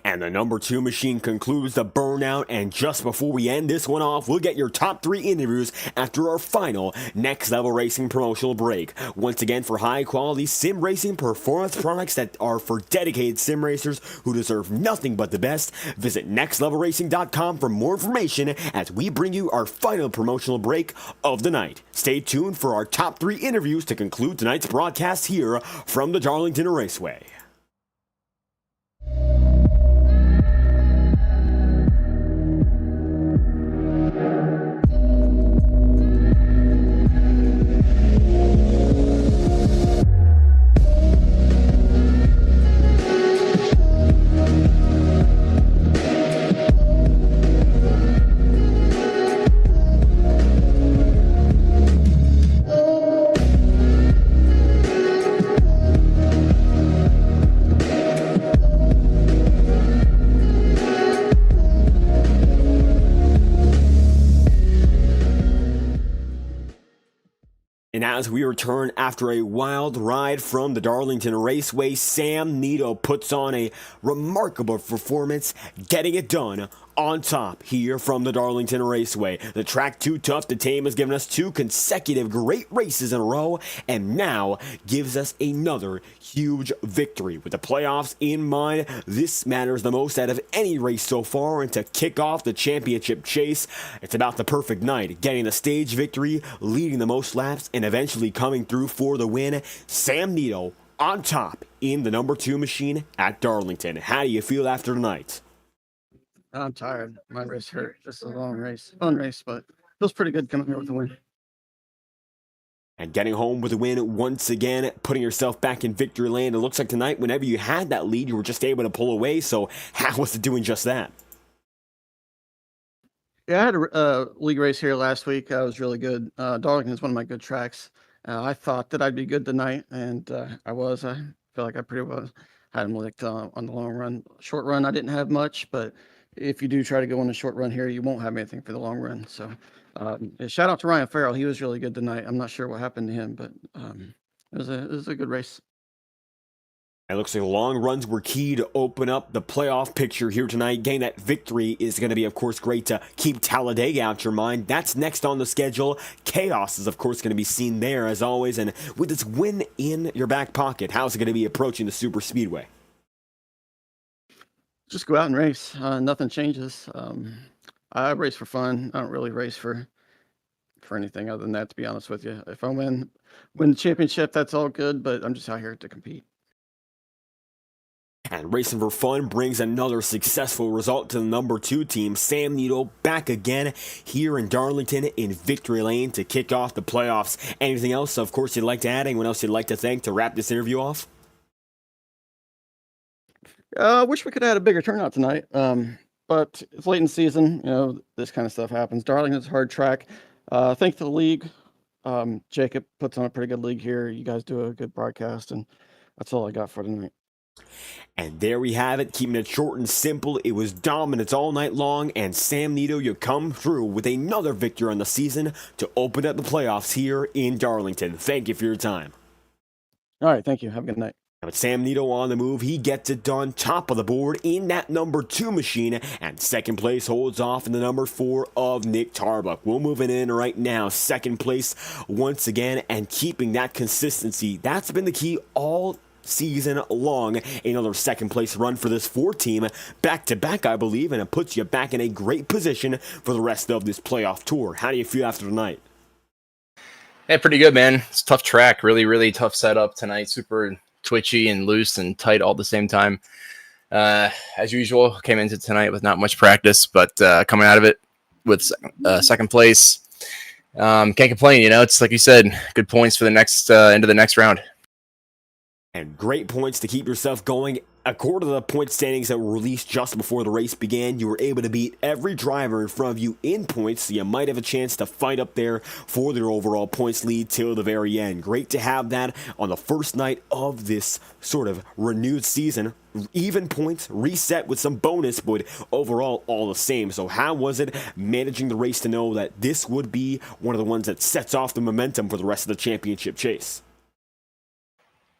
And the number 2 machine concludes the burnout, and just before we end this one off, we'll get your top 3 interviews after our final Next Level Racing promotional break. Once again, for high quality sim racing performance products that are for dedicated sim racers who deserve nothing but the best, visit nextlevelracing.com for more information as we bring you our final promotional break of the night. Stay tuned for our top 3 interviews to conclude tonight's broadcast here from the Darlington Raceway. And as we return after a wild ride from the Darlington Raceway, Sam Nito puts on a remarkable performance, getting it done on top here from the Darlington Raceway. The track too tough to tame has given us 2 consecutive great races in a row, and now gives us another huge victory. With the playoffs in mind, this matters the most out of any race so far, and to kick off the championship chase, it's about the perfect night. Getting the stage victory, leading the most laps, and eventually coming through for the win. Sam Nito on top in the number 2 machine at Darlington. How do you feel after tonight? I'm tired. My wrist hurt. This is a long race. Fun race, but feels pretty good coming here with a win. And getting home with a win once again, putting yourself back in victory lane. It looks like tonight, whenever you had that lead, you were just able to pull away. So how was it doing just that? Yeah, I had a league race here last week. I was really good. Darlington is one of my good tracks. I thought that I'd be good tonight, and I was. I feel like I pretty well had them licked on the long run. Short run, I didn't have much, but if you do try to go on a short run here, you won't have anything for the long run. So shout out to Ryan Farrell. He was really good tonight. I'm not sure what happened to him, but it was a good race. It looks like long runs were key to open up the playoff picture here tonight. Getting that victory is going to be, of course, great to keep Talladega out your mind. That's next on the schedule. Chaos is, of course, going to be seen there, as always. And with this win in your back pocket, how's it going to be approaching the Superspeedway? Just go out and race. Nothing changes. I race for fun. I don't really race for anything other than that, to be honest with you. If I win the championship, that's all good, but I'm just out here to compete. And racing for fun brings another successful result to the number 2 team. Sam Nito back again here in Darlington in victory lane to kick off the playoffs. Anything else, of course, you'd like to add? Anyone else you'd like to thank to wrap this interview off? I wish we could have had a bigger turnout tonight, but it's late in the season. You know, this kind of stuff happens. Darlington's a hard track. Thanks to the league. Jacob puts on a pretty good league here. You guys do a good broadcast, and that's all I got for tonight. And there we have it, keeping it short and simple. It was dominance all night long, and Sam Nito, you come through with another victory on the season to open up the playoffs here in Darlington. Thank you for your time. All right, thank you. Have a good night. But Sam Nito on the move, he gets it done, top of the board in that number 2 machine, and second place holds off in the number 4 of Nick Tarbuck. We'll move it in right now, second place once again, and keeping that consistency. That's been the key all season long. Another second place run for this 4 team, back-to-back, I believe, and it puts you back in a great position for the rest of this playoff tour. How do you feel after tonight? Yeah, pretty good, man. It's a tough track, really tough setup tonight, super twitchy and loose and tight all at the same time. As usual, came into tonight with not much practice, but coming out of it with second place. Can't complain, it's like you said, good points for the next into the next round. And great points to keep yourself going. According to the point standings that were released just before the race began, you were able to beat every driver in front of you in points, so you might have a chance to fight up there for their overall points lead till the very end. Great to have that on the first night of this sort of renewed season. Even points, reset with some bonus, but overall all the same. So how was it managing the race to know that this would be one of the ones that sets off the momentum for the rest of the championship chase?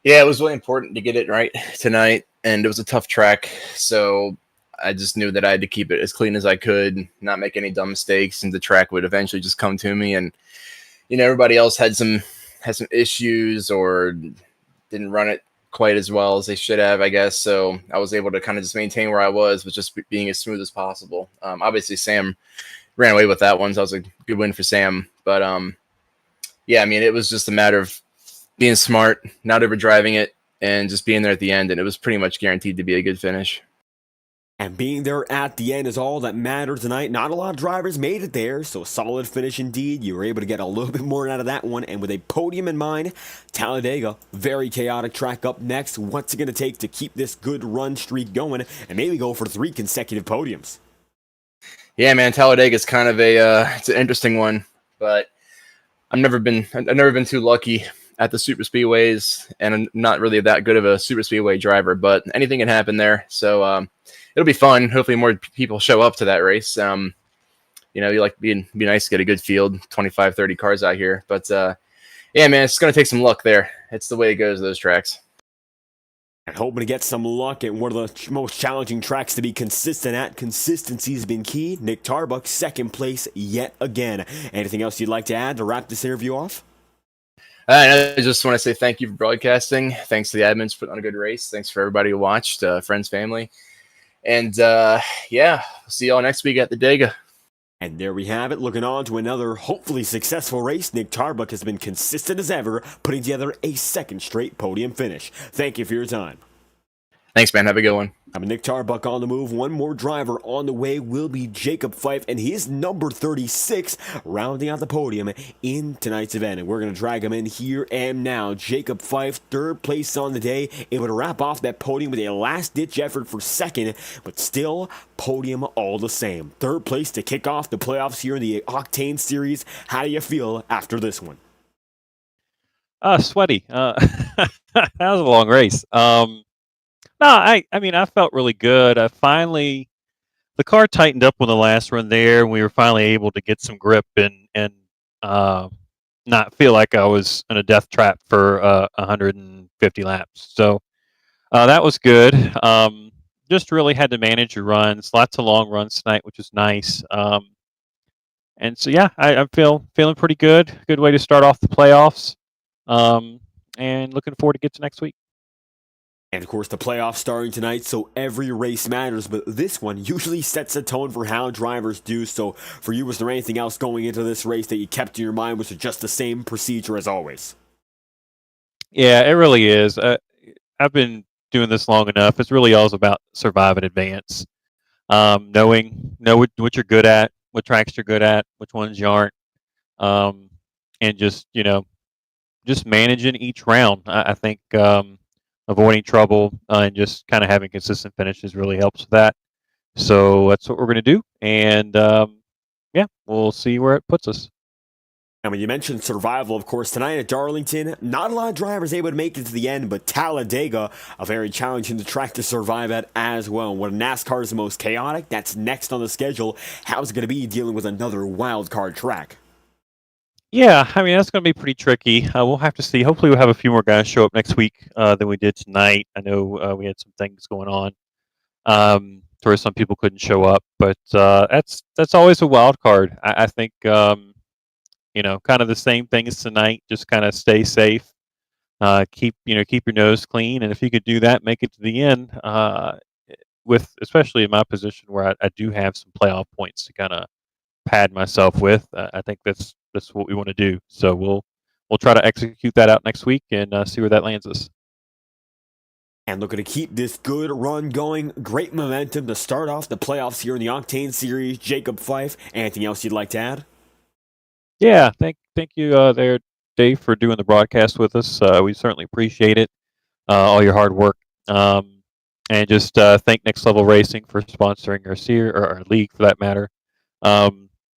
Yeah, it was really important to get it right tonight, and it was a tough track, so I just knew that I had to keep it as clean as I could, not make any dumb mistakes, and the track would eventually just come to me. And everybody else had some issues or didn't run it quite as well as they should have, I guess. So I was able to kind of just maintain where I was with just being as smooth as possible. Obviously, Sam ran away with that one, so that was a good win for Sam. But yeah, I mean, it was just a matter of being smart, not overdriving it, and just being there at the end, and it was pretty much guaranteed to be a good finish. And being there at the end is all that mattered tonight. Not a lot of drivers made it there, so solid finish indeed. You were able to get a little bit more out of that one, and with a podium in mind, Talladega, very chaotic track up next. What's it going to take to keep this good run streak going and maybe go for 3 consecutive podiums? Yeah, man, Talladega's kind of it's an interesting one, but I've never been too lucky at the super speedways, and I'm not really that good of a super speedway driver, but anything can happen there. So it'll be fun. Hopefully more people show up to that race. You like be nice to get a good field, 25, 30 cars out here. But yeah, man, it's going to take some luck there. It's the way it goes, those tracks. And hoping to get some luck at one of the most challenging tracks to be consistent at. Consistency has been key. Nick Tarbuck, second place yet again. Anything else you'd like to add to wrap this interview off? I just want to say thank you for broadcasting. Thanks to the admins for putting on a good race. Thanks for everybody who watched, friends, family. And yeah, see y'all next week at the Dega. And there we have it, looking on to another hopefully successful race. Nick Tarbuck has been consistent as ever, putting together a second straight podium finish. Thank you for your time. Thanks, man. Have a good one. I'm Nick Tarbuck on the move. One more driver on the way will be Jacob Fife, and his number 36 rounding out the podium in tonight's event. And we're going to drag him in here and now. Jacob Fife, third place on the day, able to wrap off that podium with a last-ditch effort for second, but still podium all the same. Third place to kick off the playoffs here in the Octane Series. How do you feel after this one? Sweaty. That was a long race. No, I mean, I felt really good. The car tightened up on the last run there, and we were finally able to get some grip and not feel like I was in a death trap for 150 laps. So that was good. Just really had to manage your runs. Lots of long runs tonight, which was nice. And so, yeah, I'm feeling pretty good. Good way to start off the playoffs. And looking forward to get to next week. And of course, the playoffs starting tonight, so every race matters, but this one usually sets a tone for how drivers do. So for you, was there anything else going into this race that you kept in your mind? Was it just the same procedure as always? Yeah, it really is. I've been doing this long enough. It's really all about survive in advance. Know what you're good at, what tracks you're good at, which ones you aren't, and just managing each round. I think avoiding trouble and just kind of having consistent finishes really helps with that. So that's what we're going to do, and yeah, we'll see where it puts us. And when you mentioned survival, of course, tonight at Darlington, not a lot of drivers able to make it to the end, but Talladega, a very challenging track to survive at as well. When NASCAR is the most chaotic, that's next on the schedule. How's it going to be dealing with another wild card track? Yeah, I mean that's going to be pretty tricky. We'll have to see. Hopefully, we'll have a few more guys show up next week than we did tonight. I know we had some things going on, where some people couldn't show up, but that's always a wild card. I think kind of the same thing as tonight. Just kind of stay safe, keep your nose clean, and if you could do that, make it to the end. With especially in my position where I do have some playoff points to kind of pad myself with, I think that's what we want to do. So we'll try to execute that out next week and see where that lands us. And looking to keep this good run going, great momentum to start off the playoffs here in the Octane Series. Jacob Fife, anything else you'd like to add? Yeah, thank you there, Dave, for doing the broadcast with us. We certainly appreciate it, all your hard work, and just thank Next Level Racing for sponsoring our league for that matter,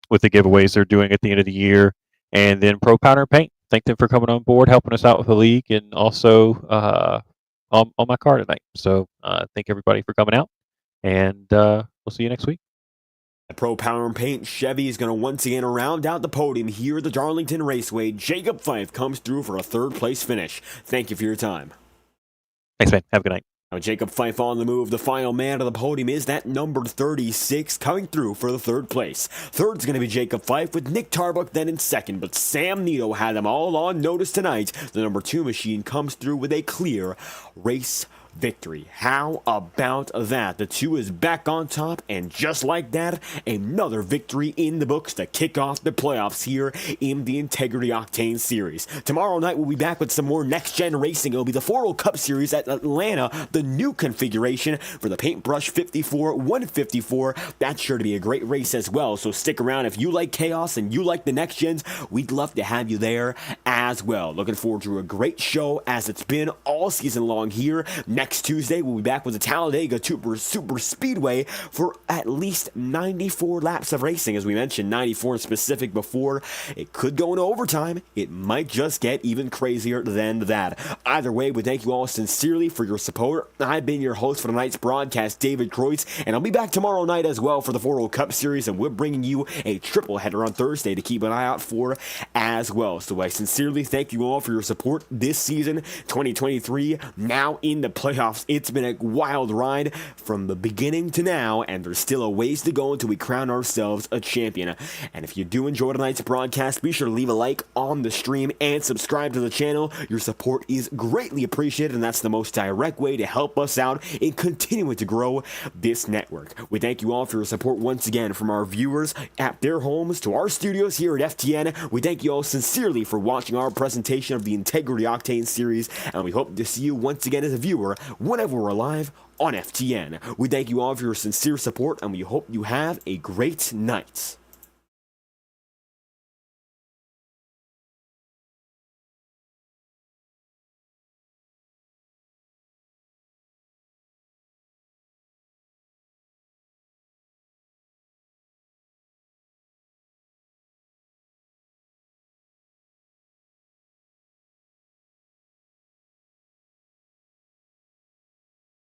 with the giveaways they're doing at the end of the year, and then Pro Powder and Paint. Thank them for coming on board, helping us out with the league, and also on my car tonight. So thank everybody for coming out, and we'll see you next week. The Pro Power and Paint Chevy is going to once again round out the podium here at the Darlington Raceway. Jacob Fife comes through for a third place finish. Thank you for your time. Thanks, man. Have a good night. Now Jacob Fife on the move. The final man of the podium is that number 36 coming through for the third place. Third's going to be Jacob Fife with Nick Tarbuck then in second, but Sam Nito had them all on notice tonight. The number 2 machine comes through with a clear race victory. How about that? The 2 is back on top, and just like that, another victory in the books to kick off the playoffs here in the Integrity Octane Series. Tomorrow night, we'll be back with some more Next-Gen Racing. It'll be the 4 Cup Series at Atlanta, the new configuration for the Paintbrush 54 154. That's sure to be a great race as well, so stick around. If you like chaos and you like the Next Gens, we'd love to have you there as well. Looking forward to a great show as it's been all season long here. Next Tuesday, we'll be back with the Talladega SuperSpeedway for at least 94 laps of racing. As we mentioned, 94 in specific before. It could go into overtime. It might just get even crazier than that. Either way, we thank you all sincerely for your support. I've been your host for tonight's broadcast, David Kreutz, and I'll be back tomorrow night as well for the 4 Cup Series, and we're bringing you a triple header on Thursday to keep an eye out for as well. So I sincerely thank you all for your support this season, 2023, now in the playoffs. It's been a wild ride from the beginning to now, and there's still a ways to go until we crown ourselves a champion. And if you do enjoy tonight's broadcast, be sure to leave a like on the stream and subscribe to the channel. Your support is greatly appreciated, and that's the most direct way to help us out in continuing to grow this network. We thank you all for your support once again, from our viewers at their homes to our studios here at FTN. We thank you all sincerely for watching our presentation of the Integrity Octane Series, and we hope to see you once again as a viewer whenever we're live on FTN. We thank you all for your sincere support, and we hope you have a great night.